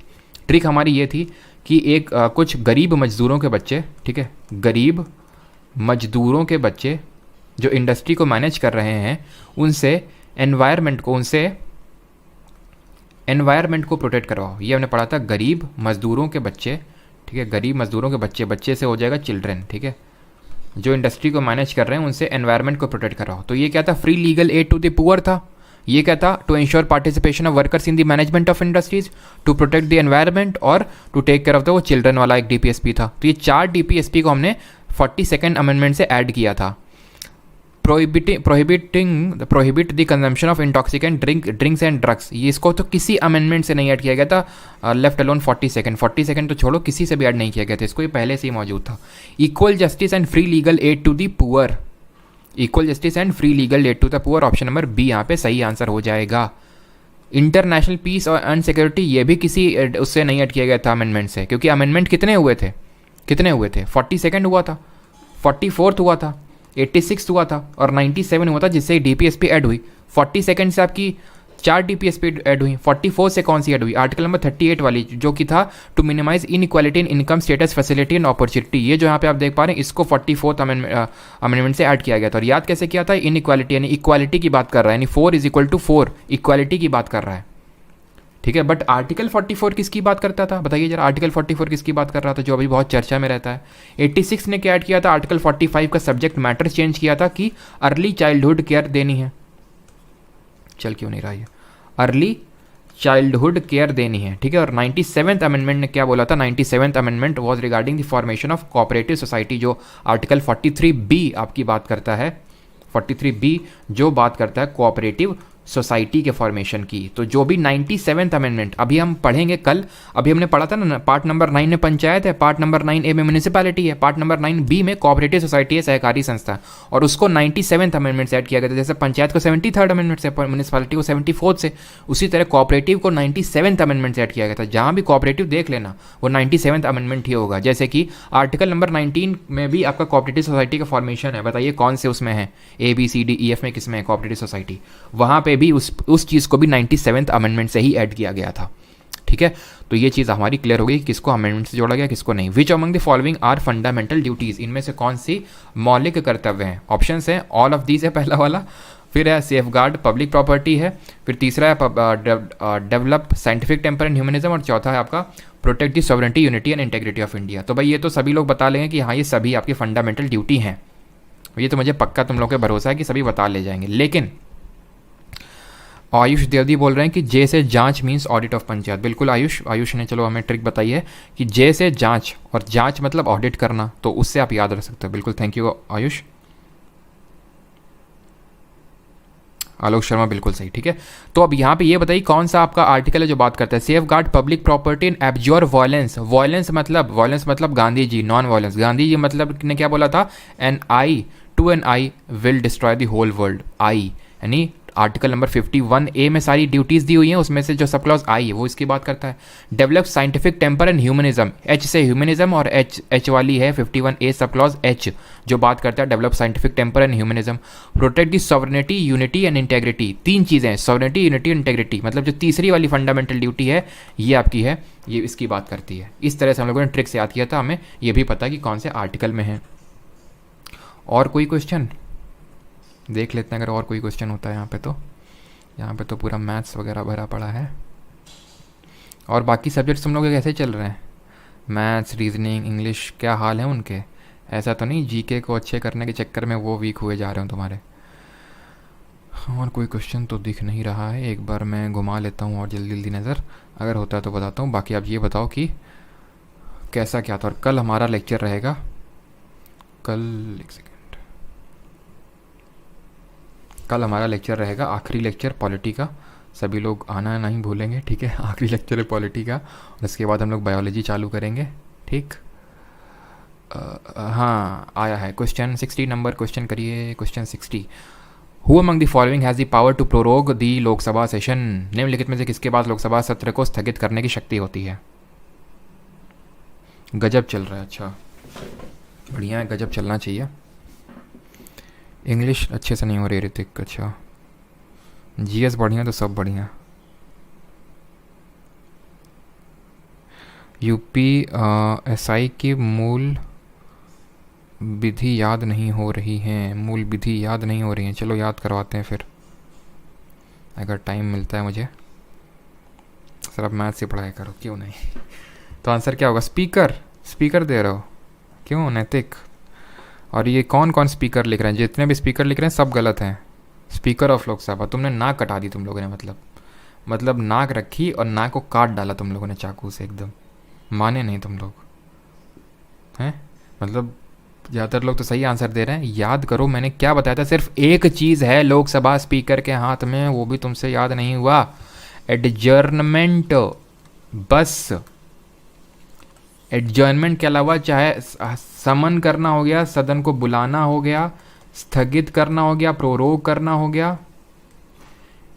ट्रिक हमारी ये थी कि एक कुछ गरीब मजदूरों के बच्चे, ठीक है, गरीब मजदूरों के बच्चे जो इंडस्ट्री को मैनेज कर रहे हैं उनसे एनवायरनमेंट को प्रोटेक्ट करवाओ। ये हमने पढ़ा था, गरीब मजदूरों के बच्चे, ठीक है, गरीब मजदूरों के बच्चे, बच्चे से हो जाएगा चिल्ड्रन, ठीक है, जो इंडस्ट्री को मैनेज कर रहे हैं उनसे एनवायरनमेंट को प्रोटेक्ट करवाओ। तो ये क्या था, free legal aid to the poor था। ये क्या था, to ensure participation of workers in the management of industries, to protect the environment और to take care of the वो चिल्ड्रन वाला एक DPSP था। तो ये 4 DPSP को हमने 42nd अमेंडमेंट से ऐड किया था। Prohibit the consumption of intoxicant drinks and drugs, ये इसको तो किसी अमेंडमेंट से नहीं ऐड किया गया था, लेफ्ट अलोन 42nd तो छोड़ो, किसी से भी ऐड नहीं किया गया था, इसको ये पहले से ही मौजूद था। Equal justice and free legal aid to the poor, equal justice and free legal aid to the poor, option number B यहाँ पे सही आंसर हो जाएगा। इंटरनेशनल पीस और अनसिक्योरिटी, ये भी किसी उससे नहीं ऐड किया गया था अमेंडमेंट से, क्योंकि अमेंडमेंट कितने हुए थे 42nd हुआ था, 44th हुआ था, 86 हुआ था और 97 हुआ था जिससे DPSP ऐड हुई। 42nd से आपकी 4 DPSP ऐड हुई। 44 से कौन सी ऐड हुई, आर्टिकल नंबर 38 वाली, जो कि था to minimise inequality in income status facility and opportunity. ये जो यहाँ पे आप देख पा रहे हैं, इसको 44th अमेंडमेंट से ऐड किया गया था। और याद कैसे किया था, इनइक्वालिटी यानी इक्वालिटी की बात कर रहा है, यानी 4 = 4 इक्वालिटी की बात कर रहा है, ठीक है। बट आर्टिकल 44 किसकी बात करता था, बताइए जरा, आर्टिकल 44 किसकी बात कर रहा था जो अभी बहुत चर्चा में रहता है। 86 ने क्या ऐड किया था, आर्टिकल 45 का सब्जेक्ट मैटर चेंज किया था कि अर्ली चाइल्डहुड केयर देनी है, चल क्यों नहीं रहा है, अर्ली चाइल्डहुड केयर देनी है, ठीक है। और 97th अमेंडमेंट ने क्या बोला था, 97th amendment was regarding the formation of cooperative society, जो आर्टिकल 43B आपकी बात करता है, 43B जो बात करता है कोऑपरेटिव सोसाइटी के फॉर्मेशन की। तो जो भी 97th अमेंडमेंट अभी हम पढ़ेंगे कल, अभी हमने पढ़ा था ना, पार्ट नंबर 9 में पंचायत है, पार्ट नंबर 9A में म्यूनिसिपैलिटी है, पार्ट नंबर 9B में कोऑपरेटिव सोसाइटी है, सहकारी संस्था, और उसको 97th अमेंडमेंट से ऐड किया गया था। जैसे पंचायत को 73rd अमेंडमेंट से, म्यूनिसिपैलिटी को 74th से, उसी तरह कोऑपरेटिव को 97th अमेंडमेंट से ऐड किया गया था। जहाँ भी कोऑपरेटिव देख लेना वो 97th अमेंडमेंट ही होगा। जैसे कि आर्टिकल नंबर 19 में भी आपका कोऑपरेटिव सोसाइटी का फॉर्मेशन है, बताइए कौन से उसमें है, ABCDEF में किसमें है कोऑपरेटिव सोसाइटी, वहाँ पे भी उस चीज़ को भी 97th अमेंडमेंट से ही ऐड किया गया था, ठीक है। तो ये चीज़ हमारी क्लियर हो गई, किसको अमेंडमेंट से जोड़ा गया, किसको नहीं। Which among the following are fundamental duties, इनमें से कौन सी मौलिक कर्तव्य हैं। ऑप्शंस हैं, ऑल ऑफ दीज है पहला वाला, फिर है सेफ गार्ड पब्लिक प्रॉपर्टी है, फिर तीसरा है develop scientific temper and humanism, और चौथा है आपका protect the sovereignty unity and integrity of India. तो भाई ये तो सभी लोग बता लेंगे कि हाँ ये सभी आपकी फंडामेंटल ड्यूटी हैं, ये तो मुझे पक्का तुम लोग के भरोसा है कि सभी बता ले जाएंगे। लेकिन आयुष देवदी बोल रहे हैं कि जे से जांच मींस ऑडिट ऑफ पंचायत। बिल्कुल आयुष ने चलो हमें ट्रिक बताई है कि जे से जांच, और जांच मतलब ऑडिट करना, तो उससे आप याद रख सकते हो। बिल्कुल, थैंक यू आयुष। आलोक शर्मा बिल्कुल सही, ठीक है। तो अब यहाँ पे ये बताइए कौन सा आपका आर्टिकल है जो बात करता है safeguard public property and abjure violence. Violence मतलब गांधी जी, नॉन वायलेंस। गांधी जी मतलब ने क्या बोला था, an eye to an eye will destroy the whole world. I यानी आर्टिकल नंबर 51A में सारी ड्यूटीज़ दी हुई हैं, उसमें से जो सब क्लॉज आई है वो इसकी बात करता है। Develop scientific temper and humanism, H से ह्यूमनिज्म, और एच वाली है 51A सब क्लॉज एच जो बात करता है develop scientific temper and humanism. Protect the sovereignty unity and integrity, तीन चीज़ें हैं, सॉवरेनिटी यूनिटी इंटेग्रिटी, मतलब जो तीसरी वाली फंडामेंटल ड्यूटी है ये आपकी है, ये इसकी बात करती है। इस तरह से हम लोगों ने ट्रिक से याद किया था, हमें ये भी पता कि कौन से आर्टिकल में है। और कोई क्वेश्चन देख लेते हैं अगर और कोई क्वेश्चन होता है यहाँ पे तो पूरा मैथ्स वगैरह भरा पड़ा है। और बाकी सब्जेक्ट्स तुम लोग के कैसे चल रहे हैं, मैथ्स, रीजनिंग, इंग्लिश, क्या हाल है उनके? ऐसा तो नहीं जीके को अच्छे करने के चक्कर में वो वीक हुए जा रहे हो तुम्हारे? और कोई क्वेश्चन तो दिख नहीं रहा है, एक बार मैं घुमा लेता हूँ और जल्दी जल्दी नज़र, अगर होता है तो बताता हूँ। बाकी आप ये बताओ कि कैसा क्या था। और कल हमारा लेक्चर रहेगा, कल एक सेकेंड, कल हमारा लेक्चर रहेगा, आखिरी लेक्चर पॉलिटी का, सभी लोग आना नहीं भूलेंगे, ठीक है। आखिरी लेक्चर है पॉलिटी का, और इसके बाद हम लोग बायोलॉजी चालू करेंगे, ठीक। हाँ आया है क्वेश्चन 60 नंबर, क्वेश्चन करिए question 60। Who among the following has the power to prorogue the Lok Sabha session, निम्नलिखित में से किसके पास लोकसभा सत्र को स्थगित करने की शक्ति होती है? गजब चल रहा है, अच्छा बढ़िया है, गजब चलना चाहिए। इंग्लिश अच्छे से नहीं हो रही ऋतिक, अच्छा। जीएस बढ़िया तो सब बढ़िया। यूपी एसआई की मूल विधि याद नहीं हो रही है, मूल विधि याद नहीं हो रही है, चलो याद करवाते हैं फिर अगर टाइम मिलता है मुझे। सर अब मैथ से पढ़ाई करो, क्यों नहीं? तो आंसर क्या होगा? स्पीकर दे रहे हो क्यों नैतिक? और ये कौन कौन स्पीकर लिख रहे हैं? जितने भी स्पीकर लिख रहे हैं सब गलत हैं। स्पीकर ऑफ लोकसभा, तुमने नाक कटा दी तुम लोगों ने, मतलब नाक रखी और नाक को काट डाला तुम लोगों ने चाकू से, एकदम माने नहीं तुम लोग हैं। मतलब ज़्यादातर लोग तो सही आंसर दे रहे हैं। याद करो मैंने क्या बताया था, सिर्फ एक चीज़ है लोकसभा स्पीकर के हाथ में, वो भी तुमसे याद नहीं हुआ, एडजर्नमेंट। बस एडजर्नमेंट के अलावा चाहे समन करना हो गया, सदन को बुलाना हो गया, स्थगित करना हो गया, प्रोरोग करना हो गया,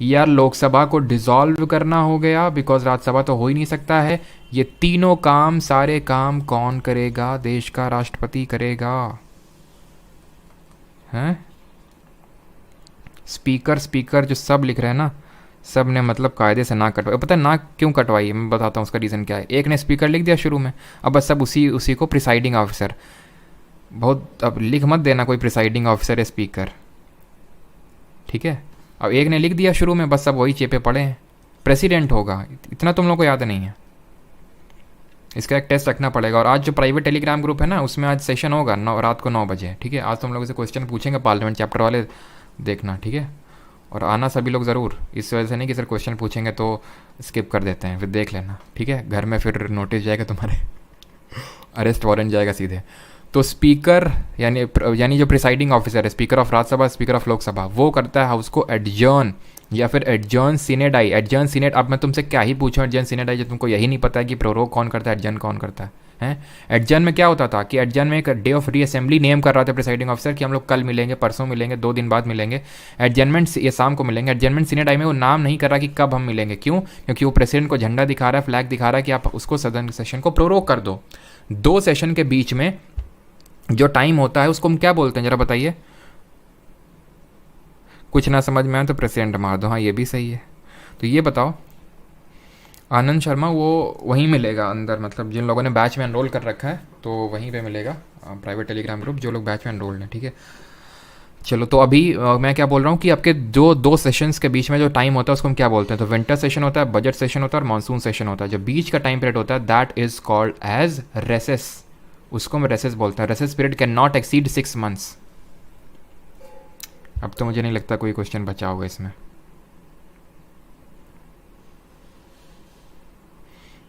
या लोकसभा को डिसॉल्व करना हो गया, बिकॉज राज्यसभा तो हो ही नहीं सकता है। ये तीनों काम, सारे काम कौन करेगा? देश का राष्ट्रपति करेगा, हैं? स्पीकर जो सब लिख रहे हैं ना, सब ने मतलब कायदे से नाक कटवाई। पता है नाक क्यों कटवाई? मैं बताता हूँ उसका रीज़न क्या है। एक ने स्पीकर लिख दिया शुरू में, अब बस सब उसी को प्रिसाइडिंग ऑफिसर, बहुत अब लिख मत देना कोई प्रिसाइडिंग ऑफिसर है स्पीकर, ठीक है। अब एक ने लिख दिया शुरू में, बस सब वही चेपे पड़े हैं, प्रेसिडेंट होगा, इतना तुम लोग को याद नहीं है। इसका एक टेस्ट रखना पड़ेगा। और आज जो प्राइवेट टेलीग्राम ग्रुप है ना, उसमें आज सेशन होगा रात को 9 बजे, ठीक है। आज तुम लोगों से क्वेश्चन पूछेंगे पार्लियामेंट चैप्टर वाले, देखना, ठीक है। और आना सभी लोग ज़रूर, इस वजह से नहीं कि सर क्वेश्चन पूछेंगे तो स्किप कर देते हैं, फिर देख लेना, ठीक है। घर में फिर नोटिस जाएगा तुम्हारे, अरेस्ट वारंट जाएगा सीधे। तो स्पीकर यानी जो प्रिसाइडिंग ऑफिसर है, speaker of Rajya Sabha, speaker of Lok Sabha, वो करता है हाउस को एडजर्न या फिर एडजर्न सिनेडाई। एडजर्न सिनेट, अब मैं तुमसे क्या ही पूछूं एडजर्न सिनेडाई, जो तुमको यही नहीं पता है कि प्रोरोग कौन करता है, एडजर्न कौन करता है, हैं? एडजर्न में क्या होता था कि एडजर्न में एक डे ऑफ रीअसेंबली नेम कर रहा था प्रिसाइडिंग ऑफिसर कि हम लोग कल मिलेंगे, परसों मिलेंगे, 2 दिन बाद मिलेंगे, एडजर्नमेंट ये शाम को मिलेंगे। एडजर्नमेंट सिनेडाई में वो नाम नहीं कर रहा कि कब हम मिलेंगे, क्यों? क्योंकि वो प्रेसिडेंट को झंडा दिखा रहा है, फ्लैग दिखा रहा है कि आप उसको सदन सेशन को प्रोरोग कर दो। 2 सेशन के बीच में जो टाइम होता है उसको हम क्या बोलते हैं जरा बताइए? कुछ ना समझ में आए तो प्रेसिडेंट मार दो, हाँ ये भी सही है। तो ये बताओ, आनंद शर्मा वो वहीं मिलेगा अंदर, मतलब जिन लोगों ने बैच में एनरोल कर रखा है तो वहीं पे मिलेगा, प्राइवेट टेलीग्राम ग्रुप, जो लोग बैच में एनरोल्ड हैं, ठीक है। चलो तो अभी मैं क्या बोल रहा हूँ कि आपके जो दो सेशंस के बीच में जो टाइम होता है उसको हम क्या बोलते हैं? तो विंटर सेशन होता है, बजट सेशन होता है और मानसून सेशन होता है। जो बीच का टाइम पीरियड होता है that is called as recess. उसको हम रेसेस बोलते हैं। Recess period can not exceed 6 months. अब तो मुझे नहीं लगता कोई क्वेश्चन बचा होगा इसमें।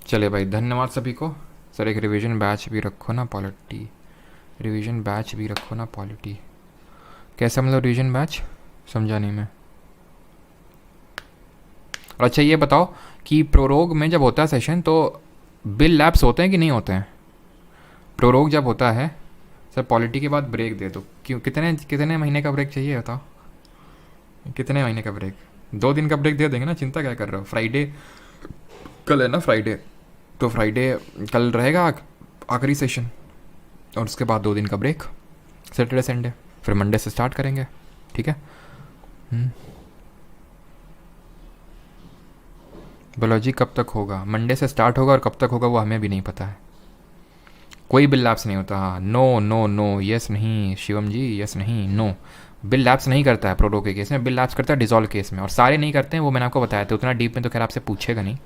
चलिए भाई, धन्यवाद सभी को। सर एक रिवीजन बैच भी रखो ना पॉलिटी, रिवीजन बैच भी रखो ना पॉलिटी। कैसा मतलब रिवीजन बैच? समझा नहीं मैं। और अच्छा ये बताओ कि प्रोरोग में जब होता है सेशन तो बिल लैप्स होते हैं कि नहीं होते हैं? प्रोरोग जब होता है, सर पॉलिटी के बाद ब्रेक दे दो। क्यों? कितने कितने महीने का ब्रेक चाहिए बताओ? कितने महीने का ब्रेक? 2 दिन का ब्रेक दे देंगे ना, चिंता क्या कर रहे हो? फ्राइडे कल है ना, फ्राइडे तो फ्राइडे कल रहेगा आखिरी सेशन, और उसके बाद 2 दिन का ब्रेक, सैटरडे संडे, फिर मंडे से स्टार्ट करेंगे। ठीक है। बायोलॉजी कब तक होगा? मंडे से स्टार्ट होगा और कब तक होगा वो हमें भी नहीं पता है। कोई बिल लैप्स नहीं होता। हाँ, नो नो नो, यस नहीं शिवम जी, यस नहीं, नो। बिल लैप्स नहीं करता है प्रोरो के केस में, बिल लैप्स करता है डिजॉल्व केस में, और सारे नहीं करते हैं वो मैंने आपको बताया था। उतना डीप में तो खैर आपसे पूछेगा नहीं।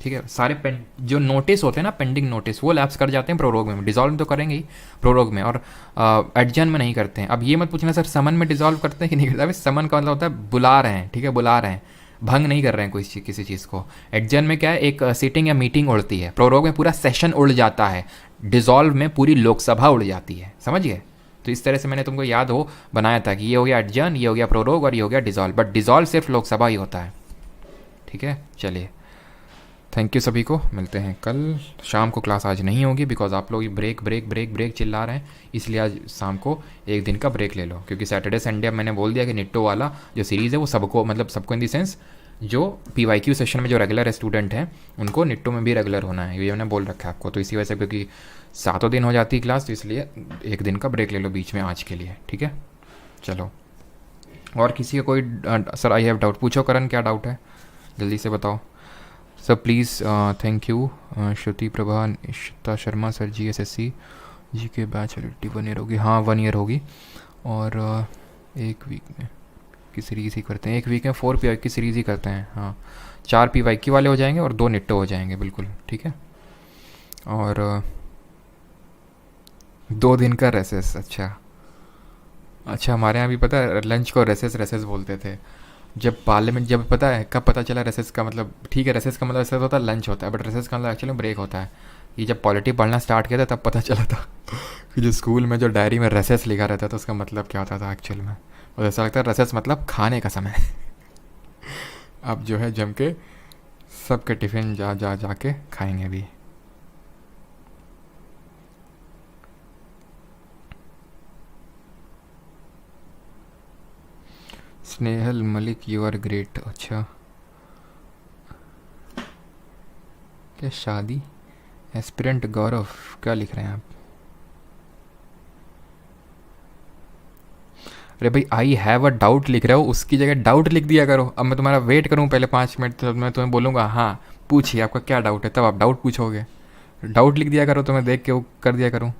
ठीक है। सारे जो नोटिस होते हैं ना, पेंडिंग नोटिस, वो लैप्स कर जाते हैं प्रोरोग में। डिजॉल्व में तो करेंगे ही प्रोरोग में, और एडजन में नहीं करते हैं। अब ये मत पूछना सर समन में डिजॉल्व करते हैं कि नहीं करते। अभी समन का मतलब होता है बुला रहे हैं, ठीक है, बुला रहे हैं, भंग नहीं कर रहे हैं कोई किसी चीज़ को। एडजन में क्या है, एक सीटिंग या मीटिंग उड़ती है। प्रोरोग में पूरा सेशन उड़ जाता है। डिजॉल्व में पूरी लोकसभा उड़ जाती है। समझ गए? तो इस तरह से मैंने तुमको याद हो बनाया था कि ये हो गया एडजन, ये हो गया प्रोरोग और ये हो गया डिजॉल्व। बट डिजॉल्व सिर्फ लोकसभा ही होता है। ठीक है। चलिए, थैंक यू सभी को। मिलते हैं कल शाम को। क्लास आज नहीं होगी बिकॉज आप लोग ब्रेक ब्रेक ब्रेक ब्रेक चिल्ला रहे हैं, इसलिए आज शाम को 1 दिन का ब्रेक ले लो। क्योंकि सैटरडे संडे मैंने बोल दिया कि निट्टो वाला जो सीरीज़ है वो सबको, मतलब सबको इन दी सेंस जो PYQ सेशन में जो रेगुलर स्टूडेंट हैं उनको निट्टो में भी रेगुलर होना है, ये मैंने बोल रखा है आपको। तो इसी वजह से, क्योंकि 7 दिन हो जाती है क्लास, तो इसलिए 1 दिन का ब्रेक ले लो बीच में आज के लिए। ठीक है। चलो, और किसी का कोई सर आई हैव डाउट? पूछो करण, क्या डाउट है जल्दी से बताओ। Sir please, thank you. Shruti Prabha Ishita Sharma sir, GSSC जी के बैच वैलिडिटी 1 ईयर होगी? हाँ 1 ईयर होगी। और 1 वीक में की सीरीज़ ही करते हैं, 1 वीक में 4 PYQ की सीरीज़ ही करते हैं। हाँ, 4 PYQ वाले हो जाएंगे और 2 निट्टो हो जाएंगे, बिल्कुल ठीक है। और 2 दिन का रेसेस। अच्छा अच्छा, हमारे यहाँ भी पता है लंच को रेसेस रेसेस बोलते थे। जब पार्लियामेंट, जब पता है कब पता चला रेसेस का मतलब, ठीक है रेसेस का मतलब रेसेस होता है, लंच होता है, बट रेसेस का मतलब एक्चुअली ब्रेक होता है। ये जब पॉलिटी पढ़ना स्टार्ट किया था तब पता चला था कि जो स्कूल में जो डायरी में रेसेस लिखा रहता था उसका मतलब क्या होता था एक्चुअल में। और ऐसा लगता है रेसेस मतलब खाने का समय अब जो है जम के सबके टिफ़िन जा जा जा के खाएंगे भी। Snehal Malik, you are great. अच्छा, क्या शादी? एस्पिरेंट गौरव, क्या लिख रहे हैं आप? अरे भाई, आई हैव अ डाउट लिख रहे हो, उसकी जगह डाउट लिख दिया करो। अब मैं तुम्हारा वेट करूँ पहले 5 मिनट, तो मैं तुम्हें बोलूँगा हाँ पूछिए आपका क्या डाउट है, तब आप डाउट पूछोगे। डाउट लिख दिया करो तो मैं देख के वो कर दिया करूँ।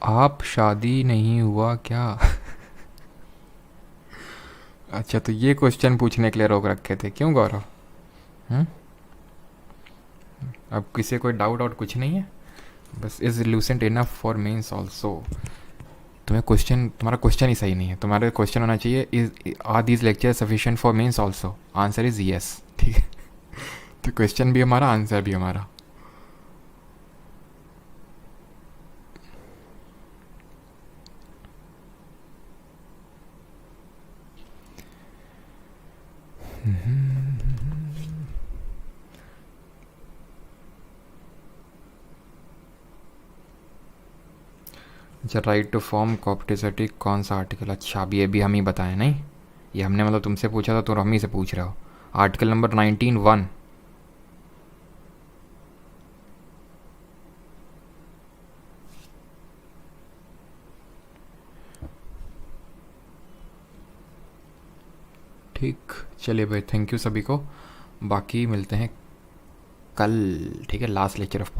आप शादी नहीं हुआ क्या अच्छा, तो ये क्वेश्चन पूछने के लिए रोक रखे थे क्यों गौरव? हम्म? अब किसी कोई डाउट आउट कुछ नहीं है? बस is Lucent enough for mains also. तुम्हें क्वेश्चन, तुम्हारा क्वेश्चन ही सही नहीं है। तुम्हारा क्वेश्चन होना चाहिए is are these lecture sufficient for mains also? Answer is yes. ठीक है। तो क्वेश्चन भी हमारा, आंसर भी हमारा। अच्छा, राइट टू फॉर्म कॉपटिसिटी कौन सा आर्टिकल? अच्छा, अभी ये भी हम ही बताएं नहीं, ये हमने मतलब तुमसे पूछा था तो हम ही से पूछ रहे हो। Article number 19(1). ठीक, चलिए भाई, थैंक यू सभी को। बाकी मिलते हैं कल, ठीक है, लास्ट लेक्चर ऑफ